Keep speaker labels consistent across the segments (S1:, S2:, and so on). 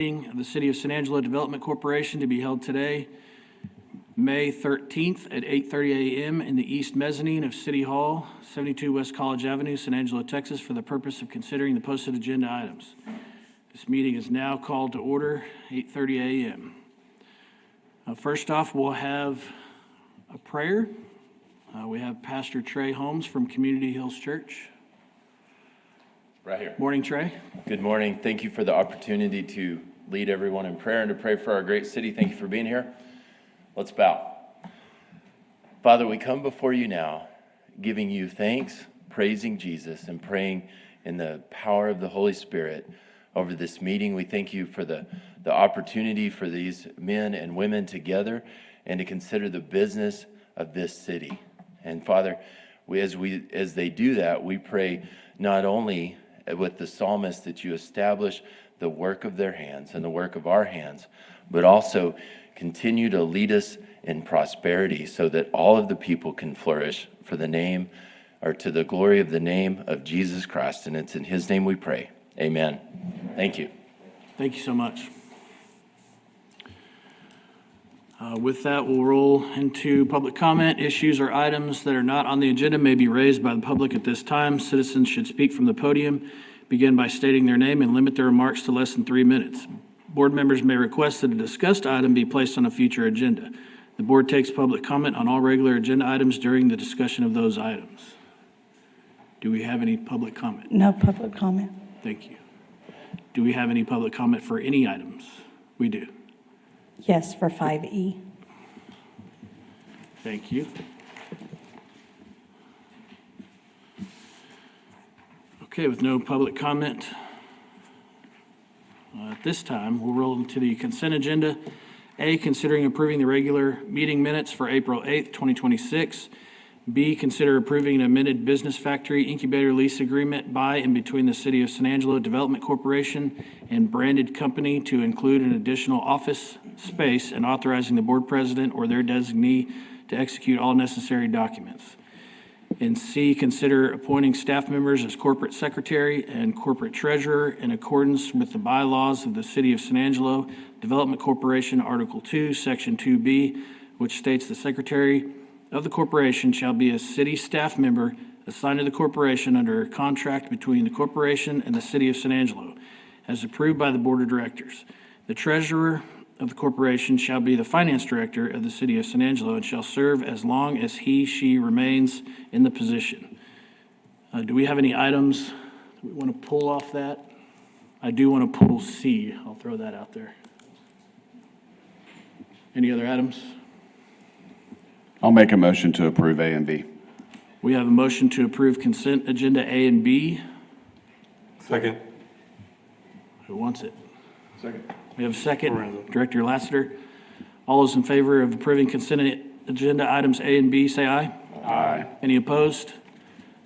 S1: Of the City of Sanangelo Development Corporation to be held today, May 13th at 8:30 a.m. in the East Mezzanine of City Hall, 72 West College Avenue, Sanangelo, Texas, for the purpose of considering the posted agenda items. This meeting is now called to order, 8:30 a.m. First off, we'll have a prayer. We have Pastor Trey Holmes from Community Hills Church.
S2: Right here.
S1: Morning, Trey.
S2: Good morning. Thank you for the opportunity to lead everyone in prayer and to pray for our great city. Thank you for being here. Let's bow. Father, we come before you now, giving you thanks, praising Jesus, and praying in the power of the Holy Spirit over this meeting. We thank you for the opportunity for these men and women together and to consider the business of this city. And Father, as they do that, we pray not only with the psalmist that you establish the work of their hands and the work of our hands, but also continue to lead us in prosperity so that all of the people can flourish for the name or to the glory of the name of Jesus Christ. And it's in his name we pray. Amen. Thank you.
S1: Thank you so much. With that, we'll roll into public comment. Issues or items that are not on the agenda may be raised by the public at this time. Citizens should speak from the podium, begin by stating their name, and limit their remarks to less than 3 minutes. Board members may request that a discussed item be placed on a future agenda. The board takes public comment on all regular agenda items during the discussion of those items. Do we have any public comment?
S3: No public comment.
S1: Thank you. Do we have any public comment for any items? We do.
S3: Yes, for 5E.
S1: Thank you. Okay, with no public comment, at this time, we'll roll into the consent agenda. A, considering approving the regular meeting minutes for April 8th, 2026. B, consider approving an amended business factory incubator lease agreement by and between the City of Sanangelo Development Corporation and Branded Company to include an additional office space and authorizing the board president or their designee to execute all necessary documents. And C, consider appointing staff members as corporate secretary and corporate treasurer in accordance with the bylaws of the City of Sanangelo Development Corporation, Article 2, Section 2B, which states the secretary of the corporation shall be a city staff member assigned to the corporation under a contract between the corporation and the City of Sanangelo, as approved by the board of directors. The treasurer of the corporation shall be the finance director of the City of Sanangelo and shall serve as long as she remains in the position. Do we have any items we want to pull off that? I do want to pull C. I'll throw that out there. Any other items?
S4: I'll make a motion to approve A and B.
S1: We have a motion to approve consent agenda A and B.
S5: Second.
S1: Who wants it?
S5: Second.
S1: We have a second. Director Lassiter. All those in favor of approving consent agenda items A and B, say aye.
S4: Aye.
S1: Any opposed?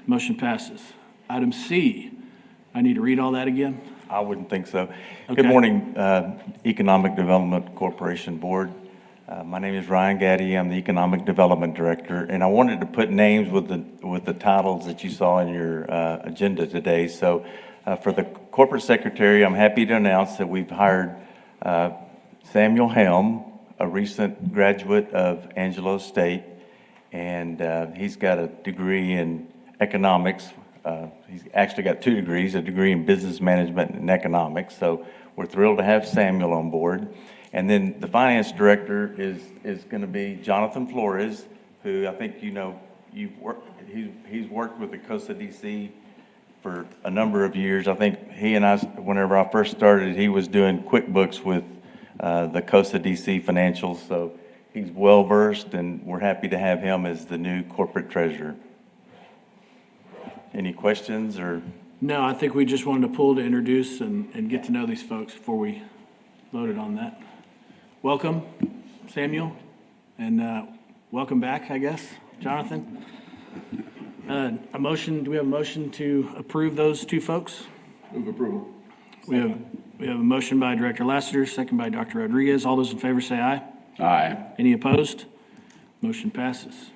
S1: Motion passes. Item C. I need to read all that again?
S5: I wouldn't think so.
S1: Okay.
S5: Good morning, Economic Development Corporation Board. My name is Ryan Gaddy. I'm the Economic Development Director, and I wanted to put names with the titles that you saw in your agenda today. So for the Corporate Secretary, I'm happy to announce that we've hired Samuel Helm, a recent graduate of Angelo State, and he's got a degree in economics. He's actually got 2 degrees, a degree in business management and economics. So we're thrilled to have Samuel on board. And then the finance director is going to be Jonathan Flores, who I think you know he's worked with the Costa DC for a number of years. I think he and I, whenever I first started, he was doing QuickBooks with the Costa DC financials. So he's well versed, and we're happy to have him as the new corporate treasurer. Any questions or?
S1: No, I think we just wanted to pull to introduce and get to know these folks before we voted on that. Welcome, Samuel, and welcome back, I guess, Jonathan. A motion, do we have a motion to approve those 2 folks?
S4: Move approval.
S1: We have a motion by Director Lassiter, second by Dr. Rodriguez. All those in favor say aye.
S4: Aye.
S1: Any opposed? Motion passes.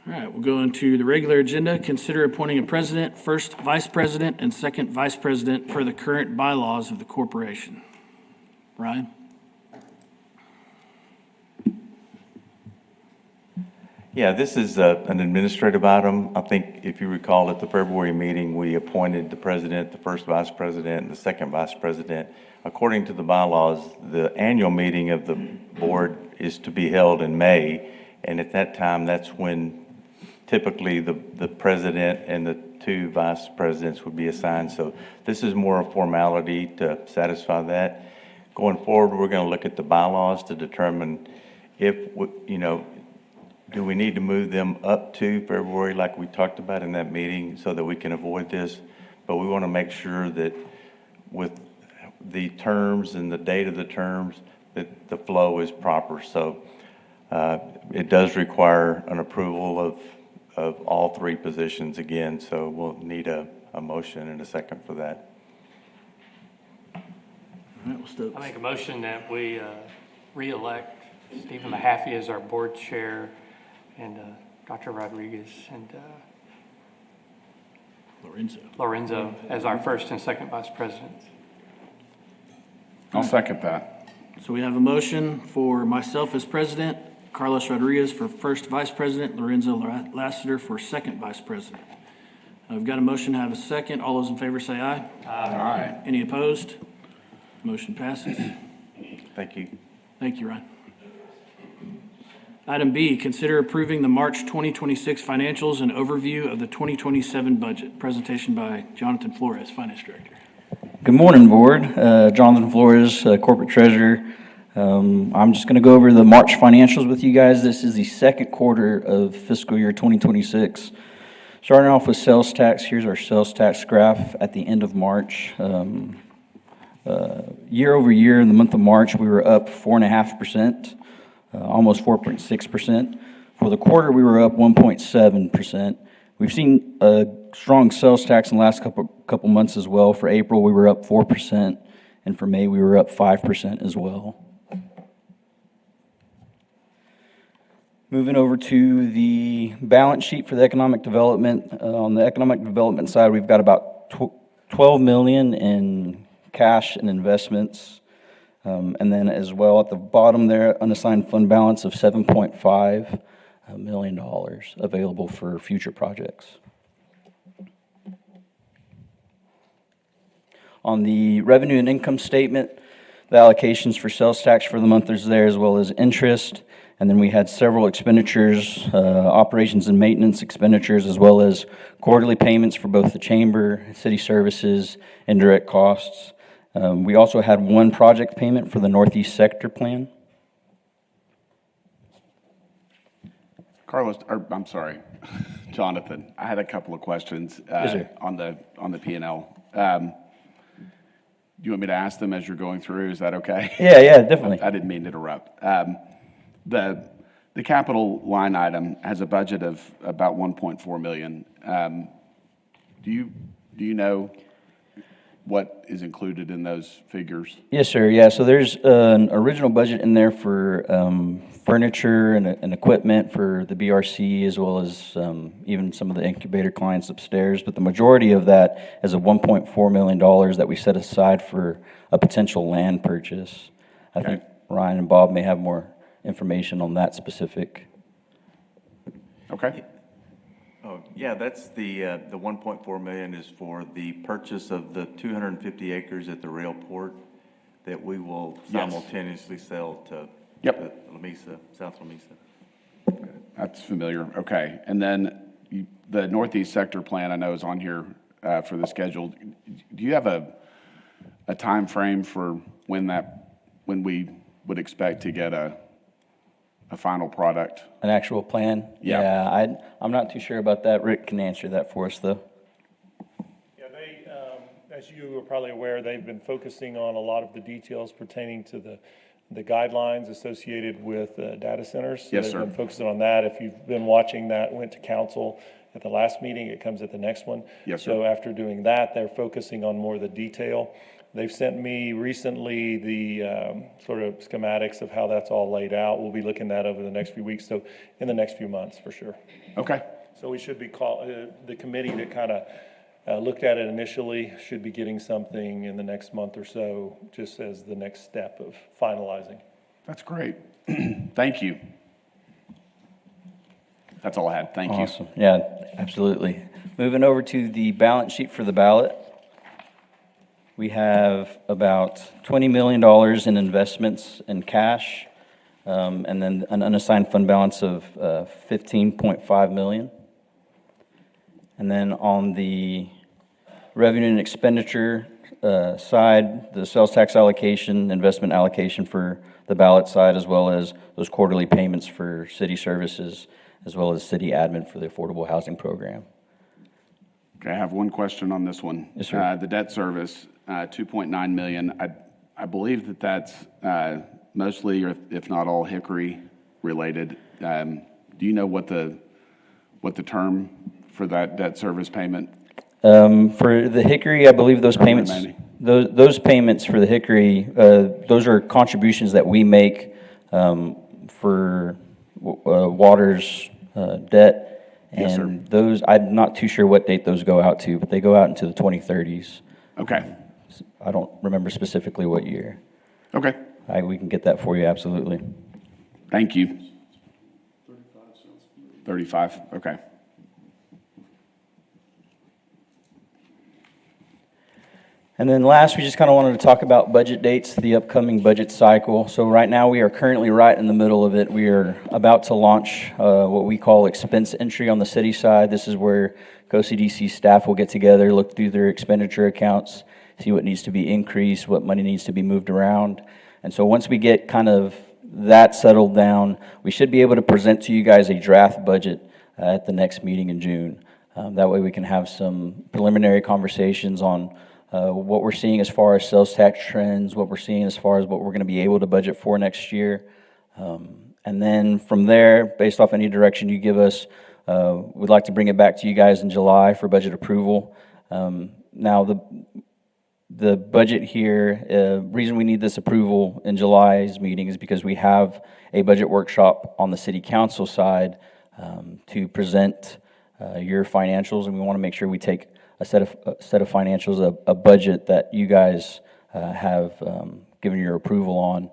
S1: All right, we'll go into the regular agenda. Consider appointing a president, first vice president, and second vice president per the current bylaws of the corporation. Ryan?
S5: Yeah, this is an administrative item. I think if you recall at the February meeting, we appointed the president, the first vice president, and the second vice president. According to the bylaws, the annual meeting of the board is to be held in May, and at that time, that's when typically the president and the two vice presidents would be assigned. So this is more a formality to satisfy that. Going forward, we're going to look at the bylaws to determine if, do we need to move them up to February like we talked about in that meeting so that we can avoid this? But we want to make sure that with the terms and the date of the terms, that the flow is proper. So it does require an approval of all three positions again. So we'll need a motion and a second for that.
S1: All right, we'll start.
S6: I make a motion that we re-elect Stephen Mahaffey as our board chair and Dr. Rodriguez and Lorenzo as our first and second vice presidents.
S4: I'll second that.
S1: So we have a motion for myself as president, Carlos Rodriguez for first vice president, Lorenzo Lassiter for second vice president. I've got a motion, have a second. All those in favor say aye.
S4: Aye.
S1: Any opposed? Motion passes.
S5: Thank you.
S1: Thank you, Ryan. Item B, consider approving the March 2026 financials and overview of the 2027 budget. Presentation by Jonathan Flores, Finance Director.
S7: Good morning, Board. Jonathan Flores, Corporate Treasurer. I'm just going to go over the March financials with you guys. This is the second quarter of fiscal year 2026. Starting off with sales tax, here's our sales tax graph at the end of March. Year over year, in the month of March, we were up 4.5%, almost 4.6%. For the quarter, we were up 1.7%. We've seen a strong sales tax in the last couple months as well. For April, we were up 4%, and for May, we were up 5% as well. Moving over to the balance sheet for the economic development. On the economic development side, we've got about $12 million in cash and investments. And then as well at the bottom there, unassigned fund balance of $7.5 million available for future projects. On the revenue and income statement, the allocations for sales tax for the month is there, as well as interest. And then we had several expenditures, operations and maintenance expenditures, as well as quarterly payments for both the chamber, city services, and direct costs. We also had one project payment for the Northeast Sector Plan.
S4: Carlos, I'm sorry, Jonathan, I had a couple of questions on the P&L. Do you want me to ask them as you're going through? Is that okay?
S7: Yeah, definitely.
S4: I didn't mean to interrupt. The capital line item has a budget of about $1.4 million. Do you know what is included in those figures?
S7: Yes, sir. Yeah, so there's an original budget in there for furniture and equipment for the BRC, as well as even some of the incubator clients upstairs. But the majority of that is a $1.4 million that we set aside for a potential land purchase. I think Ryan and Bob may have more information on that specific.
S4: Okay.
S5: Oh, yeah, that's the 1.4 million is for the purchase of the 250 acres at the rail port that we will simultaneously sell to Lamesa, South Lamesa.
S4: That's familiar. Okay. And then the Northeast Sector Plan I know is on here for the schedule. Do you have a time frame for when we would expect to get a final product?
S7: An actual plan?
S4: Yeah.
S7: I'm not too sure about that. Rick can answer that for us, though.
S8: Yeah, as you are probably aware, they've been focusing on a lot of the details pertaining to the guidelines associated with data centers. So
S4: yes, sir.
S8: They've been focusing on that. If you've been watching that, went to council at the last meeting, it comes at the next one.
S4: Yes, sir.
S8: So after doing that, they're focusing on more of the detail. They've sent me recently the sort of schematics of how that's all laid out. We'll be looking at that over the next few weeks, so in the next few months, for sure.
S4: Okay,
S8: So we should be the committee that kind of looked at it initially should be getting something in the next month or so, just as the next step of finalizing.
S4: that's great. Thank you. That's all I had. Thank you.
S7: Awesome. Yeah, absolutely. Moving over to the balance sheet for the ballot. We have about $20 million in investments in cash, and then an unassigned fund balance of $15.5 million. And then on the revenue and expenditure side, the sales tax allocation, investment allocation for the ballot side, as well as those quarterly payments for city services, as well as city admin for the affordable housing program.
S4: Okay, I have one question on this one.
S7: Yes, sir.
S4: The debt service, 2.9 million. I believe that that's mostly, or if not all, Hickory related. Do you know what the term for that debt service payment?
S7: For the Hickory, I believe those payments,
S4: remaining.
S7: those payments for the Hickory, those are contributions that we make for water's debt.
S4: Yes, sir.
S7: And those, I'm not too sure what date those go out to, but they go out into the 2030s.
S4: Okay,
S7: I don't remember specifically what year.
S4: okay.
S7: We can get that for you, absolutely.
S4: Thank you. 35, okay.
S7: And then last, we just kind of wanted to talk about budget dates, the upcoming budget cycle. So right now, we are currently right in the middle of it. We are about to launch what we call expense entry on the city side. This is where COCDC staff will get together, look through their expenditure accounts, see what needs to be increased, what money needs to be moved around. And so once we get kind of that settled down, we should be able to present to you guys a draft budget at the next meeting in June. That way we can have some preliminary conversations on what we're seeing as far as sales tax trends, what we're seeing as far as what we're going to be able to budget for next year. And then from there, based off any direction you give us, we'd like to bring it back to you guys in July for budget approval. Now, the budget here, reason we need this approval in July's meeting is because we have a budget workshop on the city council side to present your financials, and we want to make sure we take a set of financials, a budget that you guys have given your approval on.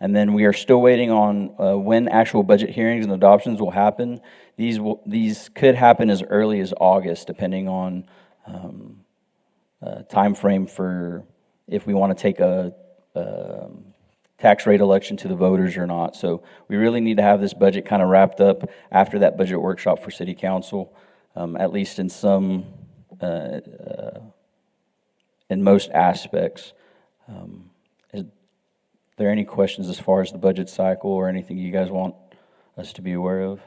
S7: And then we are still waiting on when actual budget hearings and adoptions will happen. These could happen as early as August, depending on time frame for if we want to take a tax rate election to the voters or not. So we really need to have this budget kind of wrapped up after that budget workshop for city council, at least in some, in most aspects. Is there any questions as far as the budget cycle or anything you guys want us to be aware of?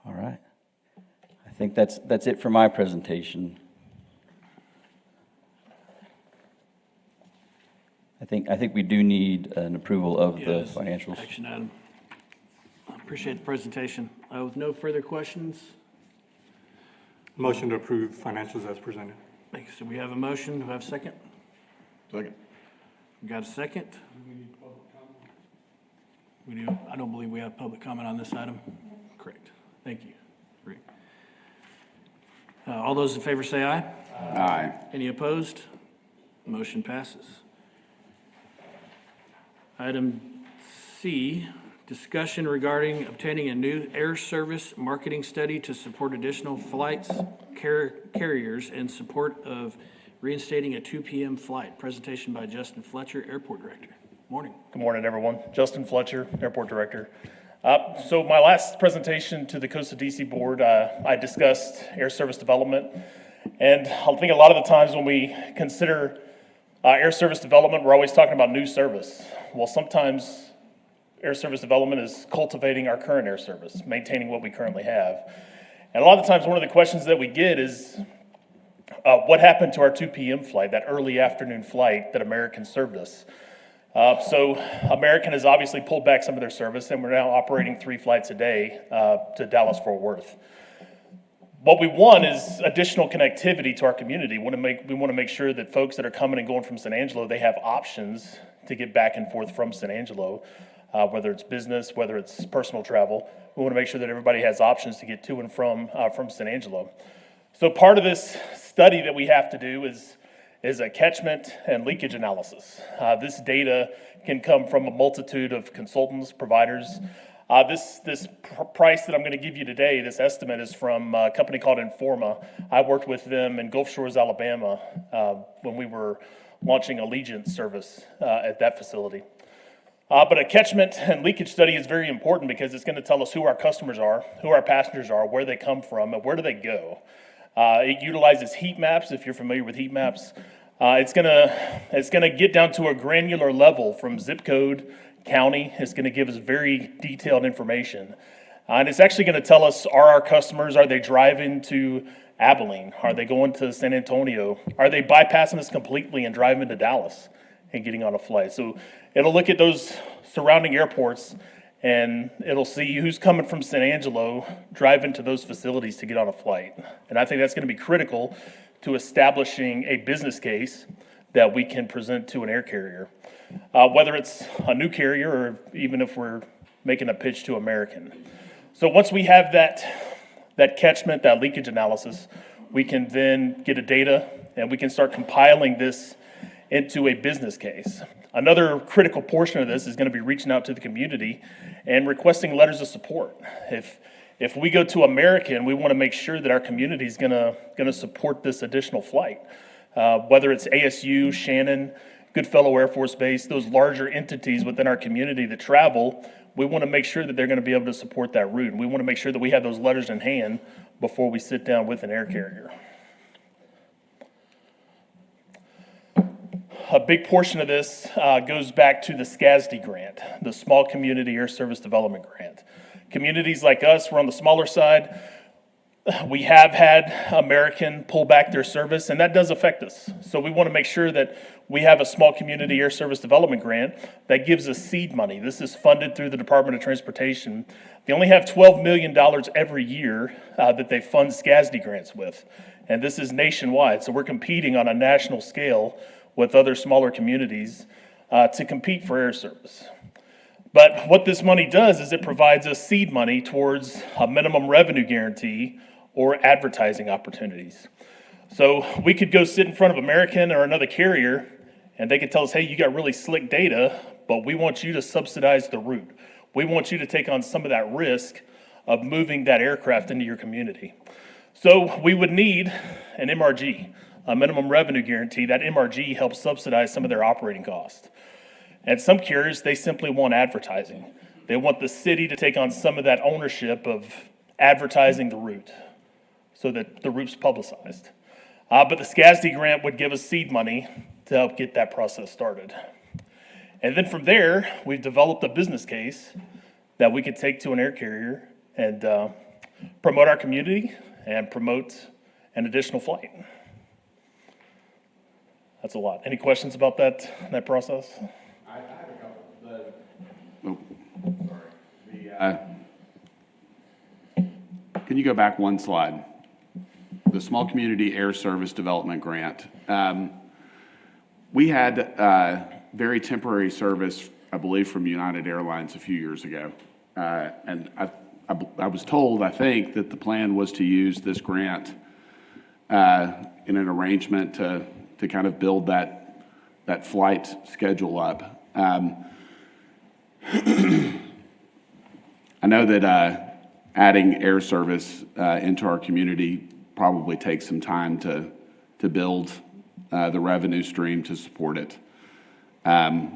S7: All right. I think that's it for my presentation. I think we do need an approval of the
S1: Yes,
S7: financials.
S1: action item. I appreciate the presentation. With no further questions,
S9: Motion to approve financials as presented.
S1: thank you. So we have a motion. Do we have a second?
S4: Second.
S1: We got a second? We do. I don't believe we have public comment on this item. Correct. Thank you. Great. All those in favor say aye.
S4: Aye.
S1: Any opposed? Motion passes. Item C, discussion regarding obtaining a new air service marketing study to support additional flights, carriers, in support of reinstating a 2 p.m. flight. Presentation by Justin Fletcher, Airport Director. Morning.
S8: Good morning, everyone. Justin Fletcher, Airport Director. So my last presentation to the COCDC board, I discussed air service development. And I think a lot of the times when we consider air service development, we're always talking about new service. Well, sometimes air service development is cultivating our current air service, maintaining what we currently have. And a lot of the times, one of the questions that we get is, what happened to our 2 p.m. flight, that early afternoon flight that American served us? So American has obviously pulled back some of their service, and we're now operating 3 flights a day to Dallas-Fort Worth. What we want is additional connectivity to our community. We want to make sure that folks that are coming and going from San Angelo, they have options to get back and forth from San Angelo, whether it's business, whether it's personal travel. We want to make sure that everybody has options to get to and from San Angelo. So part of this study that we have to do is a catchment and leakage analysis. This data can come from a multitude of consultants, providers. This price that I'm going to give you today, this estimate, is from a company called Informa. I worked with them in Gulf Shores, Alabama, when we were launching Allegiant service at that facility. But a catchment and leakage study is very important because it's going to tell us who our customers are, who our passengers are, where they come from, and where do they go. It utilizes heat maps, if you're familiar with heat maps. It's gonna get down to a granular level from zip code, county. It's gonna give us very detailed information. And it's actually gonna tell us, are our customers, are they driving to Abilene? Are they going to San Antonio? Are they bypassing us completely and driving to Dallas and getting on a flight? So it'll look at those surrounding airports and it'll see who's coming from San Angelo, driving to those facilities to get on a flight. And I think that's gonna be critical to establishing a business case that we can present to an air carrier, whether it's a new carrier or even if we're making a pitch to American. So once we have that catchment, that leakage analysis, we can then get a data and we can start compiling this into a business case. Another critical portion of this is going to be reaching out to the community and requesting letters of support. If we go to American, we want to make sure that our community is going to support this additional flight. Whether it's ASU, Shannon, Goodfellow Air Force Base, those larger entities within our community that travel, we want to make sure that they're going to be able to support that route. And we want to make sure that we have those letters in hand before we sit down with an air carrier. A big portion of this goes back to the SCASD grant, the Small Community Air Service Development Grant. Communities like us, we're on the smaller side. We have had American pull back their service, and that does affect us. So we want to make sure that we have a Small Community Air Service Development Grant that gives us seed money. This is funded through the Department of Transportation. They only have $12 million every year that they fund SCASD grants with. And this is nationwide, so we're competing on a national scale with other smaller communities to compete for air service. But what this money does is it provides us seed money towards a minimum revenue guarantee or advertising opportunities. So we could go sit in front of American or another carrier and they could tell us, hey, you got really slick data, but we want you to subsidize the route. We want you to take on some of that risk of moving that aircraft into your community. So we would need an MRG, a minimum revenue guarantee. That MRG helps subsidize some of their operating costs. And some carriers, they simply want advertising. They want the city to take on some of that ownership of advertising the route so that the route's publicized. But the SCASD grant would give us seed money to help get that process started. And then from there, we've developed a business case that we could take to an air carrier and promote our community and promote an additional flight. That's a lot. Any questions about that process?
S4: I have a couple. Can you go back one slide? The Small Community Air Service Development Grant. We had very temporary service, I believe, from United Airlines a few years ago. And I was told, I think, that the plan was to use this grant in an arrangement to kind of build that flight schedule up. I know that adding air service into our community probably takes some time to build the revenue stream to support it. Do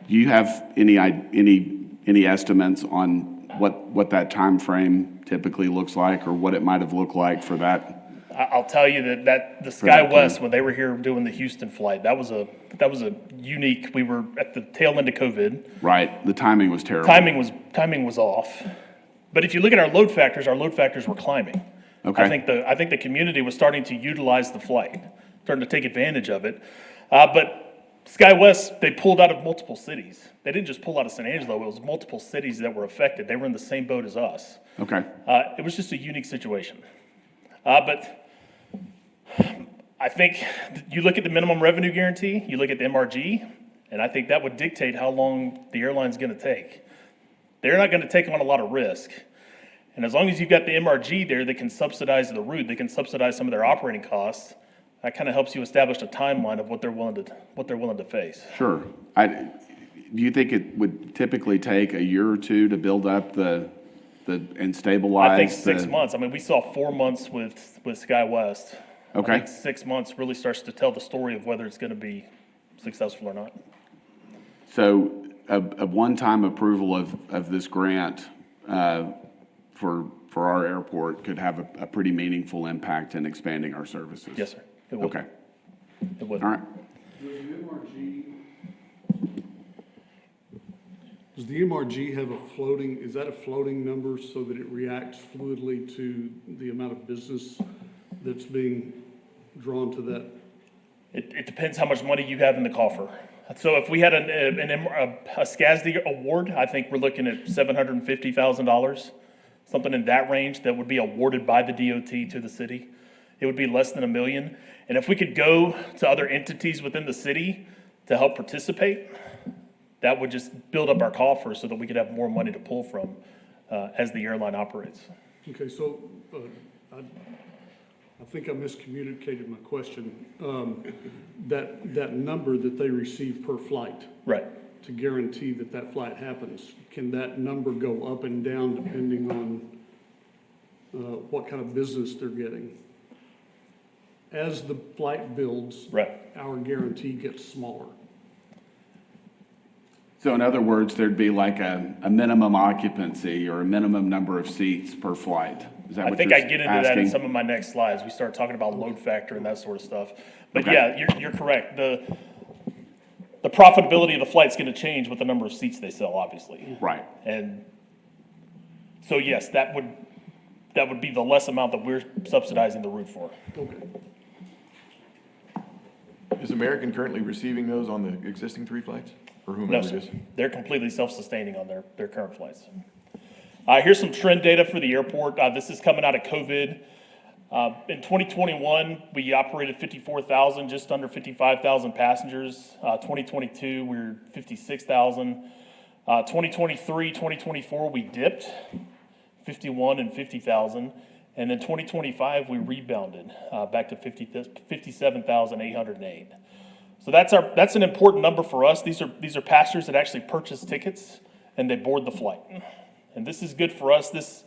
S4: you have any estimates on what that time frame typically looks like, or what it might have looked like for that?
S8: I'll tell you that the SkyWest, when they were here doing the Houston flight, that was a unique. We were at the tail end of COVID.
S4: Right, the timing was terrible.
S8: Timing was off. But if you look at our load factors were climbing.
S4: Okay.
S8: I think the community was starting to utilize the flight, starting to take advantage of it. But SkyWest, they pulled out of multiple cities. They didn't just pull out of San Angelo. It was multiple cities that were affected. They were in the same boat as us.
S4: Okay.
S8: It was just a unique situation. But I think you look at the minimum revenue guarantee, you look at the MRG, and I think that would dictate how long the airline's going to take. They're not going to take on a lot of risk. And as long as you've got the MRG there that can subsidize the route, they can subsidize some of their operating costs, that kind of helps you establish a timeline of what they're willing to face.
S4: Sure. Do you think it would typically take a year or two to build up and stabilize?
S8: I think 6 months. I mean, we saw 4 months with SkyWest.
S4: Okay.
S8: I think 6 months really starts to tell the story of whether it's going to be successful or not.
S4: So a one-time approval of this grant for our airport could have a pretty meaningful impact in expanding our services?
S8: Yes, sir. It would.
S4: Okay.
S8: It would.
S4: All right.
S10: Does the MRG have is that a floating number so that it reacts fluidly to the amount of business that's being drawn to that?
S8: It depends how much money you have in the coffer. So if we had a SCASD award, I think we're looking at $750,000, something in that range that would be awarded by the DOT to the city. It would be less than $1 million. And if we could go to other entities within the city to help participate, that would just build up our coffer so that we could have more money to pull from as the airline operates.
S10: Okay, so I think I miscommunicated my question. That number that they receive per flight.
S8: Right.
S10: To guarantee that flight happens, can that number go up and down depending on what kind of business they're getting? As the flight builds,
S8: Right.
S10: our guarantee gets smaller.
S4: So in other words, there'd be like a minimum occupancy or a minimum number of seats per flight. Is that
S8: I
S4: what
S8: think
S4: you're
S8: I get into that in
S4: asking?
S8: some of my next slides. We start talking about load factor and that sort of stuff. But
S4: Okay.
S8: yeah, you're correct. The profitability of the flight's going to change with the number of seats they sell, obviously.
S4: Right.
S8: And so yes, that would be the less amount that we're subsidizing the route for.
S10: Okay.
S11: Is American currently receiving those on the existing 3 flights? Or
S8: No,
S11: whomever
S8: sir.
S11: it is?
S8: They're completely self-sustaining on their current flights. Here's some trend data for the airport. This is coming out of COVID. In 2021, we operated 54,000, just under 55,000 passengers. 2022, we were 56,000. 2023, 2024, we dipped 51 and 50,000. And then 2025, we rebounded back to 57,808. So that's an important number for us. These are passengers that actually purchase tickets and they board the flight. And this is good for us. This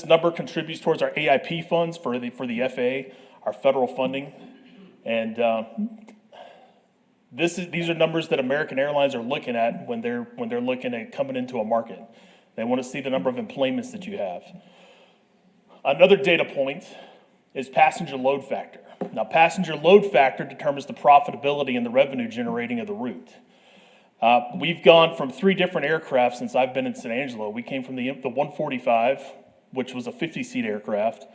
S8: number contributes towards our AIP funds for the FAA, our federal funding. And these are numbers that American Airlines are looking at when they're looking at coming into a market. They want to see the number of employments that you have. Another data point is passenger load factor. Now, passenger load factor determines the profitability and the revenue generating of the route. We've gone from 3 different aircraft since I've been in San Angelo. We came from the 145, which was a 50-seat aircraft,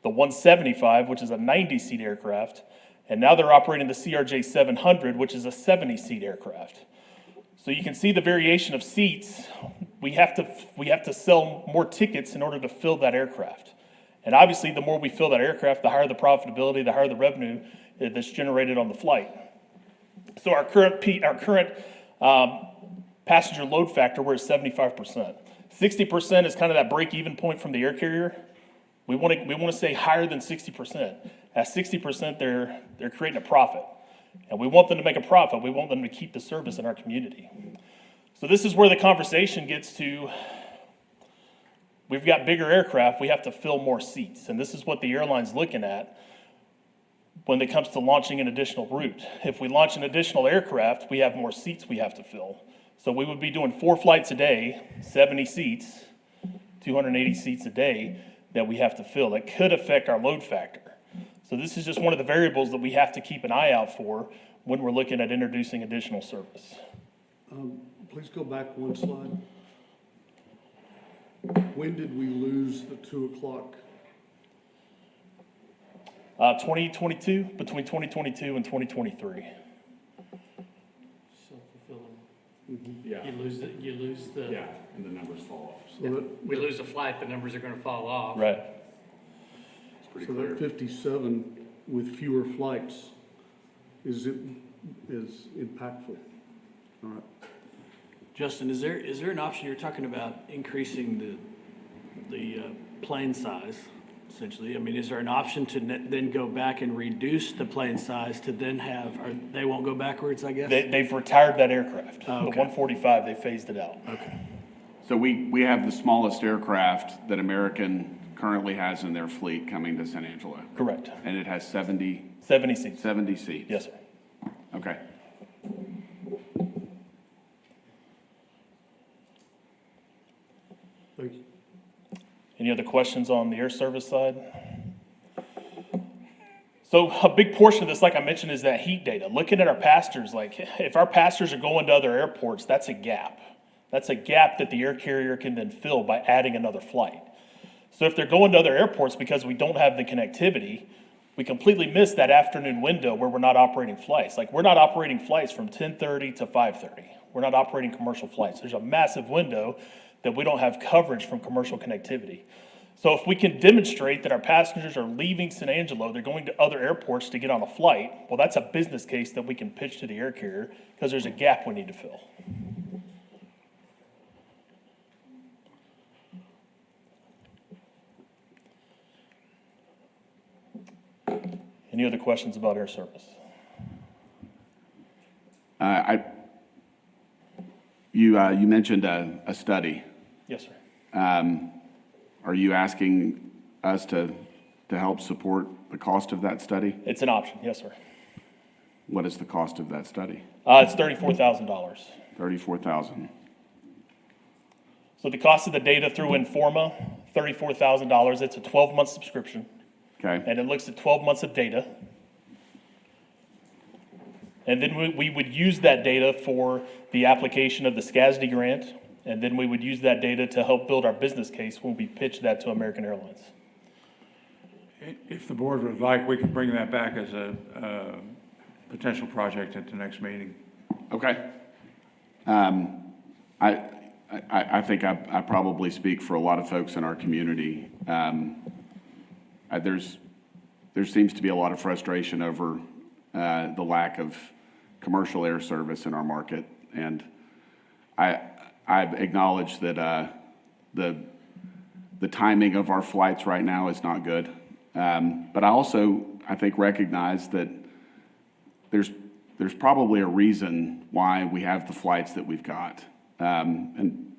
S8: the 175, which is a 90-seat aircraft, and now they're operating the CRJ 700, which is a 70-seat aircraft. So you can see the variation of seats. We have to sell more tickets in order to fill that aircraft. And obviously, the more we fill that aircraft, the higher the profitability, the higher the revenue that's generated on the flight. So our current passenger load factor, we're at 75%. 60% is kind of that break-even point from the air carrier. We want to stay higher than 60%. At 60%, they're creating a profit. And we want them to make a profit. We want them to keep the service in our community. So this is where the conversation gets to. We've got bigger aircraft, we have to fill more seats. And this is what the airline's looking at when it comes to launching an additional route. If we launch an additional aircraft, we have more seats we have to fill. So we would be doing 4 flights a day, 70 seats, 280 seats a day that we have to fill. That could affect our load factor. So this is just one of the variables that we have to keep an eye out for when we're looking at introducing additional service.
S10: Please go back one slide. When did we lose the 2 o'clock?
S8: 2022, between 2022 and 2023.
S6: Self-fulfilling.
S1: Yeah.
S6: You lose the.
S1: Yeah, and the numbers fall off.
S10: So
S6: We lose a flight, the numbers are gonna fall off.
S8: Right.
S10: So that 57 with fewer flights is impactful. All right.
S1: Justin, is there an option, you're talking about increasing the plane size, essentially? I mean, is there an option to then go back and reduce the plane size to then have, or they won't go backwards, I guess?
S8: They've retired that aircraft.
S1: Oh,
S8: The
S1: okay.
S8: 145, they phased it out.
S1: Okay.
S4: So we have the smallest aircraft that American currently has in their fleet coming to San Angelo.
S8: Correct.
S4: And it has 70
S8: 70 seats.
S4: seats?
S8: Yes, sir.
S4: Okay.
S10: Thank you.
S8: Any other questions on the air service side? So a big portion of this, like I mentioned, is that heat data. Looking at our passengers, like if our passengers are going to other airports, that's a gap. That's a gap that the air carrier can then fill by adding another flight. So if they're going to other airports because we don't have the connectivity, we completely miss that afternoon window where we're not operating flights. Like we're not operating flights from 10:30 to 5:30. We're not operating commercial flights. There's a massive window that we don't have coverage from commercial connectivity. So if we can demonstrate that our passengers are leaving San Angelo, they're going to other airports to get on a flight, well, that's a business case that we can pitch to the air carrier because there's a gap we need to fill. Any other questions about air service?
S4: You mentioned a study.
S8: Yes, sir.
S4: Are you asking us to help support the cost of that study?
S8: It's an option, yes, sir.
S4: What is the cost of that study?
S8: It's $34,000.
S4: $34,000.
S8: So the cost of the data through Informa, $34,000. It's a 12-month subscription.
S4: Okay.
S8: And it looks at 12 months of data. And then we would use that data for the application of the SCASD grant, and then we would use that data to help build our business case when we pitch that to American Airlines.
S9: If the board would like, we can bring that back as a potential project at the next meeting.
S4: Okay. I think I probably speak for a lot of folks in our community. There seems to be a lot of frustration over the lack of commercial air service in our market, and I acknowledge that the timing of our flights right now is not good, but I think recognize that there's probably a reason why we have the flights that we've got, and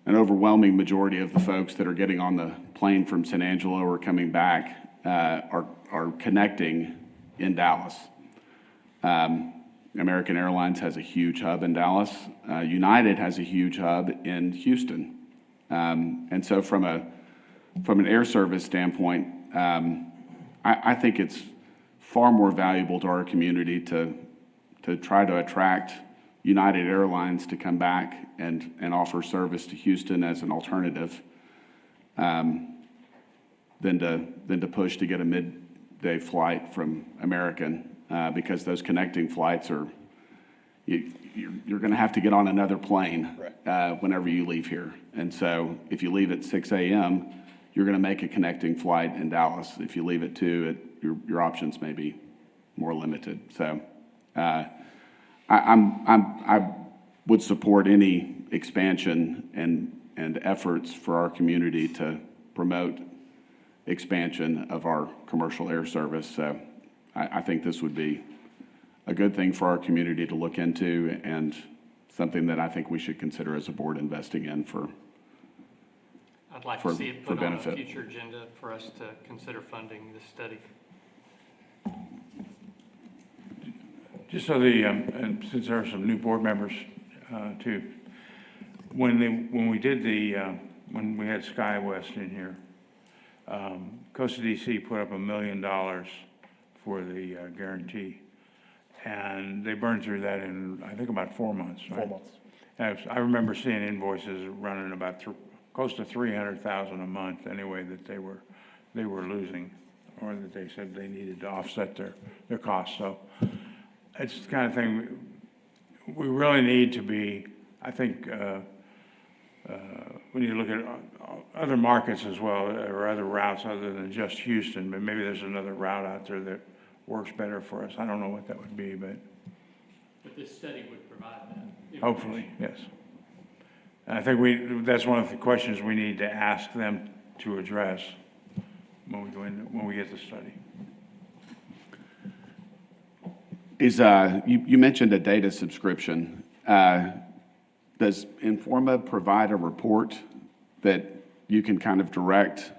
S4: an overwhelming majority of the folks that are getting on the plane from San Angelo or coming back are connecting in Dallas. American Airlines has a huge hub in Dallas. United has a huge hub in Houston. And so from an air service standpoint, I think it's far more valuable to our community to try to attract United Airlines to come back and offer service to Houston as an alternative than to push to get a midday flight from American, because those connecting flights you're going to have to get on another plane whenever you leave here. And so if you leave at 6 a.m., you're going to make a connecting flight in Dallas. If you leave at 2, your options may be more limited. So I would support any expansion and efforts for our community to promote expansion of our commercial air service. So I think this would be a good thing for our community to look into, and something that I think we should consider as a board investing in for
S6: I'd like
S4: for-
S6: to see it
S4: for
S6: put on a
S4: benefit.
S6: future agenda for us to consider funding this study.
S9: Just so and since there are some new board members too, when we did when we had SkyWest in here, Costa DC put up $1 million for the guarantee, and they burned through that in, I think, about 4 months, right?
S8: 4 months.
S9: And I remember seeing invoices running about close to $300,000 a month anyway that they were losing, or that they said they needed to offset their costs. So it's the kind of thing we really need to be, I think, we need to look at other markets as well, or other routes other than just Houston, but maybe there's another route out there that works better for us. I don't know what that would be, but
S6: But this study would provide that.
S9: hopefully, yes. And I think that's one of the questions we need to ask them to address when we get the study.
S4: You mentioned a data subscription. Does Informa provide a report that you can kind of direct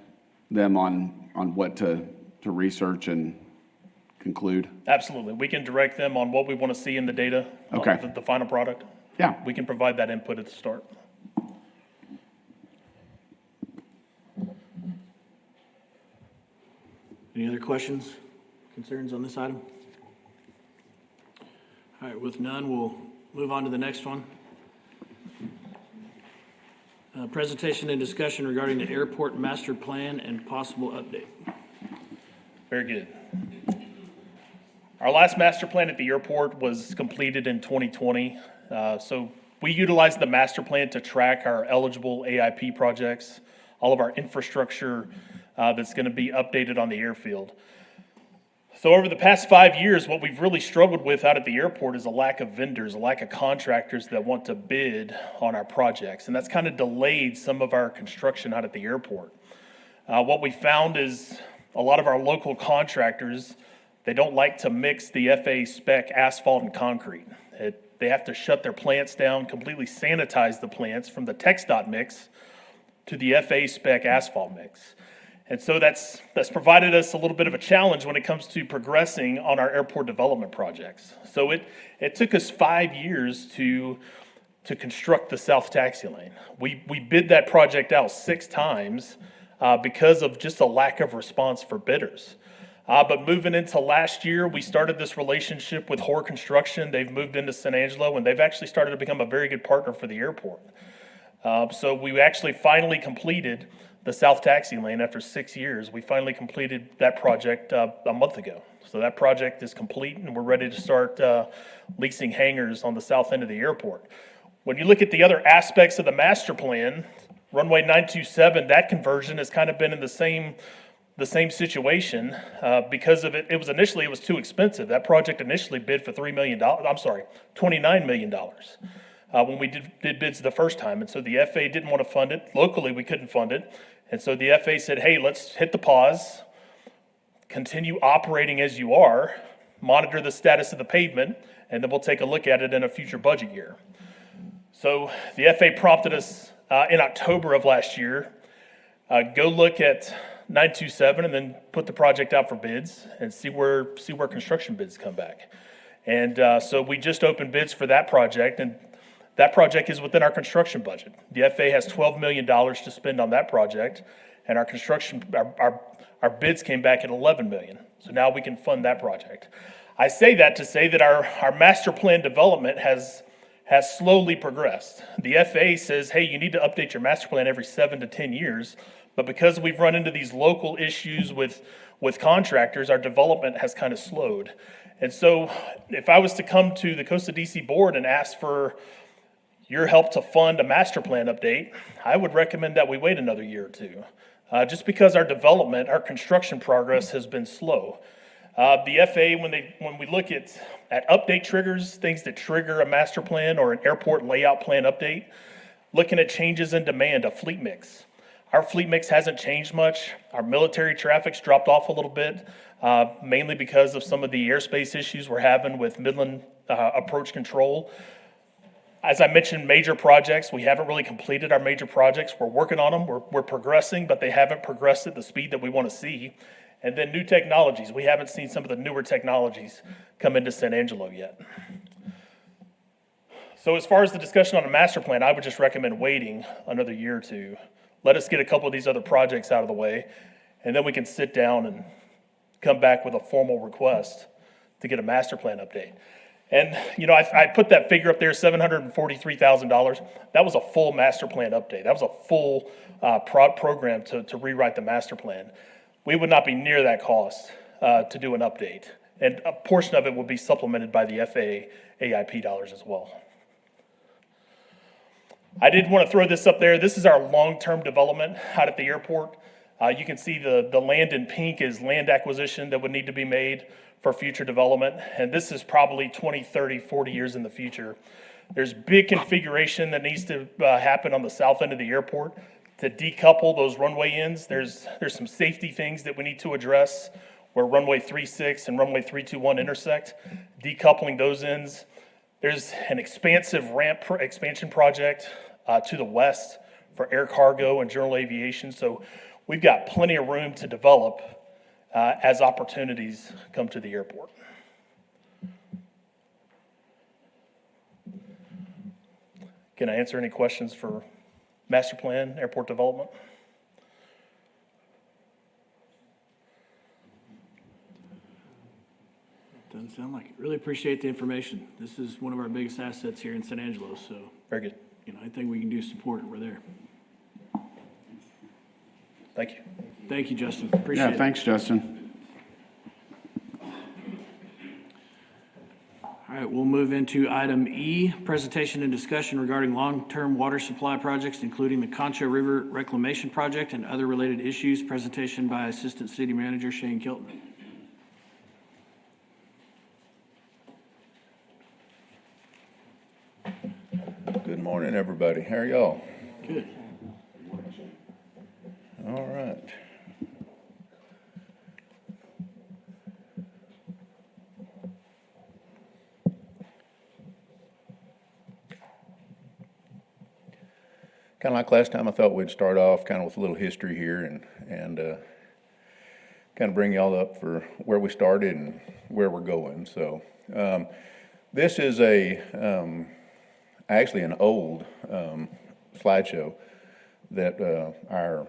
S4: them on what to research and conclude?
S8: Absolutely. We can direct them on what we want to see in the data.
S4: Okay.
S8: The final product.
S4: Yeah.
S8: We can provide that input at the start.
S1: Any other questions, concerns on this item? All right, with none, we'll move on to the next one. Presentation and discussion regarding the airport master plan and possible update.
S8: Very good. Our last master plan at the airport was completed in 2020. So we utilized the master plan to track our eligible AIP projects, all of our infrastructure that's going to be updated on the airfield. So over the past 5 years, what we've really struggled with out at the airport is a lack of vendors, a lack of contractors that want to bid on our projects. And that's kind of delayed some of our construction out at the airport. What we found is a lot of our local contractors, they don't like to mix the FAA spec asphalt and concrete. They have to shut their plants down, completely sanitize the plants from the TxDOT mix to the FAA spec asphalt mix. And so that's provided us a little bit of a challenge when it comes to progressing on our airport development projects. So it took us 5 years to construct the south taxi lane. We bid that project out 6 times because of just a lack of response for bidders. But moving into last year, we started this relationship with Hoare Construction. They've moved into San Angelo, and they've actually started to become a very good partner for the airport. So we actually finally completed the south taxi lane after 6 years. We finally completed that project a month ago. So that project is complete, and we're ready to start leasing hangars on the south end of the airport. When you look at the other aspects of the master plan, runway 927, that conversion has kind of been in the same situation because of it. It was too expensive. That project initially bid for $29 million. When we did bids the first time. And so the FAA didn't want to fund it. Locally, we couldn't fund it. And so the FAA said, hey, let's hit the pause, continue operating as you are, monitor the status of the pavement, and then we'll take a look at it in a future budget year. So the FAA prompted us in October of last year, go look at 927 and then put the project out for bids and see where construction bids come back. And so we just opened bids for that project, and that project is within our construction budget. The FAA has $12 million to spend on that project, and our bids came back at $11 million. So now we can fund that project. I say that to say that our master plan development has slowly progressed. The FAA says, hey, you need to update your master plan every 7 to 10 years, but because we've run into these local issues with contractors, our development has kind of slowed. And so if I was to come to the Costa DC board and ask for your help to fund a master plan update, I would recommend that we wait another year or two, just because our construction progress has been slow. The FAA, when we look at update triggers, things that trigger a master plan or an airport layout plan update, looking at changes in demand, a fleet mix. Our fleet mix hasn't changed much. Our military traffic's dropped off a little bit, mainly because of some of the airspace issues we're having with Midland approach control. As I mentioned, major projects, we haven't really completed our major projects. We're working on them, we're progressing, but they haven't progressed at the speed that we want to see. And then new technologies, we haven't seen some of the newer technologies come into San Angelo yet. So as far as the discussion on a master plan, I would just recommend waiting another year or two. Let us get a couple of these other projects out of the way, and then we can sit down and come back with a formal request to get a master plan update. And, I put that figure up there, $743,000. That was a full master plan update. That was a full program to rewrite the master plan. We would not be near that cost to do an update. And a portion of it will be supplemented by the FAA AIP dollars as well. I did want to throw this up there. This is our long-term development out at the airport. You can see the land in pink is land acquisition that would need to be made for future development. And this is probably 20, 30, 40 years in the future. There's big configuration that needs to happen on the south end of the airport to decouple those runway ends. There's some safety things that we need to address where runway 36 and runway 321 intersect, decoupling those ends. There's an expansive ramp expansion project to the west for air cargo and general aviation. So we've got plenty of room to develop as opportunities come to the airport. Can I answer any questions for master plan, airport development?
S1: Doesn't sound like it. Really appreciate the information. This is one of our biggest assets here in San Angelo, so,
S8: Very good.
S1: anything we can do to support it, we're there.
S8: Thank you.
S1: Thank you, Justin. Appreciate
S4: Yeah,
S1: it.
S4: thanks, Justin.
S1: All right, we'll move into item E, presentation and discussion regarding long-term water supply projects, including the Concho River Reclamation Project and other related issues. Presentation by Assistant City Manager Shane Kilton.
S12: Good morning, everybody. How are y'all?
S1: Good.
S12: All right. Kind of like last time, I thought we'd start off kind of with a little history here and kind of bring y'all up for where we started and where we're going. So this is actually an old slideshow that our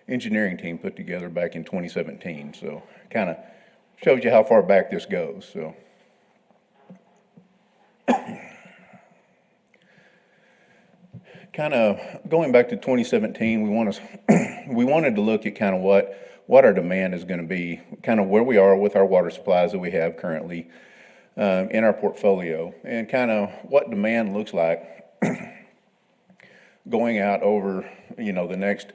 S12: engineering team put together back in 2017. So kind of shows you how far back this goes. So kind of going back to 2017, we wanted to look at kind of what our demand is going to be, kind of where we are with our water supplies that we have currently in our portfolio, and kind of what demand looks like going out over, the next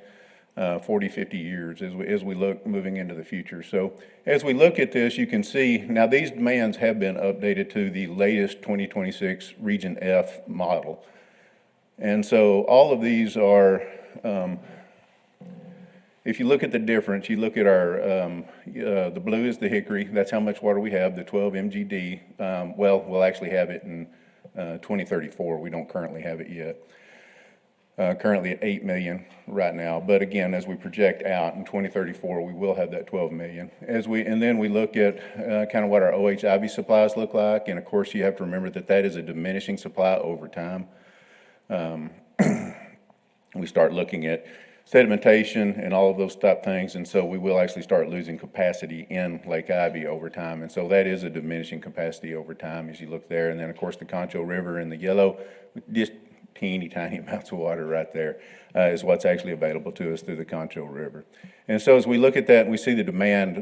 S12: 40, 50 years as we look moving into the future. So as we look at this, you can see now these demands have been updated to the latest 2026 Region F model. And so all of these are, if you look at the difference, you look at our, the blue is the Hickory, that's how much water we have, the 12 MGD. We'll actually have it in 2034. We don't currently have it yet. Currently at 8 million right now. But again, as we project out in 2034, we will have that 12 million. And then we look at kind of what our OHIV supplies look like. And of course, you have to remember that is a diminishing supply over time. We start looking at sedimentation and all of those type things, and so we will actually start losing capacity in Lake Ivy over time, and so that is a diminishing capacity over time as you look there. And then of course the Concho River in the yellow, just teeny tiny amounts of water right there is what's actually available to us through the Concho River. And so as we look at that, we see the demand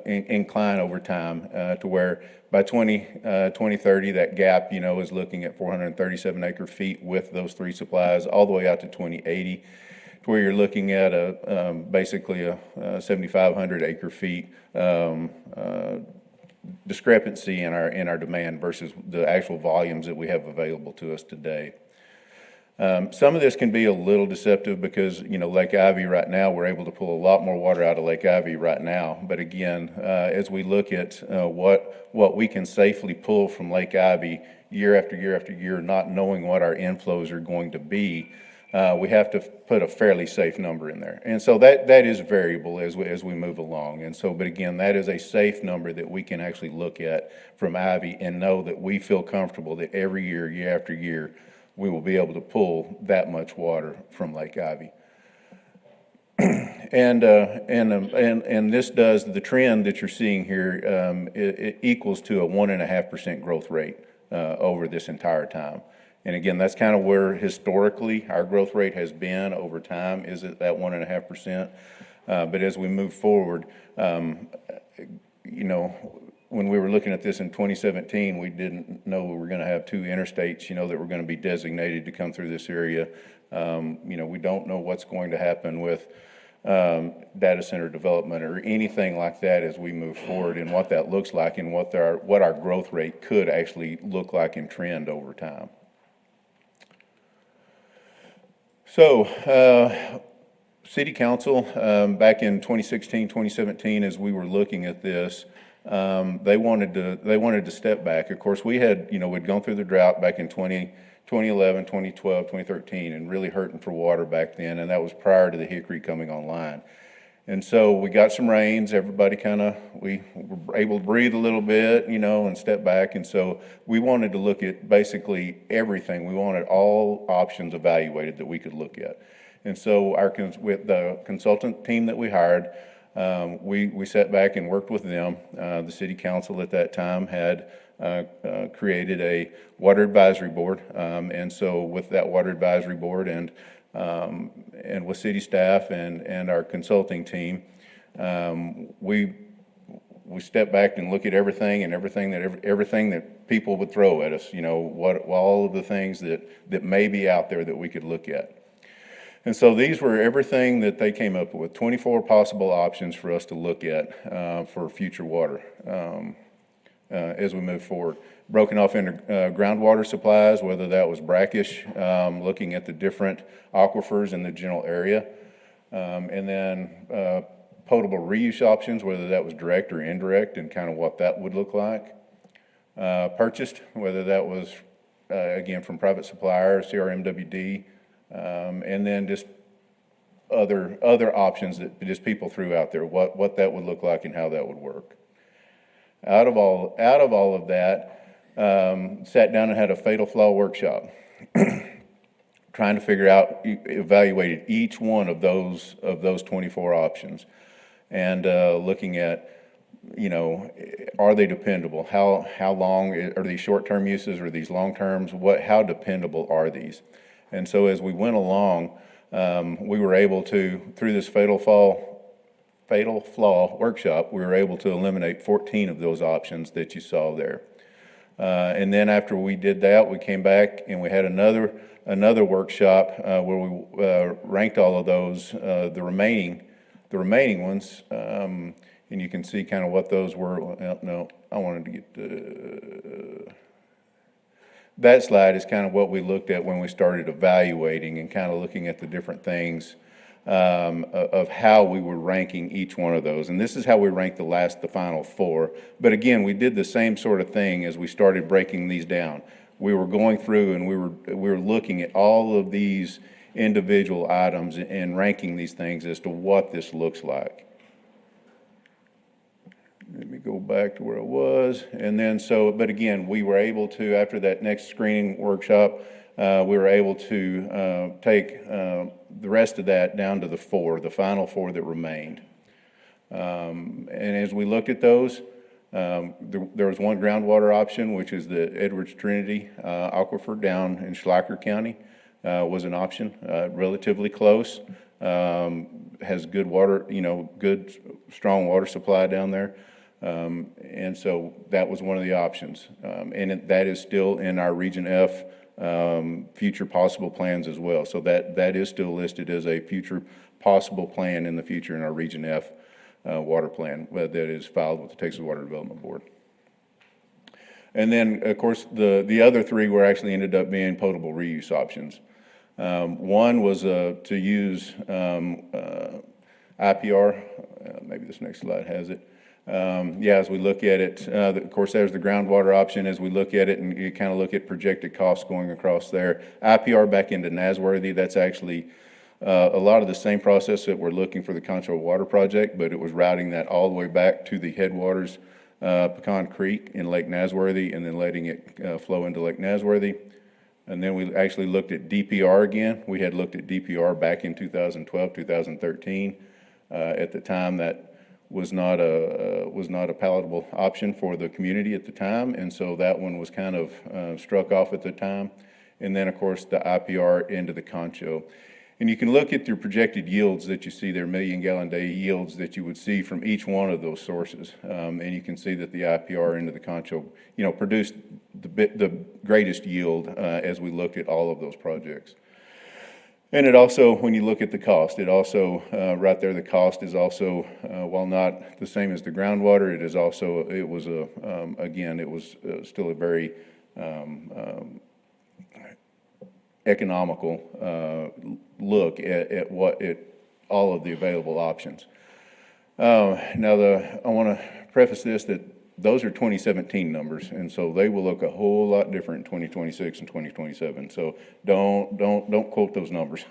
S12: incline over time to where by 2030, that gap, is looking at 437 acre feet with those three supplies all the way out to 2080, to where you're looking at basically a 7,500 acre feet discrepancy in our demand versus the actual volumes that we have available to us today. Some of this can be a little deceptive because, Lake Ivy right now, we're able to pull a lot more water out of Lake Ivy right now. But again, as we look at what we can safely pull from Lake Ivy year after year after year, not knowing what our inflows are going to be, we have to put a fairly safe number in there. And so that is variable as we move along. And so, but again, that is a safe number that we can actually look at from Ivy and know that we feel comfortable that every year, year after year, we will be able to pull that much water from Lake Ivy. And this does, the trend that you're seeing here, it equals to a 1.5% growth rate over this entire time. And again, that's kind of where historically our growth rate has been over time, is at that 1.5%. But as we move forward, when we were looking at this in 2017, we didn't know we were going to have two interstates, that were going to be designated to come through this area. We don't know what's going to happen with data center development or anything like that as we move forward, and what that looks like, and what our growth rate could actually look like and trend over time. So, City Council, back in 2016, 2017, as we were looking at this, they wanted to step back. Of course, we had, we'd gone through the drought back in 2011, 2012, 2013, and really hurting for water back then, and that was prior to the Hickory coming online. And so we got some rains, everybody we were able to breathe a little bit, and step back. And so we wanted to look at basically everything. We wanted all options evaluated that we could look at. And so with the consultant team that we hired, we sat back and worked with them. The city council at that time had created a water advisory board. And so with that water advisory board and with city staff and our consulting team, we stepped back and looked at everything that people would throw at us, all of the things that may be out there that we could look at. And so these were everything that they came up with, 24 possible options for us to look at for future water as we move forward. Broken off into groundwater supplies, whether that was brackish, looking at the different aquifers in the general area, and then potable reuse options, whether that was direct or indirect, and kind of what that would look like. Purchased, whether that was, again, from private suppliers, CRMWD, and then just other options that just people threw out there, what that would look like and how that would work. Out of all of that, sat down and had a fatal flaw workshop, trying to figure out, evaluated each one of those 24 options, and looking at, are they dependable? How long are these short-term uses, or these long-terms? How dependable are these? And so as we went along, we were able to, through this fatal flaw workshop, we were able to eliminate 14 of those options that you saw there. And then after we did that, we came back and we had another workshop where we ranked all of those, the remaining ones, and you can see kind of what those were. No, I wanted to get that slide is kind of what we looked at when we started evaluating and kind of looking at the different things of how we were ranking each one of those. And this is how we ranked the final four. But again, we did the same sort of thing as we started breaking these down. We were going through and we were looking at all of these individual items and ranking these things as to what this looks like. Let me go back to where I was. And then but again, we were able to, after that next screening workshop, we were able to take the rest of that down to the final four that remained. And as we looked at those, there was one groundwater option, which is the Edwards Trinity aquifer down in Schleicher County, was an option, relatively close, has good water, good strong water supply down there. And so that was one of the options. And that is still in our Region F future possible plans as well. So that is still listed as a future possible plan in the future in our Region F water plan that is filed with the Texas Water Development Board. And then, of course, the other three were actually ended up being potable reuse options. One was to use IPR. Maybe this next slide has it. As we look at it, of course, there's the groundwater option as we look at it, and you kind of look at projected costs going across there. IPR back into Nasworthy, that's actually a lot of the same process that we're looking for the Concho Water Project, but it was routing that all the way back to the headwaters, Pecan Creek in Lake Nasworthy, and then letting it flow into Lake Nasworthy. And then we actually looked at DPR again. We had looked at DPR back in 2012, 2013. At the time, that was not a palatable option for the community at the time, and so that one was kind of struck off at the time. And then, of course, the IPR into the Concho. And you can look at your projected yields that you see there, million-gallon-day yields that you would see from each one of those sources. And you can see that the IPR into the Concho, produced the greatest yield as we looked at all of those projects. And it also, when you look at the cost, it also, right there, the cost is also, while not the same as the groundwater, it is also, it was still a very economical look at all of the available options. Now, I want to preface this that those are 2017 numbers, and so they will look a whole lot different in 2026 and 2027. So don't quote those numbers.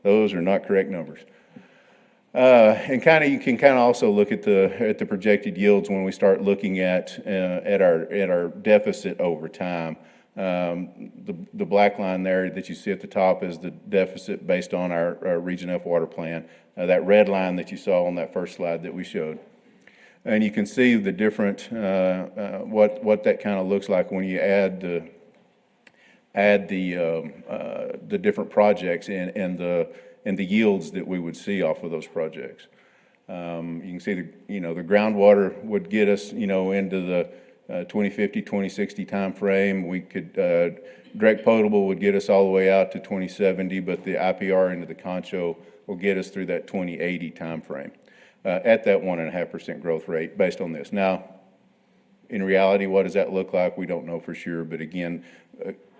S12: Those are not correct numbers. And you can also look at the projected yields when we start looking at our deficit over time. The black line there that you see at the top is the deficit based on our Region F water plan. That red line that you saw on that first slide that we showed. And you can see the different, what that kind of looks like when you add the different projects and the yields that we would see off of those projects. You can see the groundwater would get us, into the 2050, 2060 timeframe. We could, direct potable would get us all the way out to 2070, but the IPR into the Concho will get us through that 2080 timeframe. At that 1.5% growth rate based on this. Now, in reality, what does that look like? We don't know for sure, but again,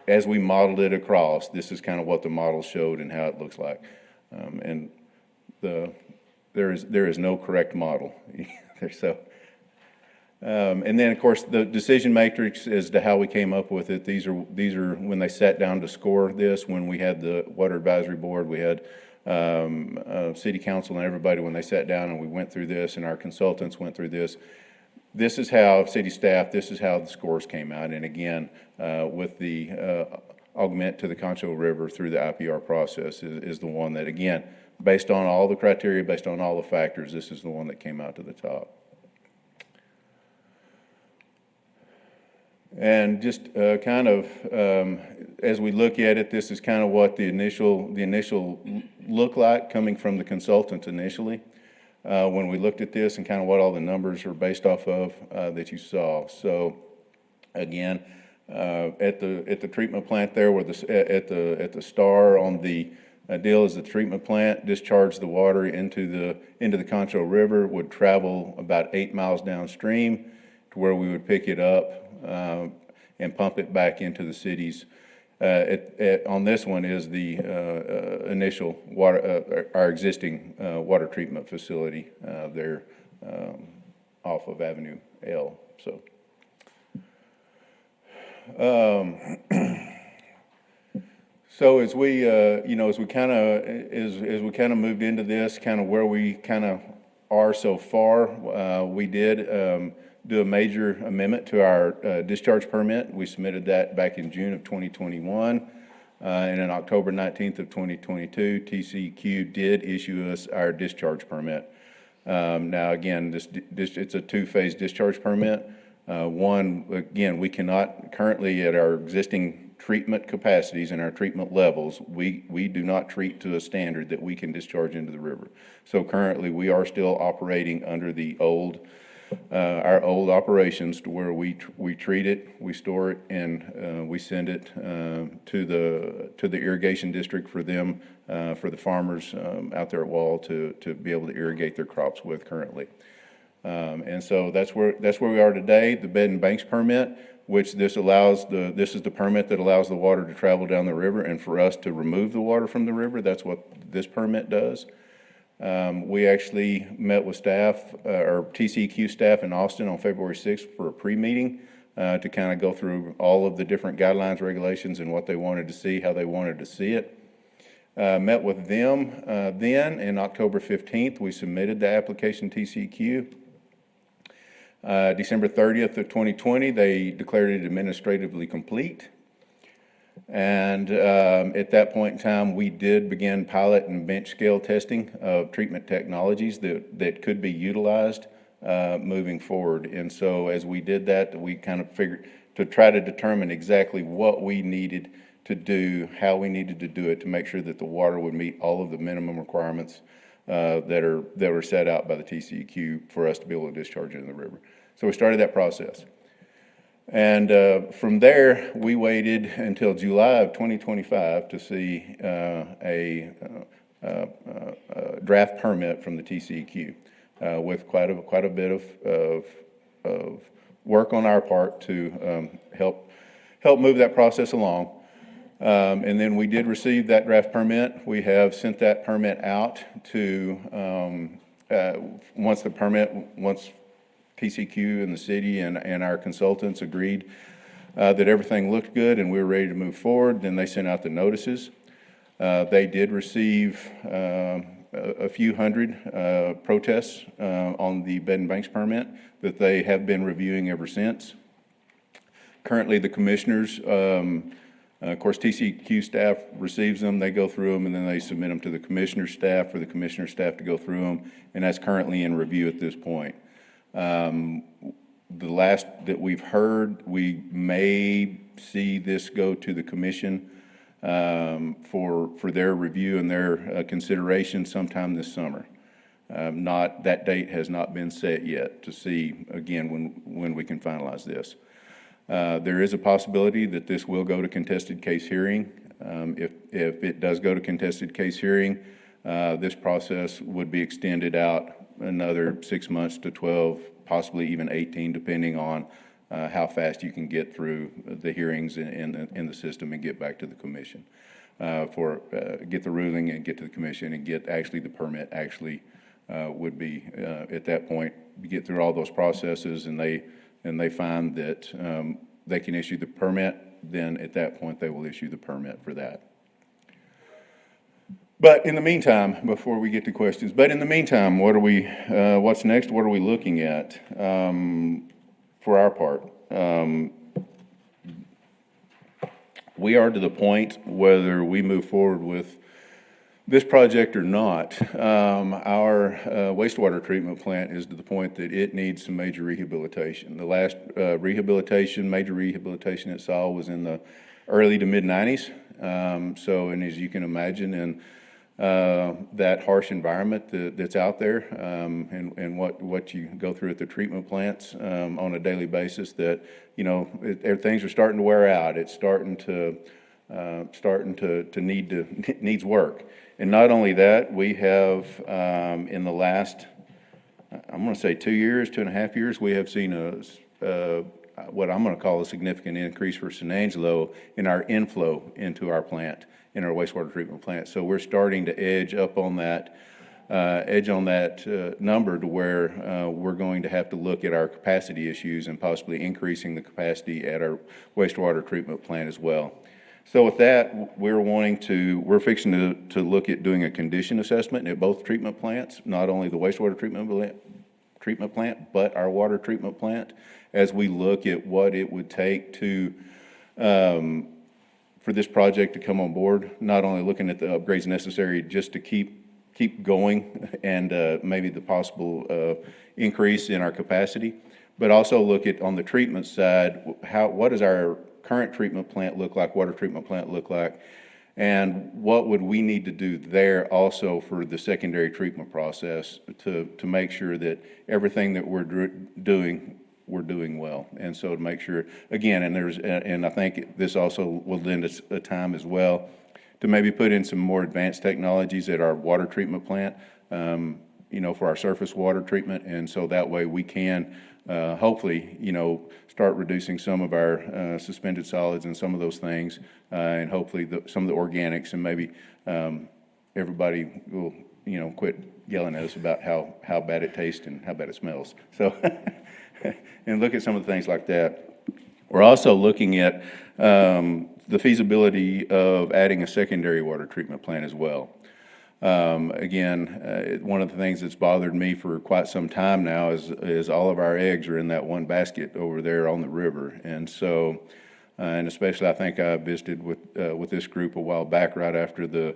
S12: as we modeled it across, this is kind of what the model showed and how it looks like. And there is no correct model. So, and then of course the decision matrix as to how we came up with it. These are when they sat down to score this. When we had the Water Advisory Board, we had City Council and everybody, when they sat down and we went through this and our consultants went through this. This is how city staff, this is how the scores came out. And again, with the augment to the Concho River through the IPR process is the one that, again, based on all the criteria, based on all the factors, this is the one that came out to the top. And just as we look at it, this is kind of what the initial look like coming from the consultants initially. When we looked at this and kind of what all the numbers are based off of that you saw. So again, at the treatment plant there, where at the star on the deal is the treatment plant, discharge the water into the Concho River, would travel about 8 miles downstream to where we would pick it up and pump it back into the cities. On this one is the initial water, our existing water treatment facility there off of Avenue L. So, so as we kind of moved into this, kind of where we kind of are so far, we did do a major amendment to our discharge permit. We submitted that back in June of 2021. And on October 19th of 2022, TCEQ did issue us our discharge permit. Now, again, it's a two-phase discharge permit. One, again, we cannot currently at our existing treatment capacities and our treatment levels, we do not treat to a standard that we can discharge into the river. So currently, we are still operating under the our old operations to where we treat it, we store it, and we send it to the irrigation district for them, for the farmers out there at Wall to be able to irrigate their crops with currently. And so that's where we are today. The bed and banks permit, which this is the permit that allows the water to travel down the river and for us to remove the water from the river. That's what this permit does. We actually met with staff, or TCEQ staff in Austin on February 6th for a pre-meeting to kind of go through all of the different guidelines, regulations, and what they wanted to see, how they wanted to see it. Met with them then, and October 15th, we submitted the application to TCEQ. December 30th of 2020, they declared it administratively complete. And at that point in time, we did begin pilot and bench scale testing of treatment technologies that could be utilized moving forward. And so as we did that, we kind of figured to try to determine exactly what we needed to do how we needed to do it to make sure that the water would meet all of the minimum requirements that were set out by the TCEQ for us to be able to discharge it in the river. So we started that process. And from there, we waited until July of 2025 to see a draft permit from the TCEQ with quite a bit of work on our part to help move that process along. And then we did receive that draft permit. We have sent that permit out to, once TCQ and the city and our consultants agreed that everything looked good and we were ready to move forward, then they sent out the notices. They did receive a few hundred protests on the bed and banks permit that they have been reviewing ever since. Currently, the commissioners, of course, TCQ staff receives them, they go through them, and then they submit them to the commissioner staff for the commissioner staff to go through them, and that's currently in review at this point. The last that we've heard, we may see this go to the commission for their review and their consideration sometime this summer. That date has not been set yet to see, again, when we can finalize this. There is a possibility that this will go to contested case hearing. If it does go to contested case hearing, this process would be extended out another 6 months to 12, possibly even 18, depending on how fast you can get through the hearings in the system and get back to the commission. Get the ruling and get to the commission and get actually the permit would be at that point, get through all those processes and they find that they can issue the permit, then at that point they will issue the permit for that. But in the meantime, before we get to questions, what's next? What are we looking at for our part? We are to the point whether we move forward with this project or not. Our wastewater treatment plant is to the point that it needs some major rehabilitation. The last major rehabilitation it saw was in the early to mid-90s. And as you can imagine, in that harsh environment that's out there, and what you go through at the treatment plants on a daily basis, that things are starting to wear out. It's starting to needs work. And not only that, we have in the last, I'm going to say 2.5 years, we have seen what I'm going to call a significant increase for Sanangelo in our inflow into our plant, in our wastewater treatment plant. So we're starting to edge on that number to where we're going to have to look at our capacity issues and possibly increasing the capacity at our wastewater treatment plant as well. So with that, we're fixing to look at doing a condition assessment at both treatment plants, not only the wastewater treatment plant, but our water treatment plant, as we look at what it would take to for this project to come on board, not only looking at the upgrades necessary just to keep going and maybe the possible increase in our capacity, but also look at, on the treatment side, what does our current treatment plant look like, water treatment plant look like, and what would we need to do there also for the secondary treatment process to make sure that everything that we're doing well. And so to make sure, again, and I think this also will lend us a time as well to maybe put in some more advanced technologies at our water treatment plant, for our surface water treatment. And so that way we can hopefully, start reducing some of our suspended solids and some of those things, and hopefully some of the organics, and maybe everybody will, quit yelling at us about how bad it tastes and how bad it smells. So, and look at some of the things like that. We're also looking at the feasibility of adding a secondary water treatment plant as well. Again, one of the things that's bothered me for quite some time now is all of our eggs are in that one basket over there on the river. And so, and especially I think I visited with this group a while back right after the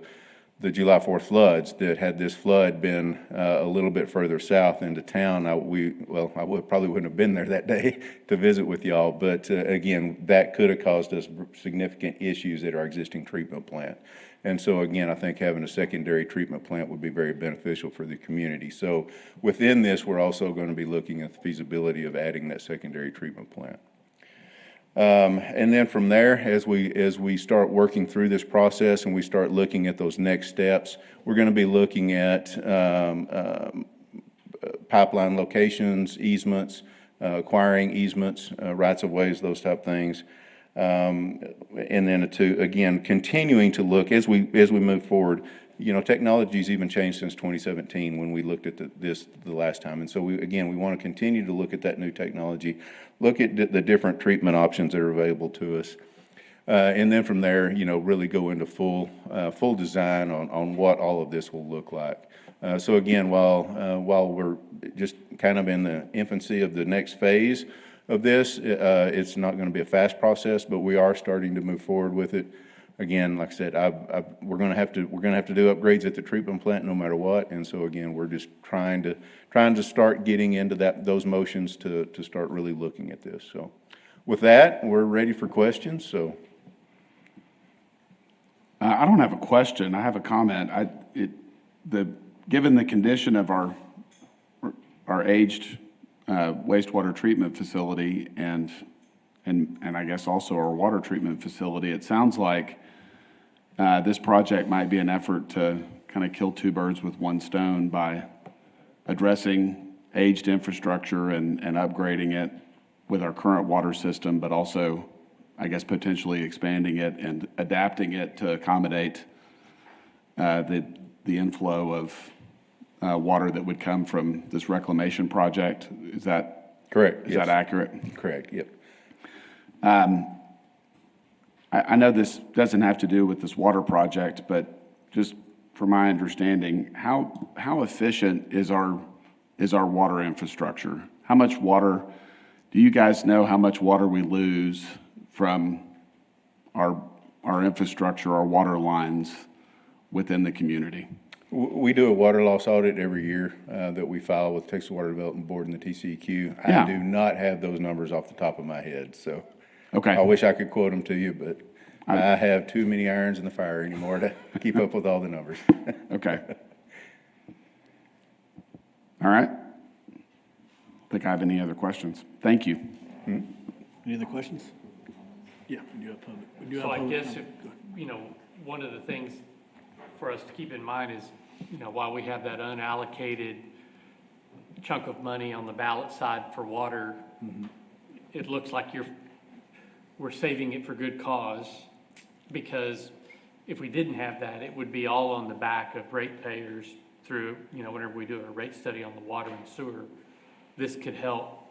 S12: the July 4th floods, that had this flood been a little bit further south into town, I probably wouldn't have been there that day to visit with y'all. But again, that could have caused us significant issues at our existing treatment plant. And so again, I think having a secondary treatment plant would be very beneficial for the community. So within this, we're also going to be looking at the feasibility of adding that secondary treatment plant. And then from there, as we start working through this process and we start looking at those next steps, we're going to be looking at pipeline locations, easements, acquiring easements, rights of ways, those type things. And then again, continuing to look as we move forward. You know, technology's even changed since 2017 when we looked at this the last time. And so we want to continue to look at that new technology, look at the different treatment options that are available to us. And then from there, you know, really go into full design on what all of this will look like. So again, while we're just kind of in the infancy of the next phase of this, it's not going to be a fast process, but we are starting to move forward with it. Again, like I said, we're going to have to do upgrades at the treatment plant no matter what. And so again, we're just trying to start getting into those motions to start really looking at this. So with that, we're ready for questions. So
S4: I don't have a question. I have a comment. Given the condition of our aged wastewater treatment facility and I guess also our water treatment facility, it sounds like this project might be an effort to kind of kill two birds with one stone by addressing aged infrastructure and upgrading it with our current water system, but also, I guess, potentially expanding it and adapting it to accommodate the inflow of water that would come from this reclamation project. Is that
S12: correct?
S4: Is that accurate?
S12: Correct. Yep.
S4: I know this doesn't have to do with this water project, but just from my understanding, how efficient is our water infrastructure? How much water, do you guys know how much water we lose from our infrastructure, our water lines within the community?
S12: We do a water loss audit every year that we file with Texas Water Development Board and the TCEQ.
S4: Yeah.
S12: I do not have those numbers off the top of my head, so.
S4: Okay.
S12: I wish I could quote them to you, but I have too many irons in the fire anymore to keep up with all the numbers.
S4: Okay. All right. I think I have any other questions. Thank you.
S1: Any other questions? Yeah, we do have public.
S6: So I guess if, you know, one of the things for us to keep in mind is, you know, while we have that unallocated chunk of money on the ballot side for water, it looks like we're saving it for good cause, because if we didn't have that, it would be all on the back of ratepayers through, you know, whenever we do a rate study on the water and sewer. This could help.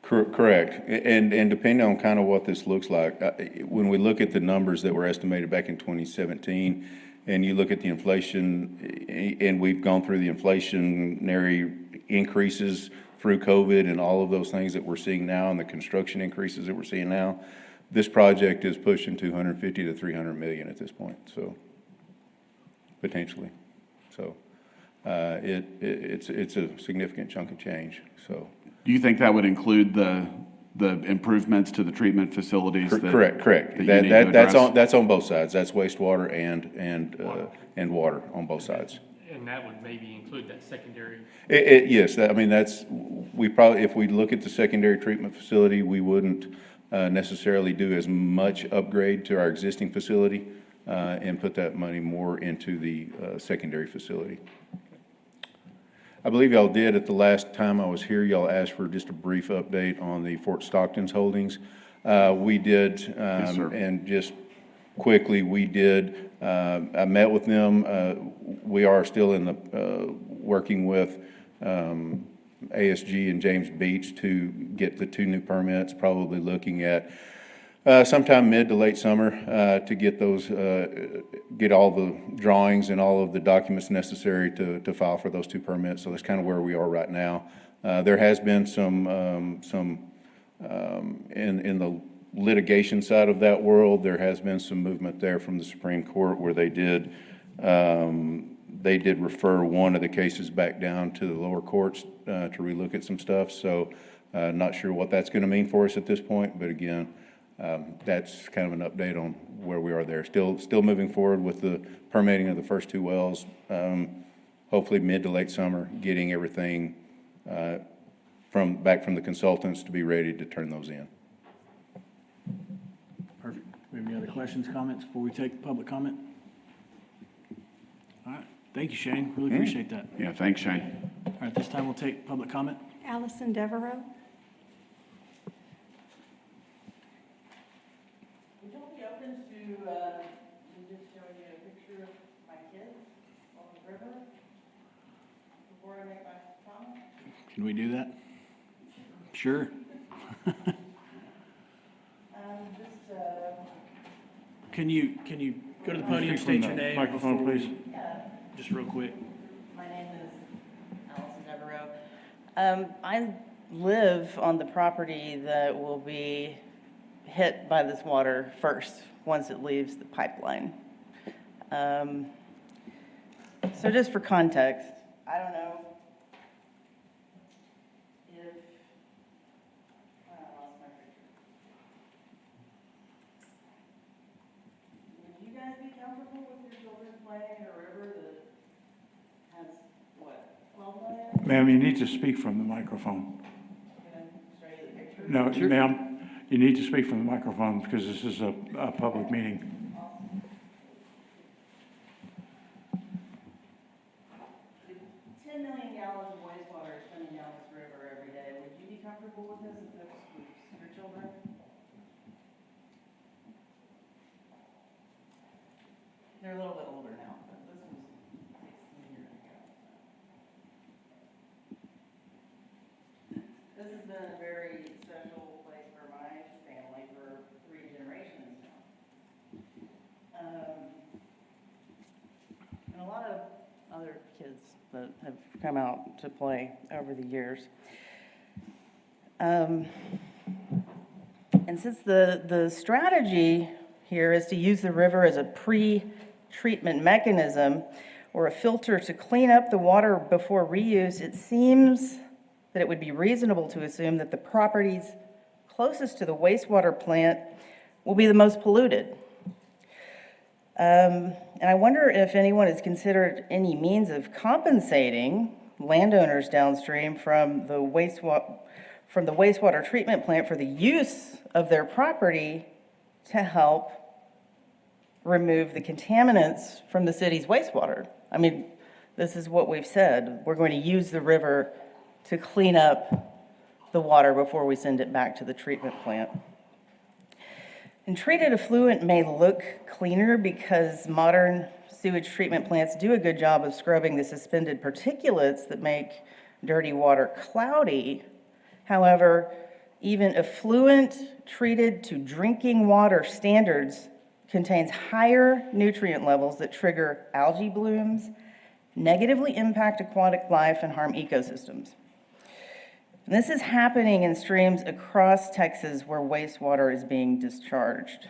S12: Correct. And depending on kind of what this looks like, when we look at the numbers that were estimated back in 2017, and you look at the inflation, and we've gone through the inflationary increases through COVID and all of those things that we're seeing now and the construction increases that we're seeing now, this project is pushing 250 to 300 million at this point, so potentially. So it's a significant chunk of change, so.
S4: Do you think that would include the improvements to the treatment facilities?
S12: Correct. That's on both sides. That's wastewater and water on both sides.
S6: And that would maybe include that secondary.
S12: Yes, I mean, if we look at the secondary treatment facility, we wouldn't necessarily do as much upgrade to our existing facility and put that money more into the secondary facility. I believe y'all did at the last time I was here, y'all asked for just a brief update on the Fort Stockton's holdings. We did,
S4: Yes, sir.
S12: and just quickly, we did, I met with them. We are still in the, working with ASG and James Beach to get the 2 new permits, probably looking at sometime mid to late summer to get those, get all the drawings and all of the documents necessary to file for those 2 permits. So that's kind of where we are right now. There has been some in the litigation side of that world, there has been some movement there from the Supreme Court where they did They did refer one of the cases back down to the lower courts to relook at some stuff, so not sure what that's going to mean for us at this point, but again, that's kind of an update on where we are there. Still moving forward with the permitting of the first 2 wells. Hopefully mid to late summer, getting everything back from the consultants to be ready to turn those in.
S1: Perfect. We have any other questions, comments before we take public comment? All right. Thank you, Shane. Really appreciate that.
S4: Yeah, thanks, Shane.
S1: All right, this time we'll take public comment.
S3: Allison Devereaux.
S13: Would you be open to just showing you a picture of my kids on the river before I make my comment?
S1: Can we do that? Sure. Can you go to the podium,
S9: Speak from
S1: state your
S9: the
S1: name?
S9: microphone,
S1: before we-
S9: please.
S1: Just real quick.
S13: My name is Allison Devereaux. I live on the property that will be hit by this water first, once it leaves the pipeline. So just for context, I don't know if, I lost my picture. Would you guys be comfortable with your children playing in a river that has, what, 12 million?
S9: Ma'am, you need to speak from the microphone.
S13: Can I show you the picture?
S9: No, ma'am, you need to speak from the microphone because this is a public meeting.
S13: 10 million gallons of wastewater is coming down this river every day. Would you be comfortable with this if this was your children? They're a little bit older now, but this was 16 years ago. This has been a very special place for my family for 3 generations now. And a lot of other kids that have come out to play over the years. And since the strategy here is to use the river as a pre-treatment mechanism or a filter to clean up the water before reuse, it seems that it would be reasonable to assume that the properties closest to the wastewater plant will be the most polluted. And I wonder if anyone has considered any means of compensating landowners downstream from the wastewater treatment plant for the use of their property to help remove the contaminants from the city's wastewater. I mean, this is what we've said. We're going to use the river to clean up the water before we send it back to the treatment plant. And treated effluent may look cleaner because modern sewage treatment plants do a good job of scrubbing the suspended particulates that make dirty water cloudy. However, even effluent treated to drinking water standards contains higher nutrient levels that trigger algae blooms, negatively impact aquatic life, and harm ecosystems. And this is happening in streams across Texas where wastewater is being discharged.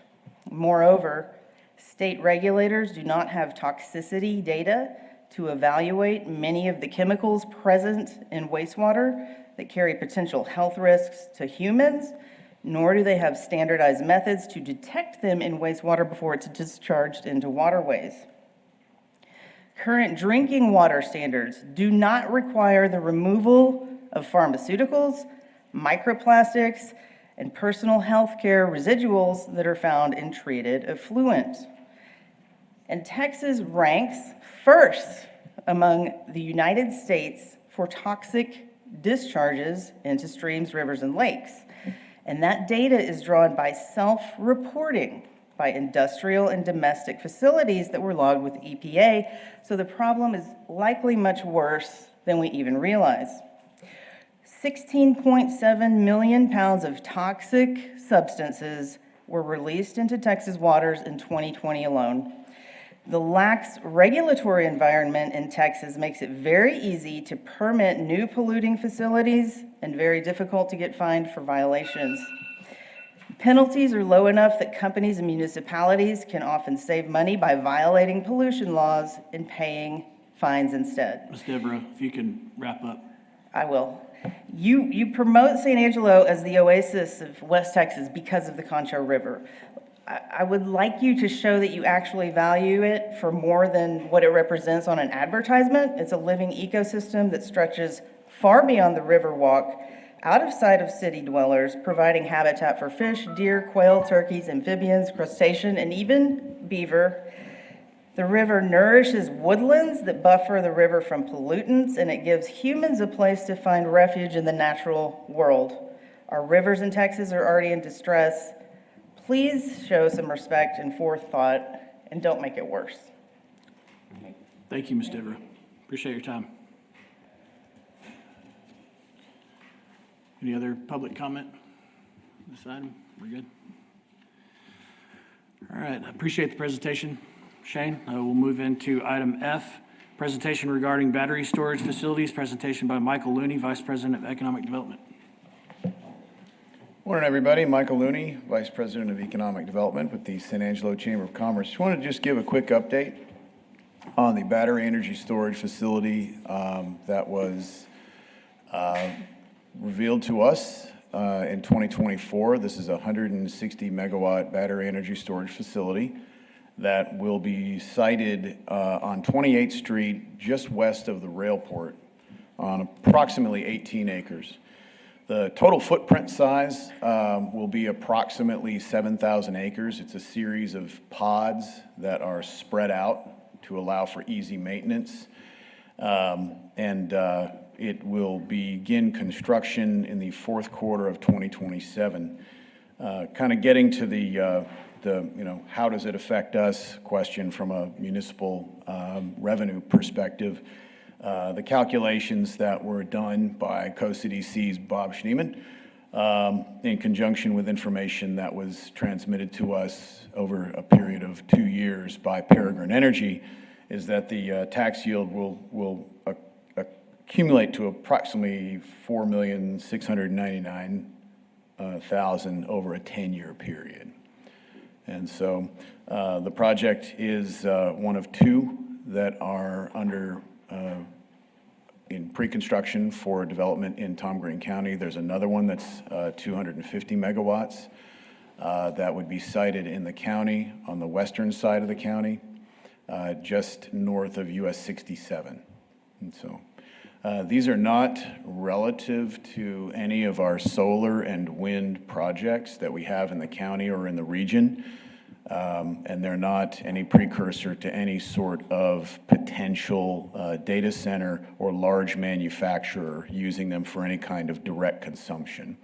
S13: Moreover, state regulators do not have toxicity data to evaluate many of the chemicals present in wastewater that carry potential health risks to humans, nor do they have standardized methods to detect them in wastewater before it's discharged into waterways. Current drinking water standards do not require the removal of pharmaceuticals, microplastics, and personal health care residuals that are found in treated effluent. And Texas ranks first among the United States for toxic discharges into streams, rivers, and lakes. And that data is drawn by self-reporting by industrial and domestic facilities that were logged with EPA, so the problem is likely much worse than we even realize. 16.7 million pounds of toxic substances were released into Texas waters in 2020 alone. The lax regulatory environment in Texas makes it very easy to permit new polluting facilities and very difficult to get fined for violations. Penalties are low enough that companies and municipalities can often save money by violating pollution laws and paying fines instead.
S1: Ms. Devereaux, if you can wrap up.
S13: I will. You promote San Angelo as the oasis of West Texas because of the Concho River. I would like you to show that you actually value it for more than what it represents on an advertisement. It's a living ecosystem that stretches far beyond the Riverwalk, out of sight of city dwellers, providing habitat for fish, deer, quail, turkeys, amphibians, crustacean, and even beaver. The river nourishes woodlands that buffer the river from pollutants, and it gives humans a place to find refuge in the natural world. Our rivers in Texas are already in distress. Please show some respect and forethought, and don't make it worse.
S1: Thank you, Ms. Devereaux. Appreciate your time. Any other public comment on this item? We're good? All right, I appreciate the presentation, Shane. We'll move into item F, presentation regarding battery storage facilities, presentation by Michael Looney, Vice President of Economic Development.
S14: Morning, everybody. Michael Looney, Vice President of Economic Development with the San Angelo Chamber of Commerce. Just wanted to just give a quick update on the battery energy storage facility that was revealed to us in 2024. This is a 160 megawatt battery energy storage facility that will be sited on 28th Street, just west of the railport, on approximately 18 acres. The total footprint size will be approximately 7,000 acres. It's a series of pods that are spread out to allow for easy maintenance. It will begin construction in the fourth quarter of 2027. Kind of getting to the how does it affect us question from a municipal revenue perspective. The calculations that were done by COSA-DC's Bob Schneeman in conjunction with information that was transmitted to us over a period of 2 years by Peregrine Energy is that the tax yield will accumulate to approximately $4,699,000 over a 10-year period. And so the project is one of two that are under in pre-construction for development in Tom Green County. There's another one that's 250 megawatts that would be sited in the county on the western side of the county, just north of US 67. And so these are not relative to any of our solar and wind projects that we have in the county or in the region. And they're not any precursor to any sort of potential data center or large manufacturer using them for any kind of direct consumption.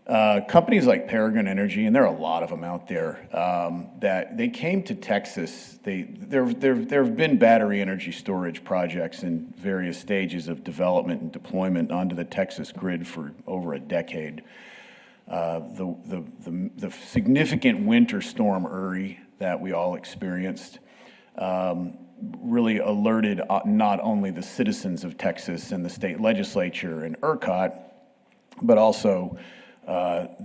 S14: Companies like Peregrine Energy, and there are a lot of them out there, that they came to Texas. There have been battery energy storage projects in various stages of development and deployment onto the Texas grid for over a decade. The significant winter storm Uri that we all experienced really alerted not only the citizens of Texas and the state legislature and ERCOT, but also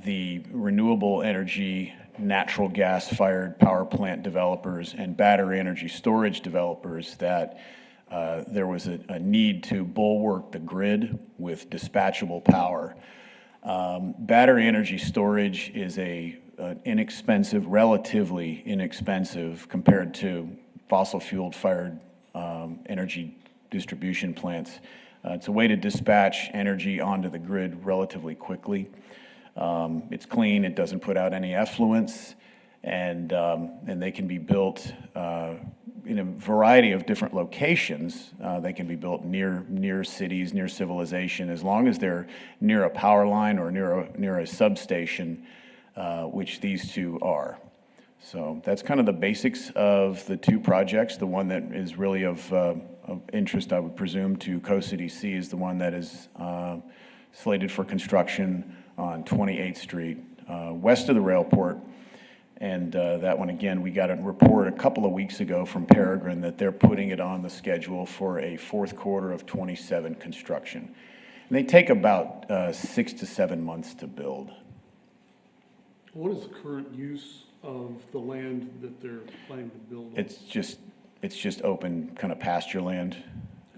S14: the renewable energy, natural gas-fired power plant developers and battery energy storage developers that there was a need to bulwark the grid with dispatchable power. Battery energy storage is relatively inexpensive compared to fossil fuel-fired energy distribution plants. It's a way to dispatch energy onto the grid relatively quickly. It's clean, it doesn't put out any effluents, and they can be built in a variety of different locations. They can be built near cities, near civilization, as long as they're near a power line or near a substation, which these two are. So that's kind of the basics of the two projects. The one that is really of interest, I would presume, to COSA-DC is the one that is slated for construction on 28th Street, west of the railport. And that one, again, we got a report a couple of weeks ago from Peregrine that they're putting it on the schedule for a fourth quarter of 27 construction. And they take about 6 to 7 months to build.
S10: What is the current use of the land that they're planning to build on?
S14: It's just open kind of pasture land.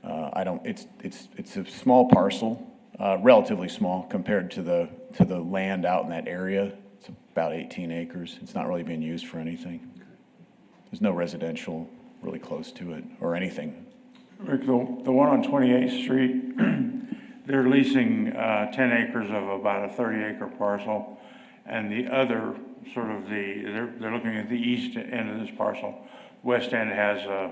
S14: It's a small parcel, relatively small compared to the land out in that area. It's about 18 acres. It's not really being used for anything. There's no residential really close to it or anything.
S9: Rick, the one on 28th Street, they're leasing 10 acres of about a 30-acre parcel, and the other sort of they're looking at the east end of this parcel. West end has a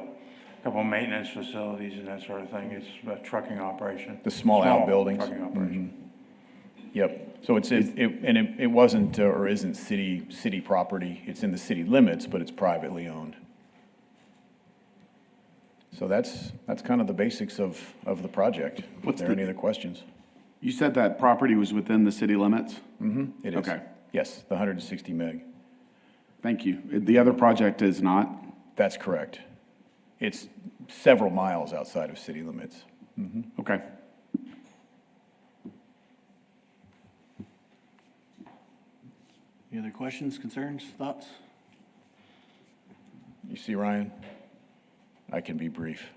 S9: couple maintenance facilities and that sort of thing. It's a trucking operation.
S14: The small outbuildings.
S9: Trucking operation.
S14: Yep. So it wasn't or isn't city property. It's in the city limits, but it's privately owned. So that's kind of the basics of the project. Are there any other questions?
S4: You said that property was within the city limits?
S14: Mm-hmm. It is.
S4: Okay.
S14: Yes, the 160 meg.
S4: Thank you. The other project is not?
S14: That's correct. It's several miles outside of city limits. Mm-hmm.
S4: Okay.
S1: Any other questions, concerns, thoughts?
S14: You see, Ryan? I can be brief.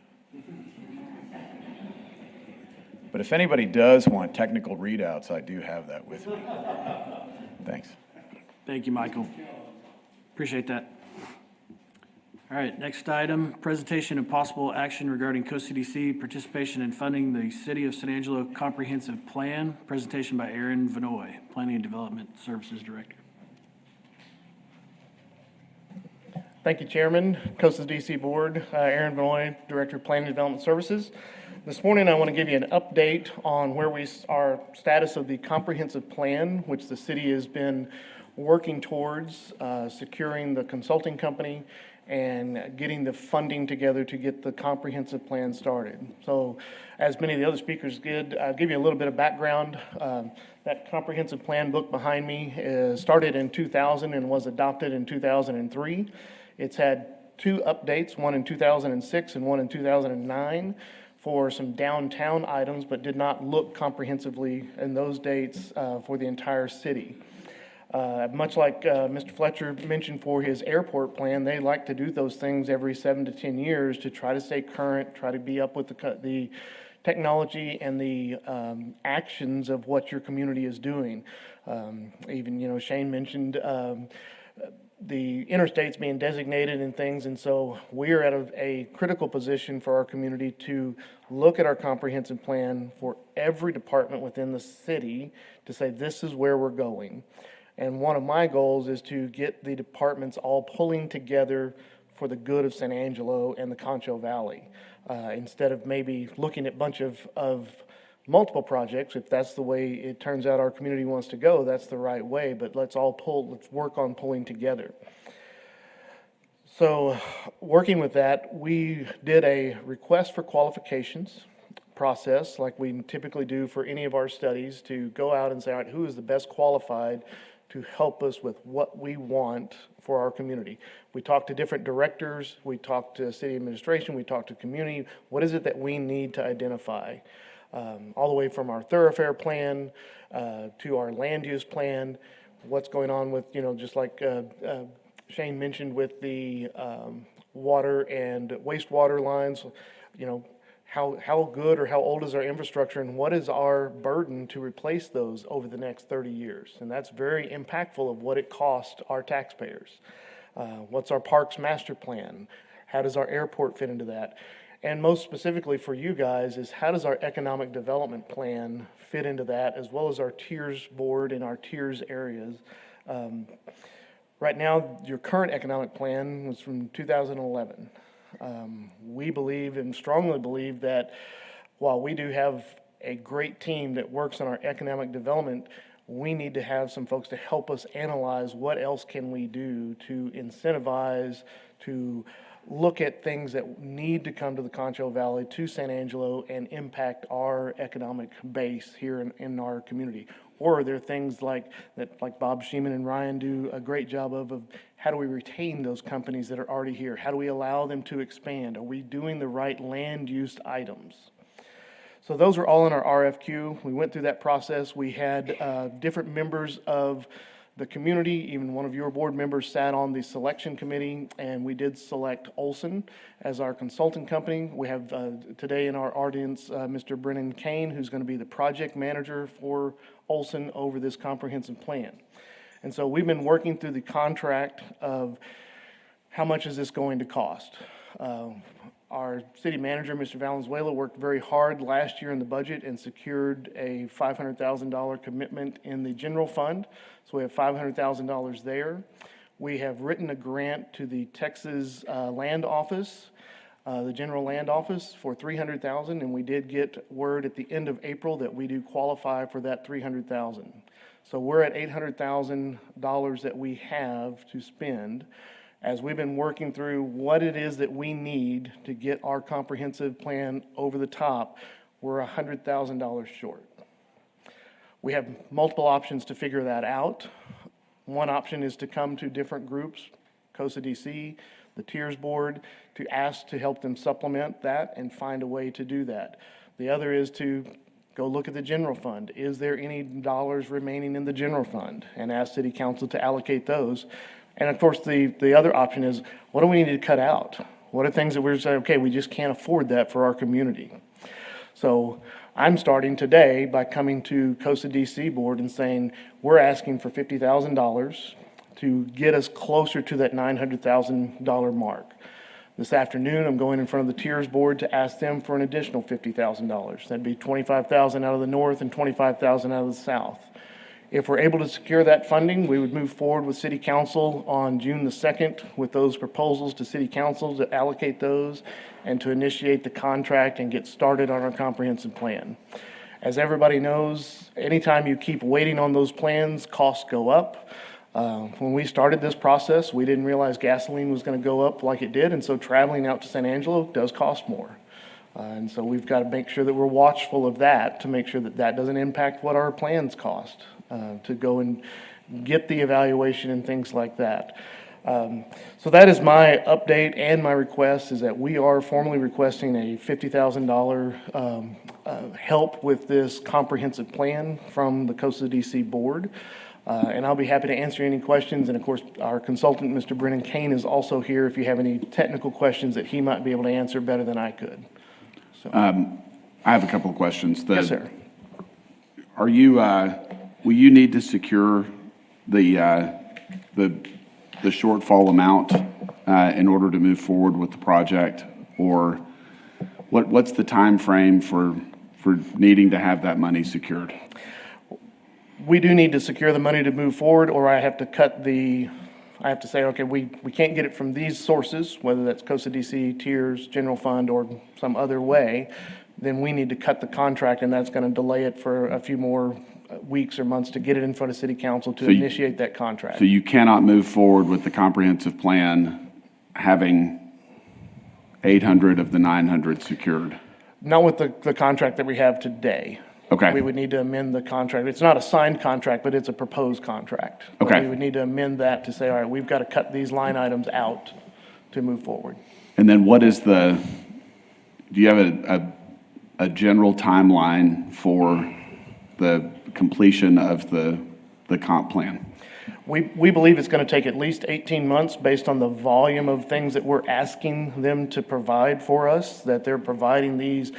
S14: But if anybody does want technical readouts, I do have that with me. Thanks.
S1: Thank you, Michael. Appreciate that. All right, next item, presentation and possible action regarding COCDC participation in funding the City of San Angelo Comprehensive Plan. Presentation by Aaron Vanoy, Planning and Development Services Director.
S8: Thank you, Chairman, Coastal DC Board, Aaron Vanoy, Director of Planning and Development Services. This morning, I want to give you an update on where our status of the comprehensive plan, which the city has been working towards securing the consulting company and getting the funding together to get the comprehensive plan started. So, as many of the other speakers did, I'll give you a little bit of background. That comprehensive plan book behind me started in 2000 and was adopted in 2003. It's had two updates, one in 2006 and one in 2009 for some downtown items, but did not look comprehensively in those dates for the entire city. Much like Mr. Fletcher mentioned for his airport plan, they like to do those things every 7 to 10 years to try to stay current, try to be up with the technology and the actions of what your community is doing. Even, Shane mentioned the interstates being designated and things, and so we're at a critical position for our community to look at our comprehensive plan for every department within the city to say this is where we're going. And one of my goals is to get the departments all pulling together for the good of San Angelo and the Concho Valley, instead of maybe looking at a bunch of multiple projects. If that's the way it turns out our community wants to go, that's the right way, but let's work on pulling together. So working with that, we did a request for qualifications process like we typically do for any of our studies to go out and say, all right, who is the best qualified to help us with what we want for our community. We talked to different directors, we talked to city administration, we talked to community. What is it that we need to identify? All the way from our thoroughfare plan to our land use plan, what's going on with, just like Shane mentioned with the water and wastewater lines, how good or how old is our infrastructure and what is our burden to replace those over the next 30 years? And that's very impactful of what it costs our taxpayers. What's our parks master plan? How does our airport fit into that? And most specifically for you guys is how does our economic development plan fit into that, as well as our tiers board and our tiers areas. Right now, your current economic plan was from 2011. We believe and strongly believe that while we do have a great team that works on our economic development, we need to have some folks to help us analyze what else can we do to incentivize, to look at things that need to come to the Concho Valley, to San Angelo, and impact our economic base here in our community. Or are there things like Bob Sheeman and Ryan do a great job of how do we retain those companies that are already here? How do we allow them to expand? Are we doing the right land use items? So those are all in our RFQ. We went through that process. We had different members of
S10: the community, even one of your board members sat on the selection committee, and we did select Olson as our consulting company. We have today in our audience Mr. Brennan Kane, who's going to be the project manager for Olson over this comprehensive plan. And so we've been working through the contract of how much is this going to cost. Our city manager, Mr. Valenzuela, worked very hard last year in the budget and secured a $500,000 commitment in the general fund. So we have $500,000 there. We have written a grant to the Texas Land Office, the General Land Office, for $300,000, and we did get word at the end of April that we do qualify for that $300,000. So we're at $800,000 that we have to spend as we've been working through what it is that we need to get our comprehensive plan over the top. We're $100,000 short. We have multiple options to figure that out. One option is to come to different groups, COSA DC, the Tiers Board, to ask to help them supplement that and find a way to do that. The other is to go look at the general fund. Is there any dollars remaining in the general fund? And ask City Council to allocate those. And of course, the other option is, what do we need to cut out? What are things that we're saying, okay, we just can't afford that for our community? So I'm starting today by coming to COSA DC Board and saying, we're asking for $50,000 to get us closer to that $900,000 mark. This afternoon, I'm going in front of the Tiers Board to ask them for an additional $50,000. That'd be $25,000 out of the north and $25,000 out of the south. If we're able to secure that funding, we would move forward with City Council on June the 2nd with those proposals to City Council to allocate those and to initiate the contract and get started on our comprehensive plan. As everybody knows, anytime you keep waiting on those plans, costs go up. When we started this process, we didn't realize gasoline was going to go up like it did, and so traveling out to San Angelo does cost more. And so we've got to make sure that we're watchful of that to make sure that that doesn't impact what our plans cost. To go and get the evaluation and things like that. So that is my update and my request is that we are formally requesting a $50,000 help with this comprehensive plan from the COSA DC Board. And I'll be happy to answer any questions. And of course, our consultant, Mr. Brennan Kane, is also here if you have any technical questions that he might be able to answer better than I could. So.
S4: I have a couple of questions.
S10: Yes, sir.
S4: Are you, will you need to secure the shortfall amount in order to move forward with the project? Or what's the time frame for needing to have that money secured?
S10: We do need to secure the money to move forward, or I have to I have to say, okay, we can't get it from these sources, whether that's COSA DC, Tiers, General Fund, or some other way, then we need to cut the contract, and that's going to delay it for a few more weeks or months to get it in front of City Council to initiate that contract.
S4: So you cannot move forward with the comprehensive plan having 800 of the 900 secured?
S10: Not with the contract that we have today.
S4: Okay.
S10: We would need to amend the contract. It's not a signed contract, but it's a proposed contract.
S4: Okay.
S10: We would need to amend that to say, all right, we've got to cut these line items out to move forward.
S4: And then what is do you have a general timeline for the completion of the comp plan?
S10: We believe it's going to take at least 18 months based on the volume of things that we're asking them to provide for us, that they're providing these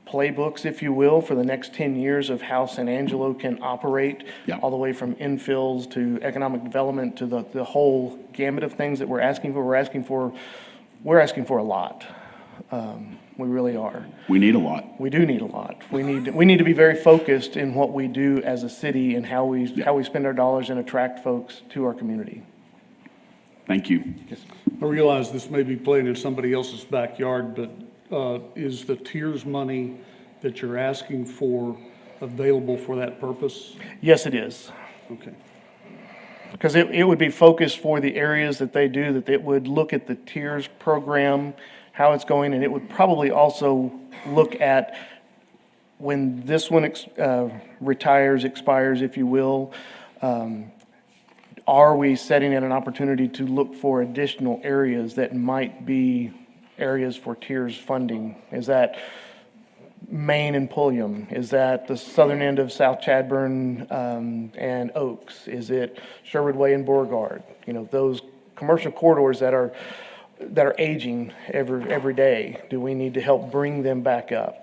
S10: playbooks, if you will, for the next 10 years of how San Angelo can operate, all the way from infills to economic development to the whole gamut of things that we're asking for. We're asking for a lot. We really are.
S4: We need a lot.
S10: We do need a lot. We need to be very focused in what we do as a city and how we spend our dollars and attract folks to our community.
S4: Thank you.
S10: Yes. I realize this may be playing in somebody else's backyard, but is the Tiers money that you're asking for available for that purpose? Yes, it is. Okay. Because it would be focused for the areas that they do, that it would look at the Tiers program, how it's going, and it would probably also look at when this one expires, if you will, are we setting at an opportunity to look for additional areas that might be areas for Tiers funding? Is that
S8: Main and Pulliam? Is that the southern end of South Chadburn and Oaks? Is it Sherwood Way and Beauregard? You know, those commercial corridors that are aging every day. Do we need to help bring them back up?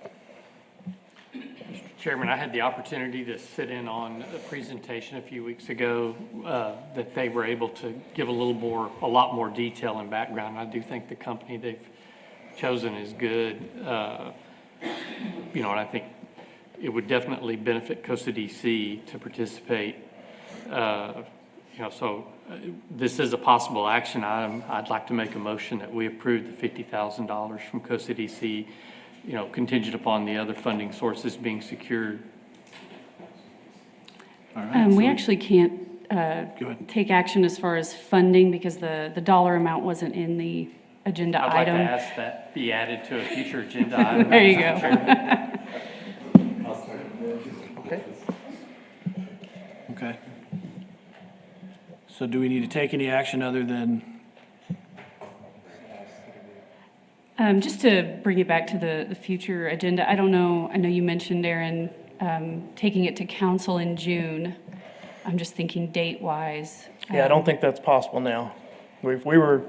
S6: Chairman, I had the opportunity to sit in on a presentation a few weeks ago that they were able to give a lot more detail and background. I do think the company they've chosen is good. And I think it would definitely benefit Costa DC to participate. This is a possible action item. I'd like to make a motion that we approve the $50,000 from Costa DC, contingent upon the other funding sources being secured.
S1: All right.
S15: We actually can't
S1: Go ahead.
S15: take action as far as funding because the dollar amount wasn't in the agenda
S6: I'd like to
S15: item.
S6: ask that be added to a future agenda item.
S15: There you
S6: Mr.
S15: go.
S6: Chairman.
S8: Okay.
S1: Okay. So do we need to take any action other than,
S15: Just to bring it back to the future agenda, I don't know, I know you mentioned, Aaron, taking it to council in June. I'm just thinking date-wise.
S8: Yeah, I don't think that's possible now. We were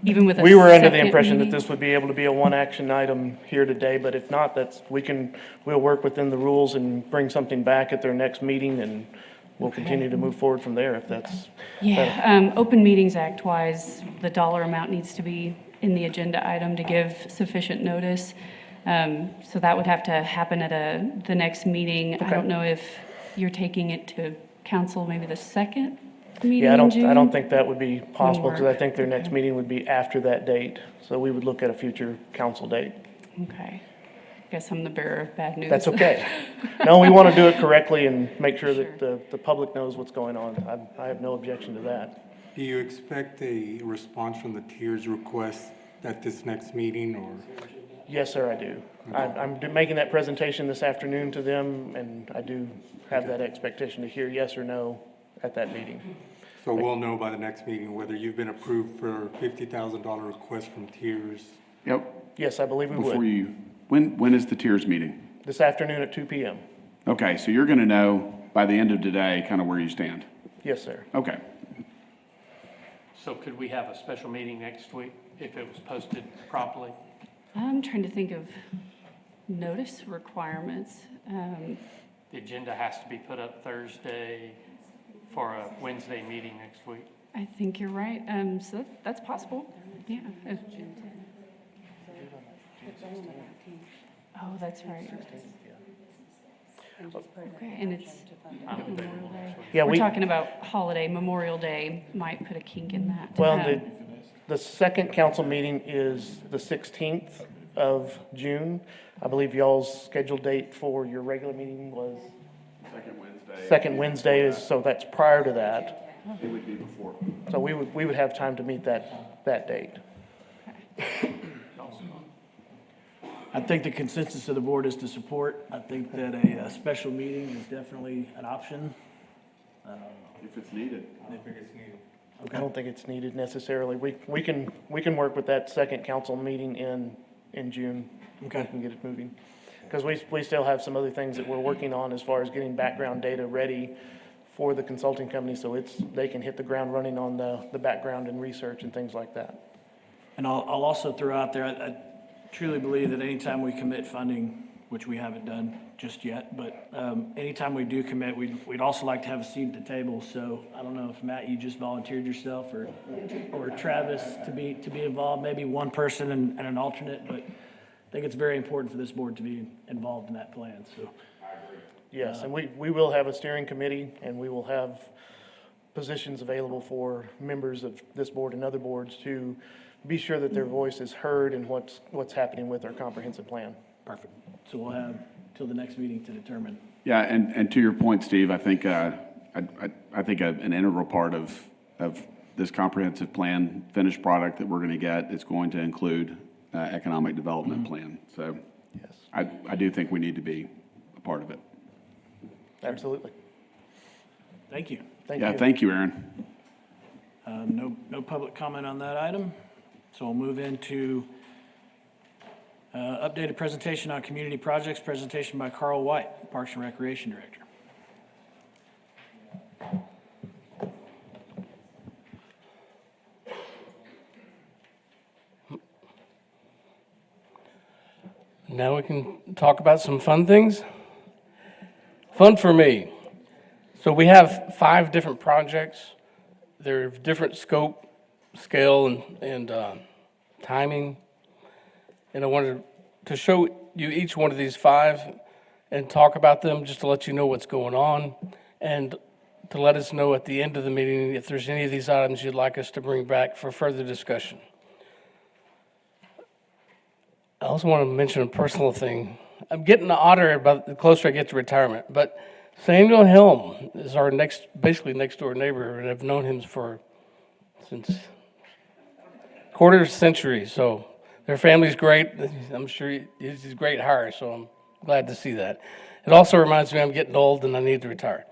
S15: Even with a
S8: under the
S15: second
S8: impression that
S15: meeting?
S8: this would be able to be a one action item here today, but if not, we'll work within the rules and bring something back at their next meeting, and we'll continue to move forward from there if that's.
S15: Yeah, Open Meetings Act-wise, the dollar amount needs to be in the agenda item to give sufficient notice. So that would have to happen at the next meeting. I don't know if you're taking it to council, maybe the second meeting
S8: Yeah,
S15: in June?
S8: I don't think that would be possible, because I
S15: work.
S8: think their next meeting would be after that date, so we would look at a future council date.
S15: Okay. Guess I'm the bearer of bad news.
S8: That's okay. No, we want to do it correctly and make sure that the public knows what's going on. I have no objection to that.
S16: Do you expect a response from the tiers request at this next meeting, or?
S8: Yes, sir, I do. I'm making that presentation this afternoon to them, and I do have that expectation to hear yes or no at that meeting.
S16: So we'll know by the next meeting whether you've been approved for $50,000 request from tiers?
S4: Yep.
S8: Yes, I believe we
S4: Before
S8: would.
S4: you, when is the tiers meeting?
S8: This afternoon at 2 p.m.
S4: Okay, so you're going to know by the end of today kind of where you stand.
S8: Yes, sir.
S4: Okay.
S6: So could we have a special meeting next week if it was posted properly?
S15: I'm trying to think of notice requirements.
S6: The agenda has to be put up Thursday for a Wednesday meeting next week.
S15: I think you're right. So that's possible. Yeah. Oh, that's right. Okay, and it's Memorial Day.
S8: Yeah,
S15: We're
S8: we-
S15: talking about holiday, Memorial Day might put a kink in that.
S8: Well, the second council meeting is the 16th of June. I believe y'all's scheduled date for your regular meeting was? Second Wednesday is, so that's prior to that.
S4: It would be before.
S8: So we would have time to meet that date.
S1: I think the consensus of the board is to support. I think that a special meeting is definitely an option.
S4: If it's needed.
S8: I don't think it's needed necessarily. We can work with that second council meeting in June.
S1: Okay.
S8: We can get it moving. Because we still have some other things that we're working on as far as getting background data ready for the consulting company, so they can hit the ground running on the background and research and things like that.
S1: And I'll also throw out there, I truly believe that anytime we commit funding, which we haven't done just yet, but anytime we do commit, we'd also like to have a seat at the table. So I don't know if Matt, you just volunteered yourself, or Travis to be involved, maybe one person and an alternate, but I think it's very important for this board to be involved in that plan, so.
S8: Yes, and we will have a steering committee, and we will have positions available for members of this board and other boards to be sure that their voice is heard in what's happening with our comprehensive plan.
S1: Perfect. So we'll have till the next meeting to determine.
S4: Yeah, and to your point, Steve, I think I think an integral part of this comprehensive plan, finished product that we're going to get is going to include economic development plan. So
S8: yes,
S4: I do think we need to be a part of it.
S8: Absolutely.
S1: Thank you.
S8: Thank you.
S4: Thank you, Aaron.
S1: No public comment on that item. So we'll move into Updated presentation on community projects, presentation by Carl White, Parks and Recreation Director.
S17: Now we can talk about some fun things. Fun for me. So we have 5 different projects. They're of different scope, scale, and timing. And I wanted to show you each one of these 5 and talk about them just to let you know what's going on and to let us know at the end of the meeting if there's any of these items you'd like us to bring back for further discussion. I also want to mention a personal thing. I'm getting odder about the closer I get to retirement, but Samuel Helm is our basically next door neighbor, and I've known him since quarter century. So their family's great. I'm sure he's a great hire, so I'm glad to see that. It also reminds me I'm getting old and I need to retire.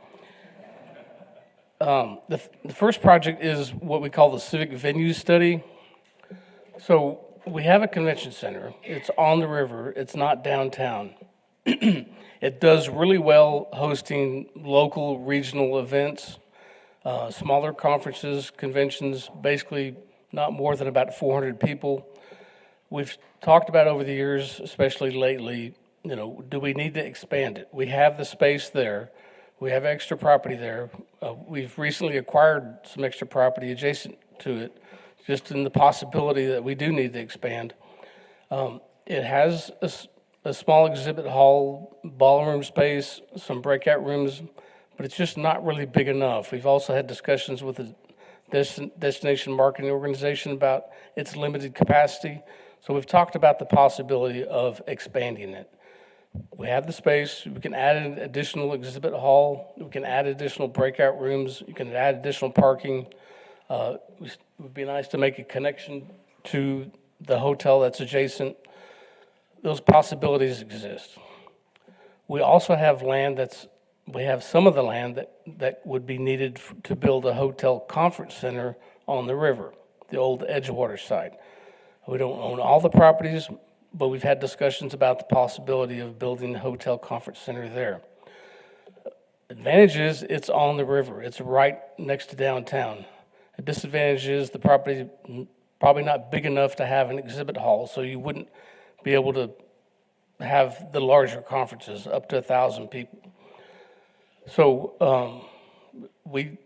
S17: The first project is what we call the Civic Venue Study. So we have a convention center. It's on the river. It's not downtown. It does really well hosting local, regional events, smaller conferences, conventions, basically not more than about 400 people. We've talked about over the years, especially lately, do we need to expand it? We have the space there. We have extra property there. We've recently acquired some extra property adjacent to it, just in the possibility that we do need to expand. It has a small exhibit hall, ballroom space, some breakout rooms, but it's just not really big enough. We've also had discussions with the destination marketing organization about its limited capacity. So we've talked about the possibility of expanding it. We have the space. We can add an additional exhibit hall. We can add additional breakout rooms. You can add additional parking. It would be nice to make a connection to the hotel that's adjacent. Those possibilities exist. We also have we have some of the land that would be needed to build a hotel conference center on the river, the old Edgewater site. We don't own all the properties, but we've had discussions about the possibility of building a hotel conference center there. Advantage is it's on the river. It's right next to downtown. The disadvantage is the property probably not big enough to have an exhibit hall, so you wouldn't be able to have the larger conferences up to 1,000 people. So we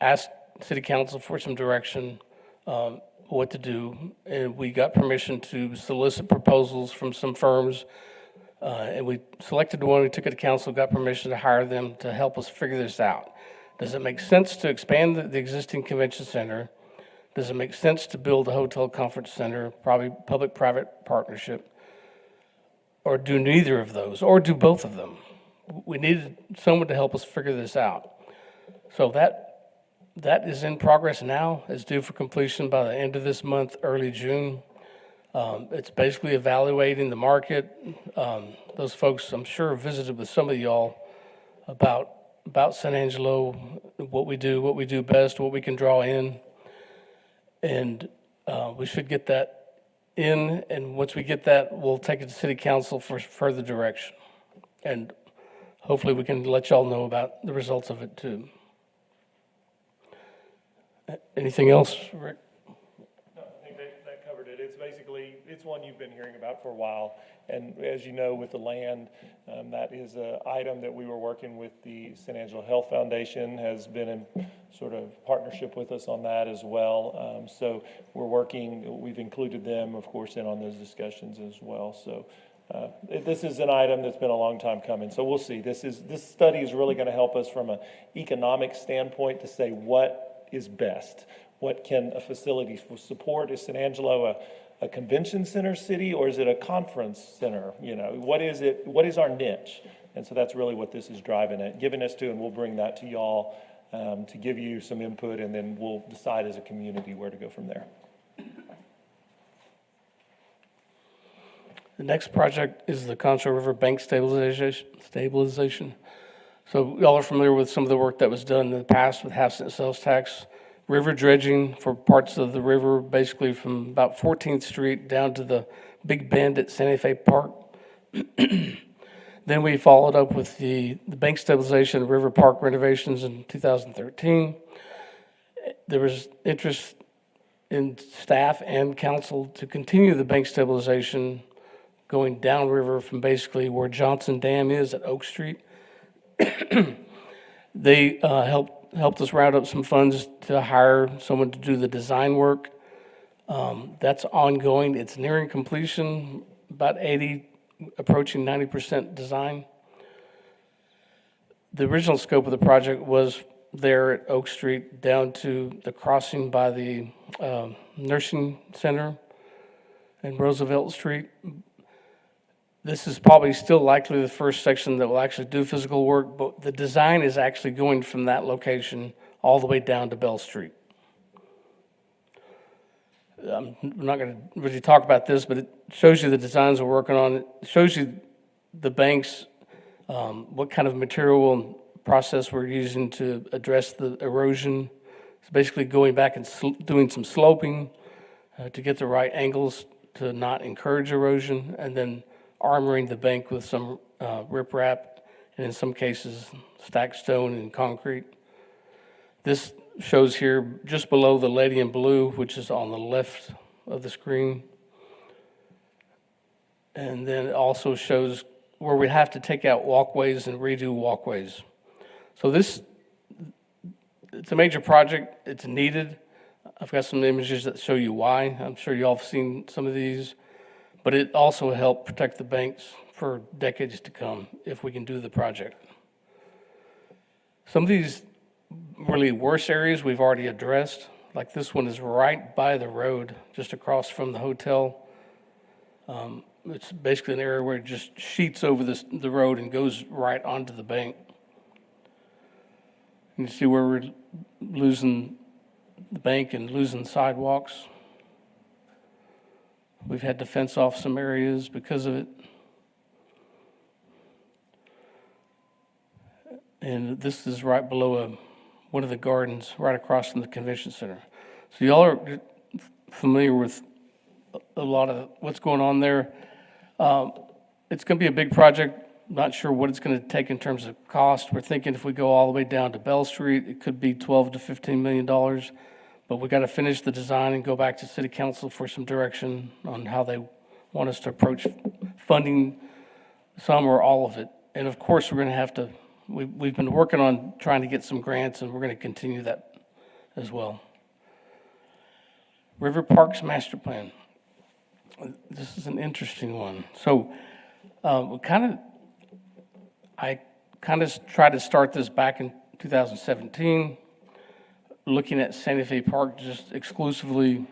S17: asked City Council for some direction what to do, and we got permission to solicit proposals from some firms, and we selected one. We took it to council, got permission to hire them to help us figure this out. Does it make sense to expand the existing convention center? Does it make sense to build a hotel conference center, probably public-private partnership? Or do neither of those, or do both of them? We needed someone to help us figure this out. So that is in progress now. It's due for completion by the end of this month, early June. It's basically evaluating the market. Those folks, I'm sure, visited with some of y'all about San Angelo, what we do best, what we can draw in. And we should get that in, and once we get that, we'll take it to City Council for further direction. And hopefully we can let y'all know about the results of it too. Anything else, Rick?
S8: No, I think that covered it. It's one you've been hearing about for a while. And as you know, with the land, that is an item that we were working with the San Angelo Health Foundation, has been in sort of partnership with us on that as well. So we're working, we've included them, of course, in on those discussions as well. So this is an item that's been a long time coming. So we'll see. This study is really going to help us from an economic standpoint to say what is best. What can a facility support? Is San Angelo a convention center city, or is it a conference center? What is it? What is our niche? And so that's really what this is driving it, giving us to, and we'll bring that to y'all to give you some input, and then we'll decide as a community where to go from there.
S17: The next project is the Concho River Bank stabilization. So y'all are familiar with some of the work that was done in the past with half-cent sales tax. River dredging for parts of the river, basically from about 14th Street down to the Big Bend at Santa Fe Park. Then we followed up with the bank stabilization and River Park renovations in 2013. There was interest in staff and council to continue the bank stabilization going downriver from basically where Johnson Dam is at Oak Street. They helped us round up some funds to hire someone to do the design work. That's ongoing. It's nearing completion, about 80, approaching 90% design. The original scope of the project was there at Oak Street down to the crossing by the nursing center and Roosevelt Street. This is probably still likely the first section that will actually do physical work, but the design is actually going from that location all the way down to Bell Street. I'm not going to really talk about this, but it shows you the designs we're working on. It shows you the banks, what kind of material and process we're using to address the erosion. It's basically going back and doing some sloping to get the right angles to not encourage erosion, and then armoring the bank with some riprap, and in some cases, stacked stone and concrete. This shows here just below the lady in blue, which is on the left of the screen. And then it also shows where we have to take out walkways and redo walkways. So it's a major project. It's needed. I've got some images that show you why. I'm sure you all have seen some of these. But it also helped protect the banks for decades to come if we can do the project. Some of these really worse areas we've already addressed. Like this one is right by the road, just across from the hotel. It's basically an area where it just sheets over the road and goes right onto the bank. You see where we're losing the bank and losing sidewalks. We've had to fence off some areas because of it. And this is right below one of the gardens right across from the convention center. So y'all are familiar with a lot of what's going on there. It's going to be a big project. Not sure what it's going to take in terms of cost. We're thinking if we go all the way down to Bell Street, it could be $12 to $15 million. But we got to finish the design and go back to City Council for some direction on how they want us to approach funding some or all of it. And of course, we're going to have to, we've been working on trying to get some grants, and we're going to continue that as well. River Parks Master Plan. This is an interesting one. So I kind of tried to start this back in 2017. Looking at Santa Fe Park just exclusively,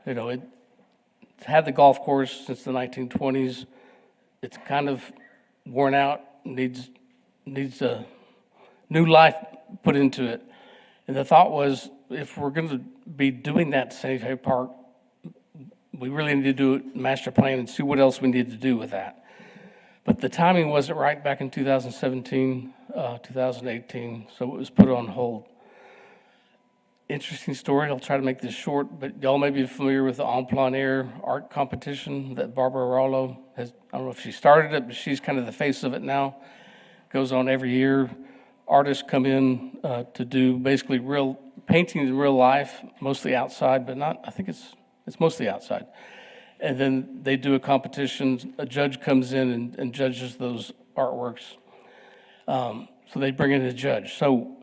S17: it's had the golf course since the 1920s. It's kind of worn out, needs a new life put into it. And the thought was, if we're going to be doing that to Santa Fe Park, we really need to do a master plan and see what else we need to do with that. But the timing wasn't right back in 2017, 2018, so it was put on hold. Interesting story. I'll try to make this short, but y'all may be familiar with the En Plein Air art competition that Barbara Rollo has. I don't know if she started it, but she's kind of the face of it now. Goes on every year. Artists come in to do basically real painting in real life, mostly outside, but not. I think it's mostly outside. And then they do a competition. A judge comes in and judges those artworks. So they bring in a judge. So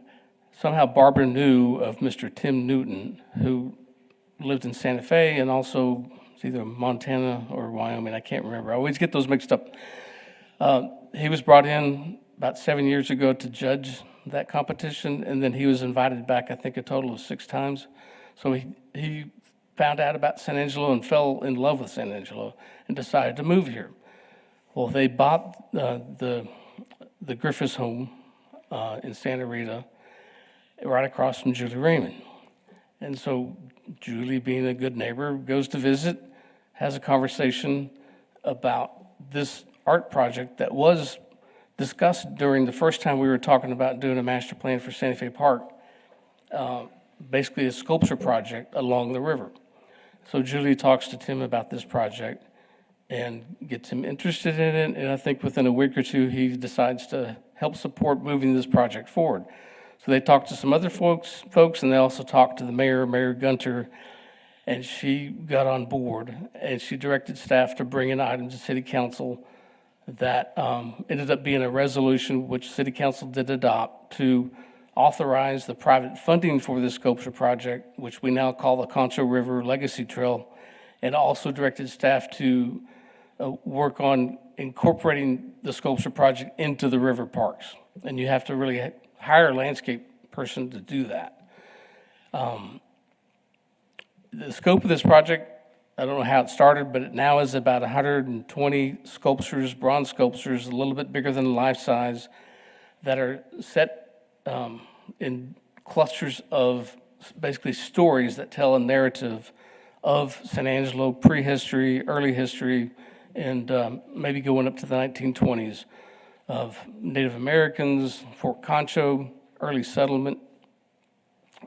S17: somehow Barbara knew of Mr. Tim Newton, who lived in Santa Fe and also it's either Montana or Wyoming. I can't remember. I always get those mixed up. He was brought in about 7 years ago to judge that competition, and then he was invited back, I think, a total of 6 times. So he found out about San Angelo and fell in love with San Angelo and decided to move here. Well, they bought the Griffiths home in Santa Rita, right across from Julie Raymond. And so Julie, being a good neighbor, goes to visit, has a conversation about this art project that was discussed during the first time we were talking about doing a master plan for Santa Fe Park, basically a sculpture project along the river. So Julie talks to Tim about this project, and gets him interested in it. And I think within a week or two, he decides to help support moving this project forward. So they talked to some other folks, and they also talked to the mayor, Mayor Gunter, and she got on board, and she directed staff to bring in items to city council that ended up being a resolution which city council did adopt to authorize the private funding for this sculpture project, which we now call the Concho River Legacy Trail, and also directed staff to work on incorporating the sculpture project into the river parks. And you have to really hire a landscape person to do that. The scope of this project, I don't know how it started, but it now is about 120 sculptures, bronze sculptures, a little bit bigger than life size, that are set in clusters of basically stories that tell a narrative of San Angelo, prehistory, early history, and maybe going up to the 1920s, of Native Americans, Fort Concho, early settlement,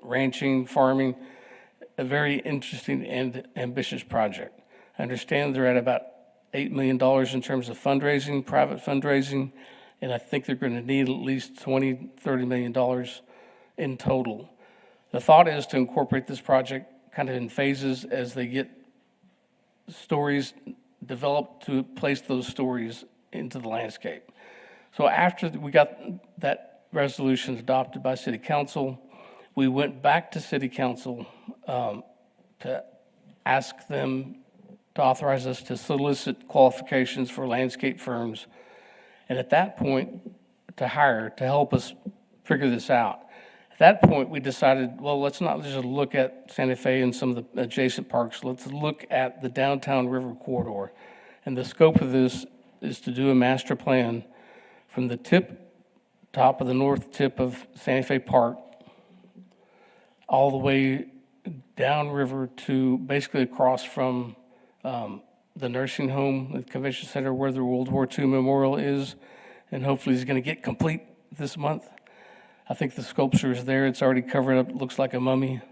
S17: ranching, farming. A very interesting and ambitious project. I understand they're at about $8 million in terms of fundraising, private fundraising, and I think they're going to need at least $20-30 million in total. The thought is to incorporate this project kind of in phases as they get stories developed, to place those stories into the landscape. So after we got that resolution adopted by City Council, we went back to City Council to ask them to authorize us to solicit qualifications for landscape firms, and at that point, to hire, to help us figure this out. At that point, we decided, well, let's not just look at Santa Fe and some of the adjacent parks. Let's look at the downtown river corridor. And the scope of this is to do a master plan from the top of the north tip of Santa Fe Park all the way downriver to basically across from the nursing home, the convention center where the World War II memorial is, and hopefully it's going to get complete this month. I think the sculpture is there. It's already covered up. It looks like a mummy.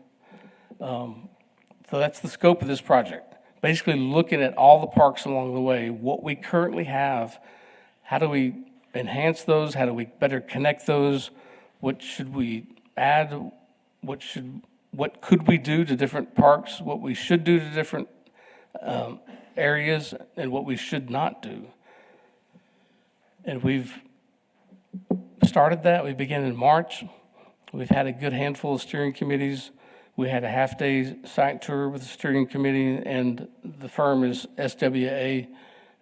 S17: So that's the scope of this project. Basically looking at all the parks along the way, what we currently have, how do we enhance those? How do we better connect those? What should we add? What could we do to different parks? What we should do to different areas, and what we should not do. And we've started that. We began in March. We've had a good handful of steering committees. We had a half-day site tour with the steering committee, and the firm is SWA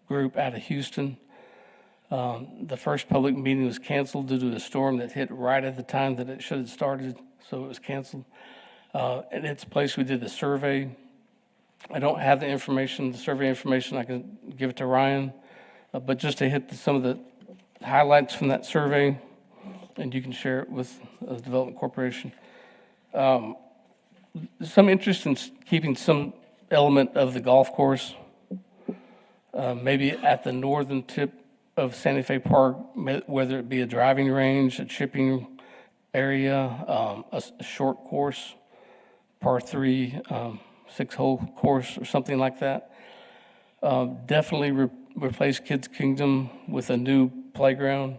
S17: Group out of Houston. The first public meeting was canceled due to a storm that hit right at the time that it should have started, so it was canceled. In its place, we did the survey. I don't have the information, the survey information. I can give it to Ryan, but just to hit some of the highlights from that survey, and you can share it with the Development Corporation. Some interest in keeping some element of the golf course, maybe at the northern tip of Santa Fe Park, whether it be a driving range, a chipping area, a short course, par 3, 6-hole course or something like that. Definitely replace Kids Kingdom with a new playground.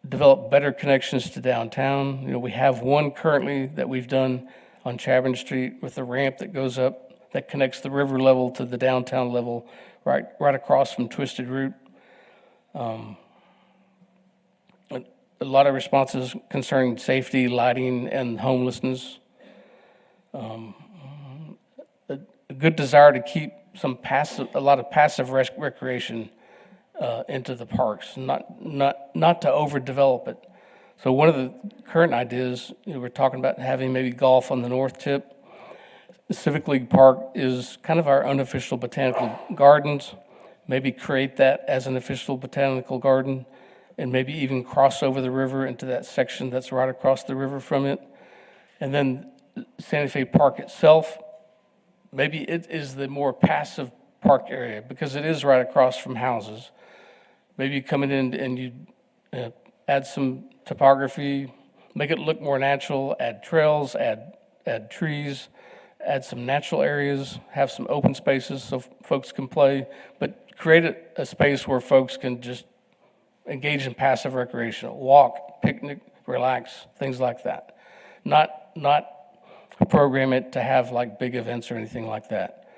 S17: Develop better connections to downtown. You know, we have one currently that we've done on Chapman Street with a ramp that goes up, that connects the river level to the downtown level, right across from Twisted Route. A lot of responses concerning safety, lighting, and homelessness. A good desire to keep a lot of passive recreation into the parks, not to overdevelop it. So one of the current ideas, we're talking about having maybe golf on the north tip. The Civic League Park is kind of our unofficial botanical gardens. Maybe create that as an official botanical garden, and maybe even cross over the river into that section that's right across the river from it. And then Santa Fe Park itself, maybe it is the more passive park area because it is right across from houses. Maybe you come in and you add some topography, make it look more natural, add trails, add trees, add some natural areas, have some open spaces so folks can play, but create a space where folks can just engage in passive recreation, walk, picnic, relax, things like that. Not program it to have like big events or anything like that.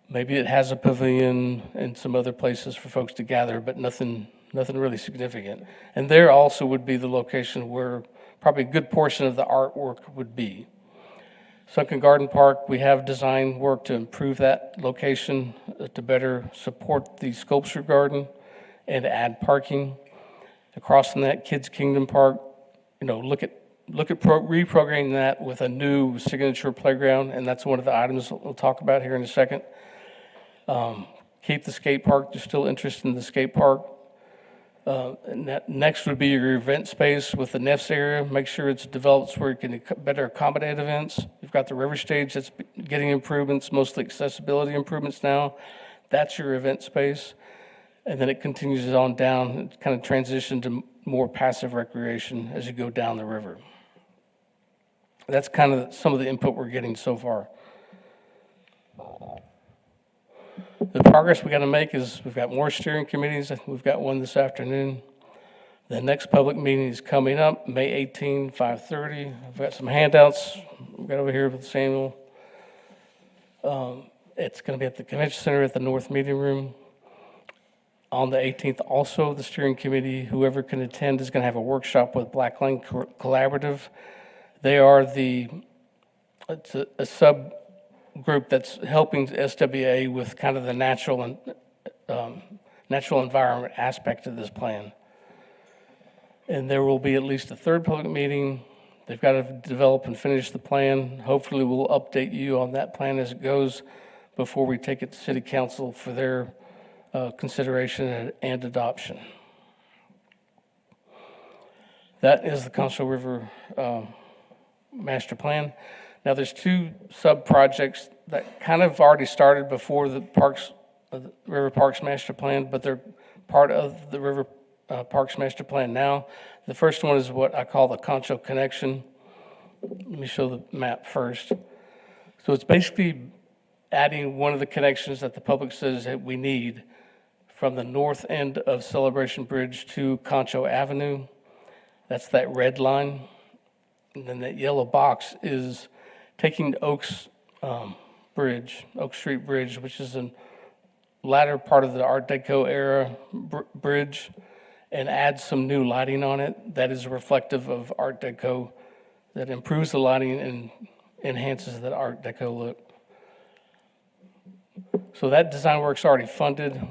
S17: Maybe it has a pavilion and some other places for folks to gather, but nothing really significant. And there also would be the location where probably a good portion of the artwork would be. Sunken Garden Park, we have design work to improve that location to better support the sculpture garden and add parking. Across from that, Kids Kingdom Park, look at reprogramming that with a new signature playground, and that's one of the items we'll talk about here in a second. Keep the skate park, there's still interest in the skate park. Next would be your event space with the NEFS area. Make sure it's developed where it can better accommodate events. You've got the river stage that's getting improvements, mostly accessibility improvements now. That's your event space. And then it continues on down, it kind of transition to more passive recreation as you go down the river. That's kind of some of the input we're getting so far. The progress we got to make is we've got more steering committees. We've got one this afternoon. The next public meeting is coming up, May 18, 5:30. I've got some handouts we've got over here with Samuel. It's going to be at the Convention Center at the North Meeting Room. On the 18th, also, the steering committee, whoever can attend, is going to have a workshop with Black Line Collaborative. They are it's a subgroup that's helping SWA with kind of the natural environment aspect of this plan. And there will be at least a third public meeting. They've got to develop and finish the plan. Hopefully, we'll update you on that plan as it goes before we take it to City Council for their consideration and adoption. That is the Concho River Master Plan. Now, there's two sub-projects that kind of already started before the River Parks Master Plan, but they're part of the River Parks Master Plan now. The first one is what I call the Concho Connection. Let me show the map first. So it's basically adding one of the connections that the public says that we need from the north end of Celebration Bridge to Concho Avenue. That's that red line. And then that yellow box is taking Oaks Street Bridge, which is a latter part of the Art Deco era bridge, and add some new lighting on it that is reflective of Art Deco, that improves the lighting and enhances that Art Deco look. So that design work's already funded.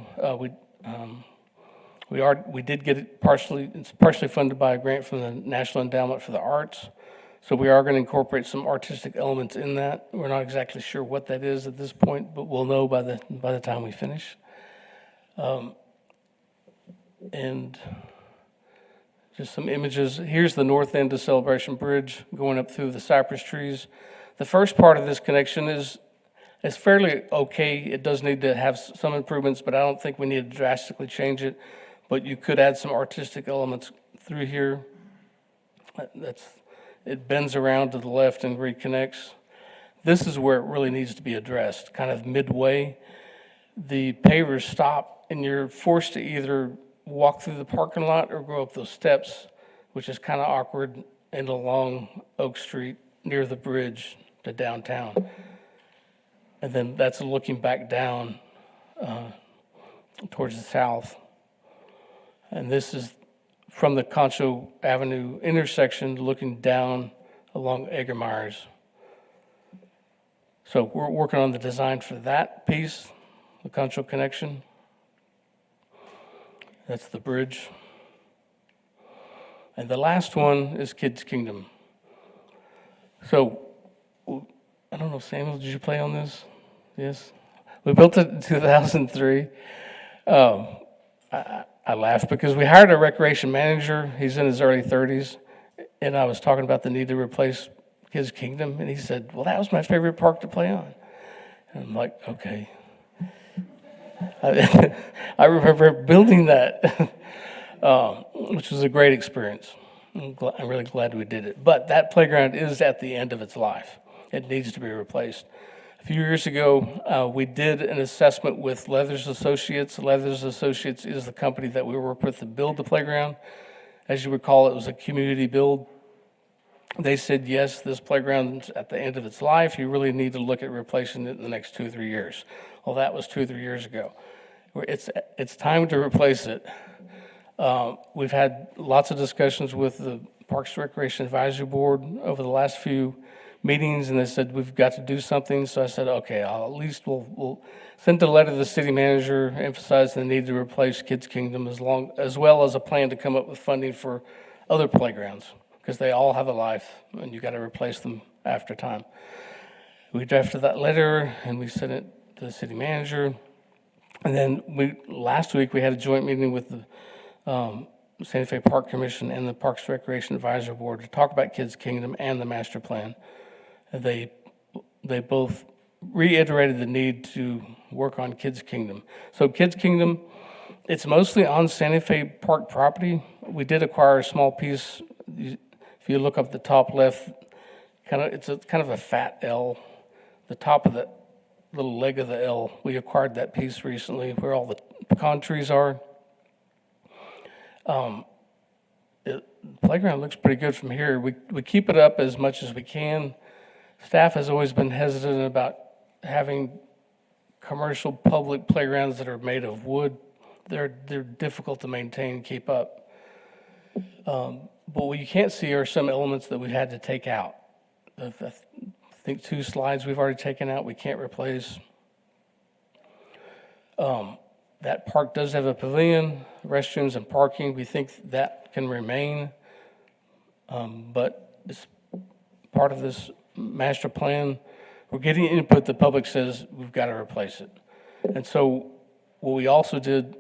S17: We did get it it's partially funded by a grant from the National Endowment for the Arts. So we are going to incorporate some artistic elements in that. We're not exactly sure what that is at this point, but we'll know by the time we finish. And just some images. Here's the north end of Celebration Bridge going up through the cypress trees. The first part of this connection is fairly okay. It does need to have some improvements, but I don't think we need to drastically change it. But you could add some artistic elements through here. It bends around to the left and reconnects. This is where it really needs to be addressed, kind of midway. The pavers stop, and you're forced to either walk through the parking lot or go up those steps, which is kind of awkward, and along Oak Street near the bridge to downtown. And then that's looking back down towards the south. And this is from the Concho Avenue intersection looking down along Egermeyers. So we're working on the design for that piece, the Concho connection. That's the bridge. And the last one is Kids Kingdom. So, I don't know, Samuel, did you play on this? Yes? We built it in 2003. I laughed because we hired a recreation manager. He's in his early 30s. And I was talking about the need to replace Kids Kingdom. And he said, well, that was my favorite park to play on. And I'm like, okay. I remember building that, which was a great experience. I'm really glad we did it. But that playground is at the end of its life. It needs to be replaced. A few years ago, we did an assessment with Leathers Associates. Leathers Associates is the company that we work with to build the playground. As you recall, it was a community build. They said, yes, this playground's at the end of its life. You really need to look at replacing it in the next 2 or 3 years. Well, that was 2 or 3 years ago. It's time to replace it. We've had lots of discussions with the Parks and Recreation Advisory Board over the last few meetings, and they said, we've got to do something. So I said, okay, we'll send a letter to the city manager emphasizing the need to replace Kids Kingdom as well as a plan to come up with funding for other playgrounds, because they all have a life, and you got to replace them after time. We drafted that letter, and we sent it to the city manager. And then last week, we had a joint meeting with the Santa Fe Park Commission and the Parks and Recreation Advisory Board to talk about Kids Kingdom and the master plan. They both reiterated the need to work on Kids Kingdom. So Kids Kingdom, it's mostly on Santa Fe Park property. We did acquire a small piece. If you look up the top left, it's kind of a fat L. The top of the little leg of the L, we acquired that piece recently where all the pecan trees are. The playground looks pretty good from here. We keep it up as much as we can. Staff has always been hesitant about having commercial public playgrounds that are made of wood. They're difficult to maintain and keep up. But what you can't see are some elements that we've had to take out. I think 2 slides we've already taken out, we can't replace. That park does have a pavilion, restrooms, and parking. We think that can remain, but it's part of this master plan. We're getting input. The public says we've got to replace it. And so what we also did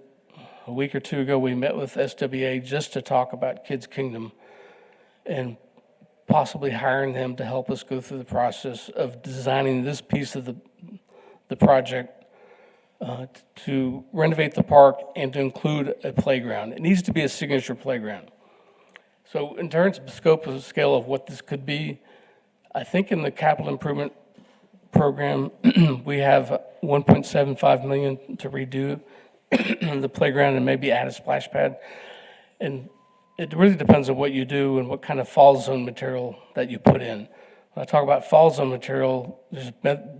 S17: a week or 2 ago, we met with SWA just to talk about Kids Kingdom and possibly hiring them to help us go through the process of designing this piece of the project to renovate the park and to include a playground. It needs to be a signature playground. So in terms of scope and scale of what this could be, I think in the capital improvement program, we have $1.75 million to redo the playground and maybe add a splash pad. And it really depends on what you do and what kind of fall zone material that you put in. When I talk about fall zone material, there's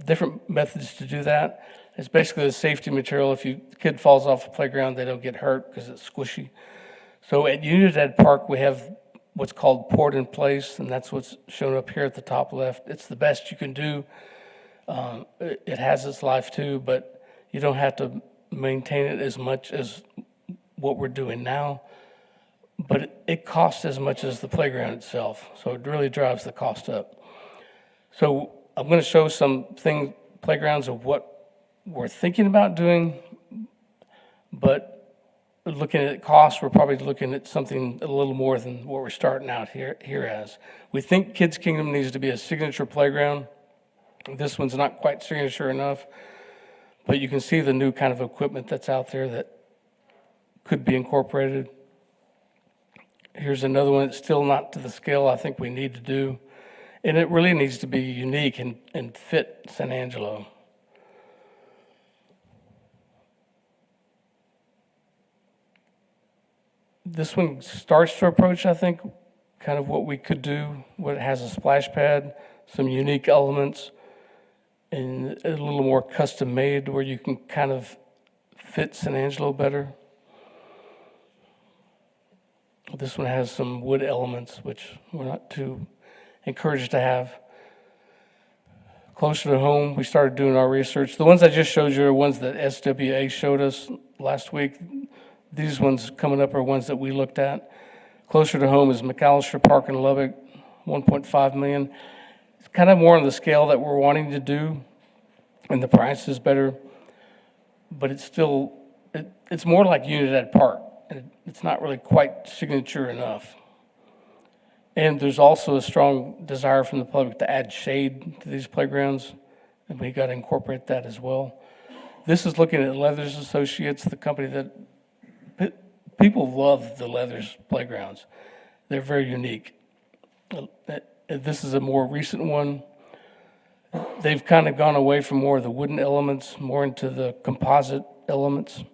S17: different methods to do that. It's basically the safety material. If the kid falls off the playground, they don't get hurt because it's squishy. So at Unidad Park, we have what's called poured in place, and that's what's shown up here at the top left. It's the best you can do. It has its life too, but you don't have to maintain it as much as what we're doing now. But it costs as much as the playground itself, so it really drives the cost up. So I'm going to show some playgrounds of what we're thinking about doing, but looking at costs, we're probably looking at something a little more than what we're starting out here as. We think Kids Kingdom needs to be a signature playground. This one's not quite signature enough, but you can see the new kind of equipment that's out there that could be incorporated. Here's another one that's still not to the scale I think we need to do, and it really needs to be unique and fit San Angelo. This one starts to approach, I think, kind of what we could do. What it has a splash pad, some unique elements, and a little more custom made where you can kind of fit San Angelo better. This one has some wood elements, which we're not too encouraged to have. Closer to home, we started doing our research. The ones I just showed you are ones that SWA showed us last week. These ones coming up are ones that we looked at. Closer to home is McAllister Park in Lubbock, $1.5 million. It's kind of more on the scale that we're wanting to do, and the price is better, but it's still, it's more like Unidad Park. It's not really quite signature enough. And there's also a strong desire from the public to add shade to these playgrounds, and we got to incorporate that as well. This is looking at Leathers Associates, the company that people love the Leathers playgrounds. They're very unique. This is a more recent one. They've kind of gone away from more of the wooden elements, more into the composite elements,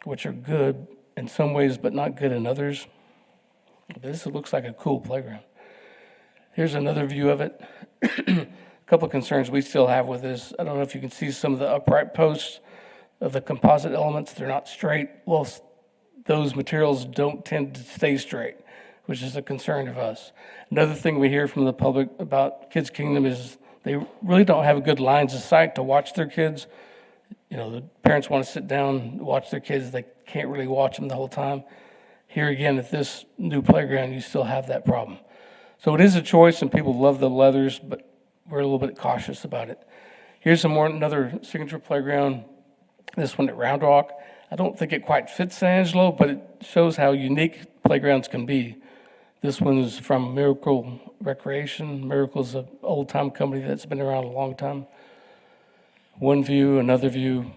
S17: which are good in some ways, but not good in others. This looks like a cool playground. Here's another view of it. A couple of concerns we still have with this. I don't know if you can see some of the upright posts of the composite elements. They're not straight. Well, those materials don't tend to stay straight, which is a concern of us. Another thing we hear from the public about Kids Kingdom is they really don't have good lines of sight to watch their kids. You know, the parents want to sit down and watch their kids. They can't really watch them the whole time. Here again, at this new playground, you still have that problem. So it is a choice, and people love the leathers, but we're a little bit cautious about it. Here's another signature playground, this one at Round Rock. I don't think it quite fits San Angelo, but it shows how unique playgrounds can be. This one's from Miracle Recreation. Miracle's an old-time company that's been around a long time. One view, another view.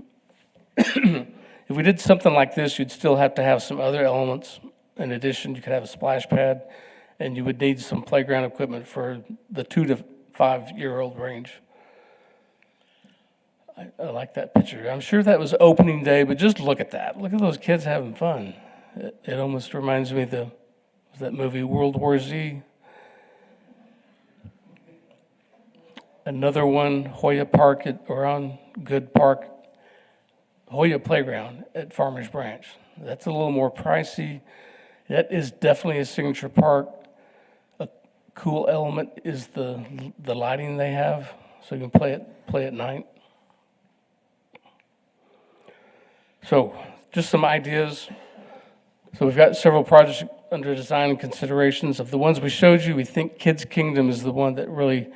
S17: If we did something like this, you'd still have to have some other elements. In addition, you could have a splash pad, and you would need some playground equipment for the 2 to 5-year-old range. I like that picture. I'm sure that was opening day, but just look at that. Look at those kids having fun. It almost reminds me of that movie World War Z. Another one, Hoya Park on Good Park, Hoya Playground at Farmers Branch. That's a little more pricey. That is definitely a signature park. A cool element is the lighting they have, so you can play at night. So just some ideas. So we've got several projects under design and considerations. Of the ones we showed you, we think Kids Kingdom is the one that really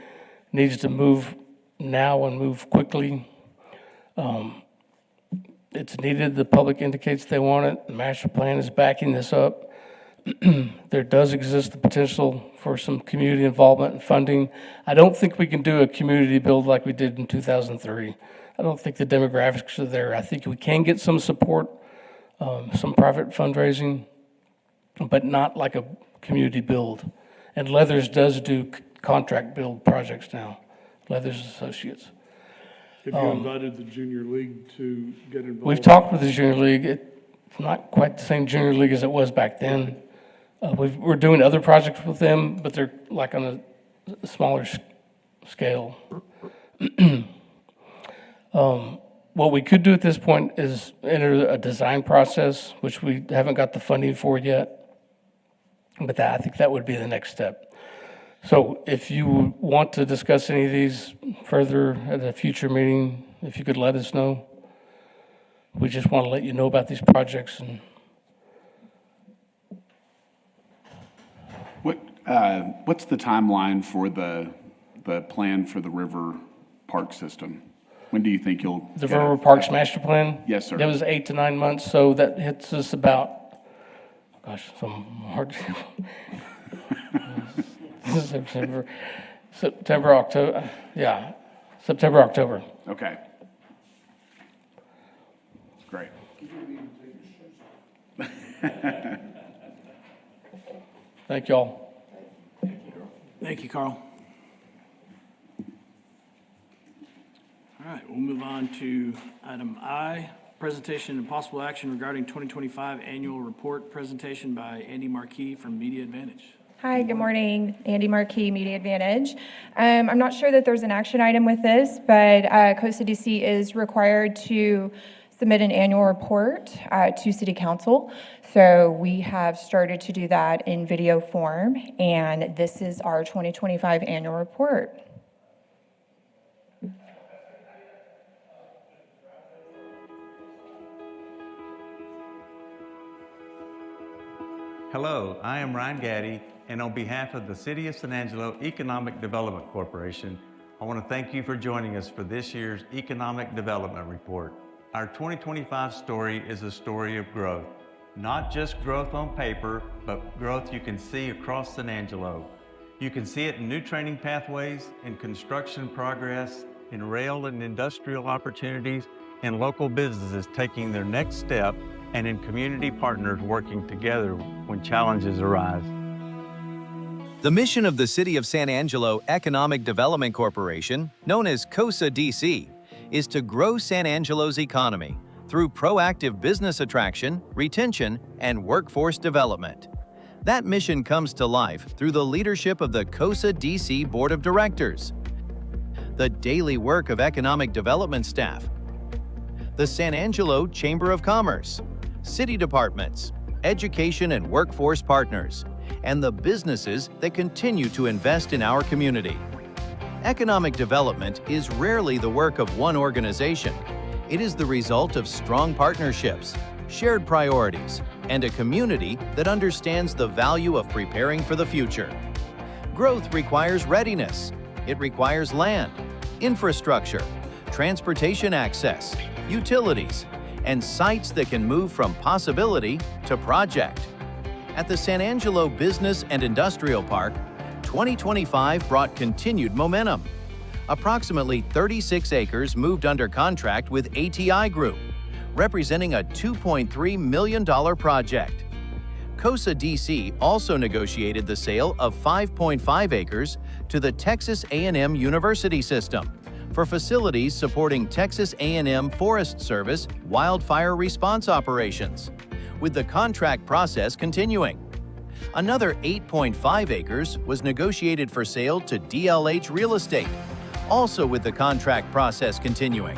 S17: needs to move now and move quickly. It's needed. The public indicates they want it. The master plan is backing this up. There does exist the potential for some community involvement and funding. I don't think we can do a community build like we did in 2003. I don't think the demographics are there. I think we can get some support, some private fundraising, but not like a community build. And Leathers does do contract build projects now, Leathers Associates.
S10: Have you invited the junior league to get involved?
S17: We've talked with the junior league. It's not quite the same junior league as it was back then. We're doing other projects with them, but they're like on a smaller scale. What we could do at this point is enter a design process, which we haven't got the funding for yet. But I think that would be the next step. So if you want to discuss any of these further at a future meeting, if you could let us know. We just want to let you know about these projects. And
S4: what's the timeline for the plan for the river park system? When do you think you'll
S17: the River Parks Master Plan?
S4: Yes, sir.
S17: That was 8 to 9 months, so that hits us about, some hard. September, October. Yeah, September, October.
S4: Okay. Great.
S17: Thank you all.
S1: Thank you, Carl. All right, we'll move on to item I, presentation and possible action regarding 2025 annual report presentation by Andy Marquis from Media Advantage.
S18: Hi, good morning. Andy Marquis, Media Advantage. I'm not sure that there's an action item with this, but Costa DC is required to submit an annual report to City Council. So we have started to do that in video form, and this is our 2025 annual report.
S5: Hello, I am Ryan Gaddy, and on behalf of the City of San Angelo Economic Development Corporation, I want to thank you for joining us for this year's Economic Development Report. Our 2025 story is a story of growth. Not just growth on paper, but growth you can see across San Angelo. You can see it in new training pathways, in construction progress, in rail and industrial opportunities, in local businesses taking their next step, and in community partners working together when challenges arise.
S19: The mission of the City of San Angelo Economic Development Corporation, known as COSA DC, is to grow San Angelo's economy through proactive business attraction, retention, and workforce development. That mission comes to life through the leadership of the COSA DC Board of Directors, the daily work of economic development staff, the San Angelo Chamber of Commerce, city departments, education and workforce partners, and the businesses that continue to invest in our community. Economic development is rarely the work of one organization. It is the result of strong partnerships, shared priorities, and a community that understands the value of preparing for the future. Growth requires readiness. It requires land, infrastructure, transportation access, utilities, and sites that can move from possibility to project. At the San Angelo Business and Industrial Park, 2025 brought continued momentum. Approximately 36 acres moved under contract with ATI Group, representing a $2.3 million project. COSA DC also negotiated the sale of 5.5 acres to the Texas A&M University System for facilities supporting Texas A&M Forest Service wildfire response operations, with the contract process continuing. Another 8.5 acres was negotiated for sale to DLH Real Estate, also with the contract process continuing.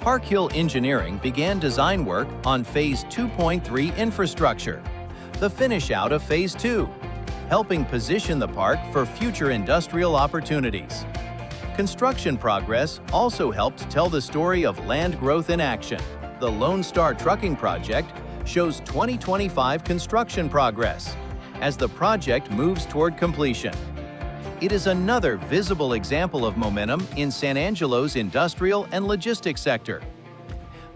S19: Park Hill Engineering began design work on Phase 2.3 infrastructure, the finish out of Phase 2, helping position the park for future industrial opportunities. Construction progress also helped tell the story of land growth in action. The Lone Star Trucking Project shows 2025 construction progress as the project moves toward completion. It is another visible example of momentum in San Angelo's industrial and logistics sector.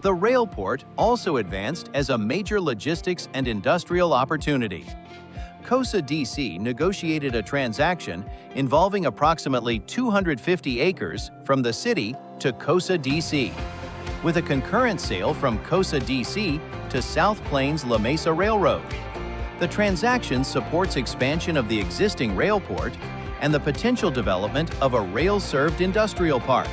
S19: The railport also advanced as a major logistics and industrial opportunity. COSA DC negotiated a transaction involving approximately 250 acres from the city to COSA DC, with a concurrent sale from COSA DC to South Plains La Mesa Railroad. The transaction supports expansion of the existing railport and the potential development of a rail-served industrial park.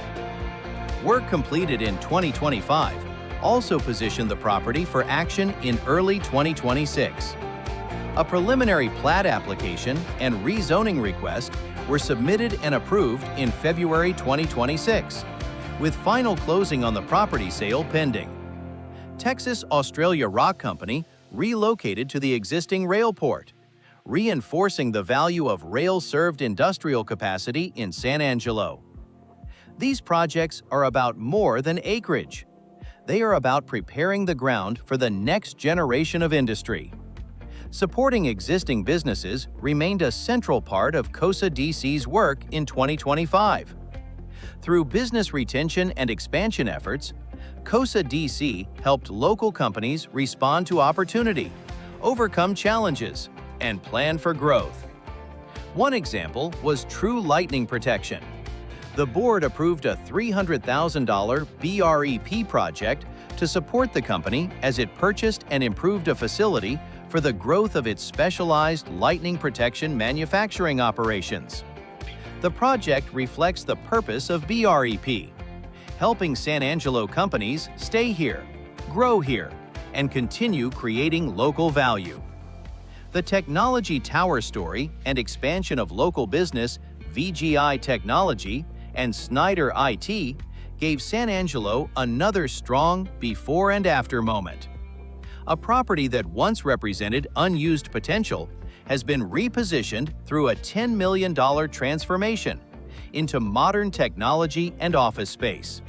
S19: Work completed in 2025 also positioned the property for action in early 2026. A preliminary plat application and rezoning request were submitted and approved in February 2026, with final closing on the property sale pending. Texas Australia Rock Company relocated to the existing railport, reinforcing the value of rail-served industrial capacity in San Angelo. These projects are about more than acreage. They are about preparing the ground for the next generation of industry. Supporting existing businesses remained a central part of COSA DC's work in 2025. Through business retention and expansion efforts, COSA DC helped local companies respond to opportunity, overcome challenges, and plan for growth. One example was True Lightning Protection. The board approved a $300,000 BREP project to support the company as it purchased and improved a facility for the growth of its specialized lightning protection manufacturing operations. The project reflects the purpose of BREP, helping San Angelo companies stay here, grow here, and continue creating local value. The Technology Tower story and expansion of local business VGI Technology and Snyder IT gave San Angelo another strong before and after moment. A property that once represented unused potential has been repositioned through a $10 million transformation into modern technology and office space.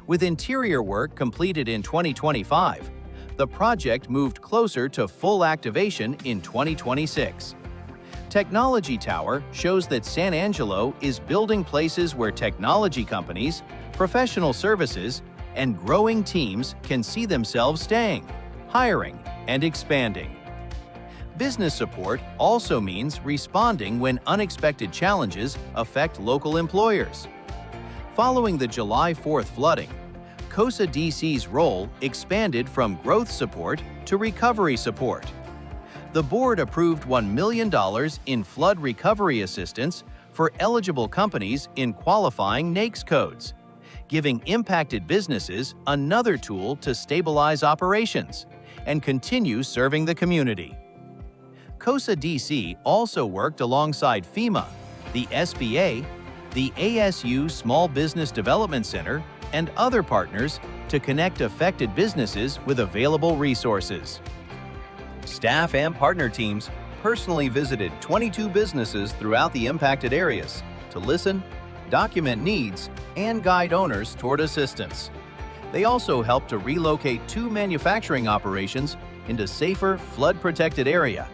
S19: With interior work completed in 2025, the project moved closer to full activation in 2026. Technology Tower shows that San Angelo is building places where technology companies, professional services, and growing teams can see themselves staying, hiring, and expanding. Business support also means responding when unexpected challenges affect local employers. Following the July 4th flooding, COSA DC's role expanded from growth support to recovery support. the board approved $1 million in flood recovery assistance for eligible companies in qualifying NAICS codes, giving impacted businesses another tool to stabilize operations and continue serving the community. COSA DC also worked alongside FEMA, the SBA, the ASU Small Business Development Center, and other partners to connect affected businesses with available resources. Staff and partner teams personally visited 22 businesses throughout the impacted areas to listen, document needs, and guide owners toward assistance. They also helped to relocate 2 manufacturing operations into safer, flood-protected area.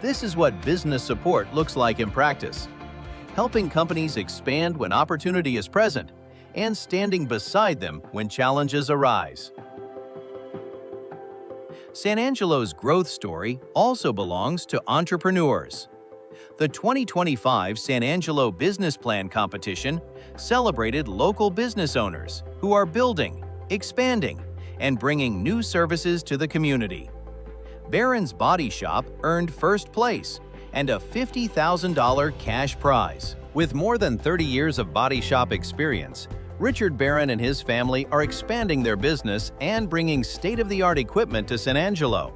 S19: This is what business support looks like in practice, helping companies expand when opportunity is present and standing beside them when challenges arise. San Angelo's growth story also belongs to entrepreneurs. The 2025 San Angelo Business Plan Competition celebrated local business owners who are building, expanding, and bringing new services to the community. Barron's Body Shop earned first place and a $50,000 cash prize. With more than 30 years of body shop experience, Richard Barron and his family are expanding their business and bringing state-of-the-art equipment to San Angelo.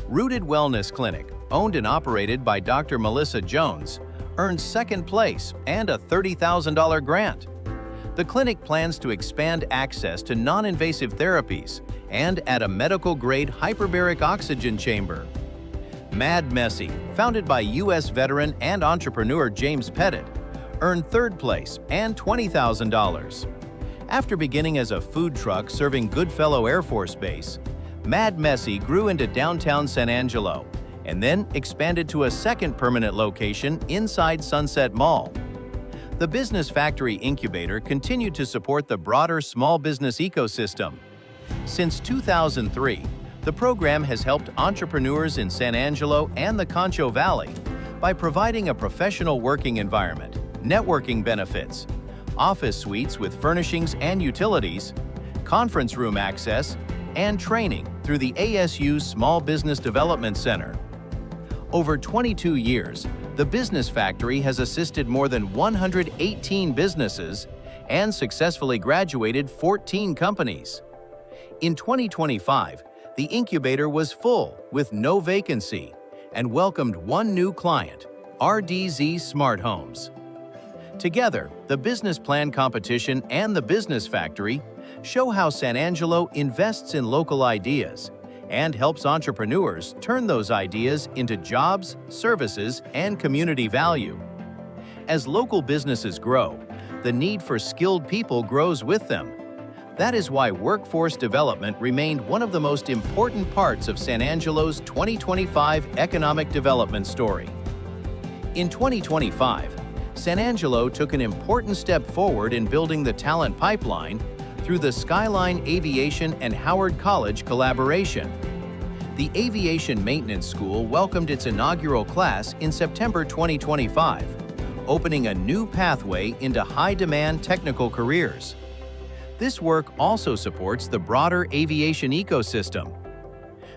S19: Rooted Wellness Clinic, owned and operated by Dr. Melissa Jones, earned second place and a $30,000 grant. The clinic plans to expand access to non-invasive therapies and add a medical-grade hyperbaric oxygen chamber. Mad Messy, founded by U.S. veteran and entrepreneur James Pettit, earned third place and $20,000. After beginning as a food truck serving Goodfellow Air Force Base, Mad Messy grew into downtown San Angelo and then expanded to a second permanent location inside Sunset Mall. The Business Factory Incubator continued to support the broader small business ecosystem. Since 2003, the program has helped entrepreneurs in San Angelo and the Concho Valley by providing a professional working environment, networking benefits, office suites with furnishings and utilities, conference room access, and training through the ASU Small Business Development Center. Over 22 years, the Business Factory has assisted more than 118 businesses and successfully graduated 14 companies. In 2025, the incubator was full with no vacancy and welcomed one new client, RDZ Smart Homes. Together, the Business Plan Competition and the Business Factory show how San Angelo invests in local ideas and helps entrepreneurs turn those ideas into jobs, services, and community value. As local businesses grow, the need for skilled people grows with them. That is why workforce development remained one of the most important parts of San Angelo's 2025 economic development story. In 2025, San Angelo took an important step forward in building the talent pipeline through the Skyline Aviation and Howard College collaboration. The Aviation Maintenance School welcomed its inaugural class in September 2025, opening a new pathway into high-demand technical careers. This work also supports the broader aviation ecosystem.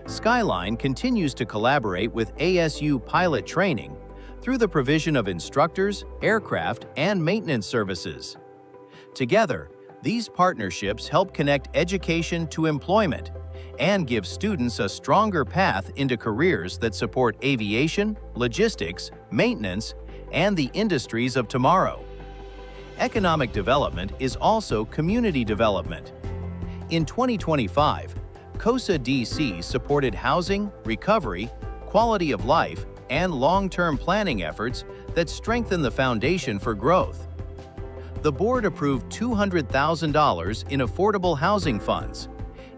S19: Skyline continues to collaborate with ASU pilot training through the provision of instructors, aircraft, and maintenance services. Together, these partnerships help connect education to employment and give students a stronger path into careers that support aviation, logistics, maintenance, and the industries of tomorrow. Economic development is also community development. In 2025, COSA DC supported housing, recovery, quality of life, and long-term planning efforts that strengthen the foundation for growth. The board approved $200,000 in affordable housing funds,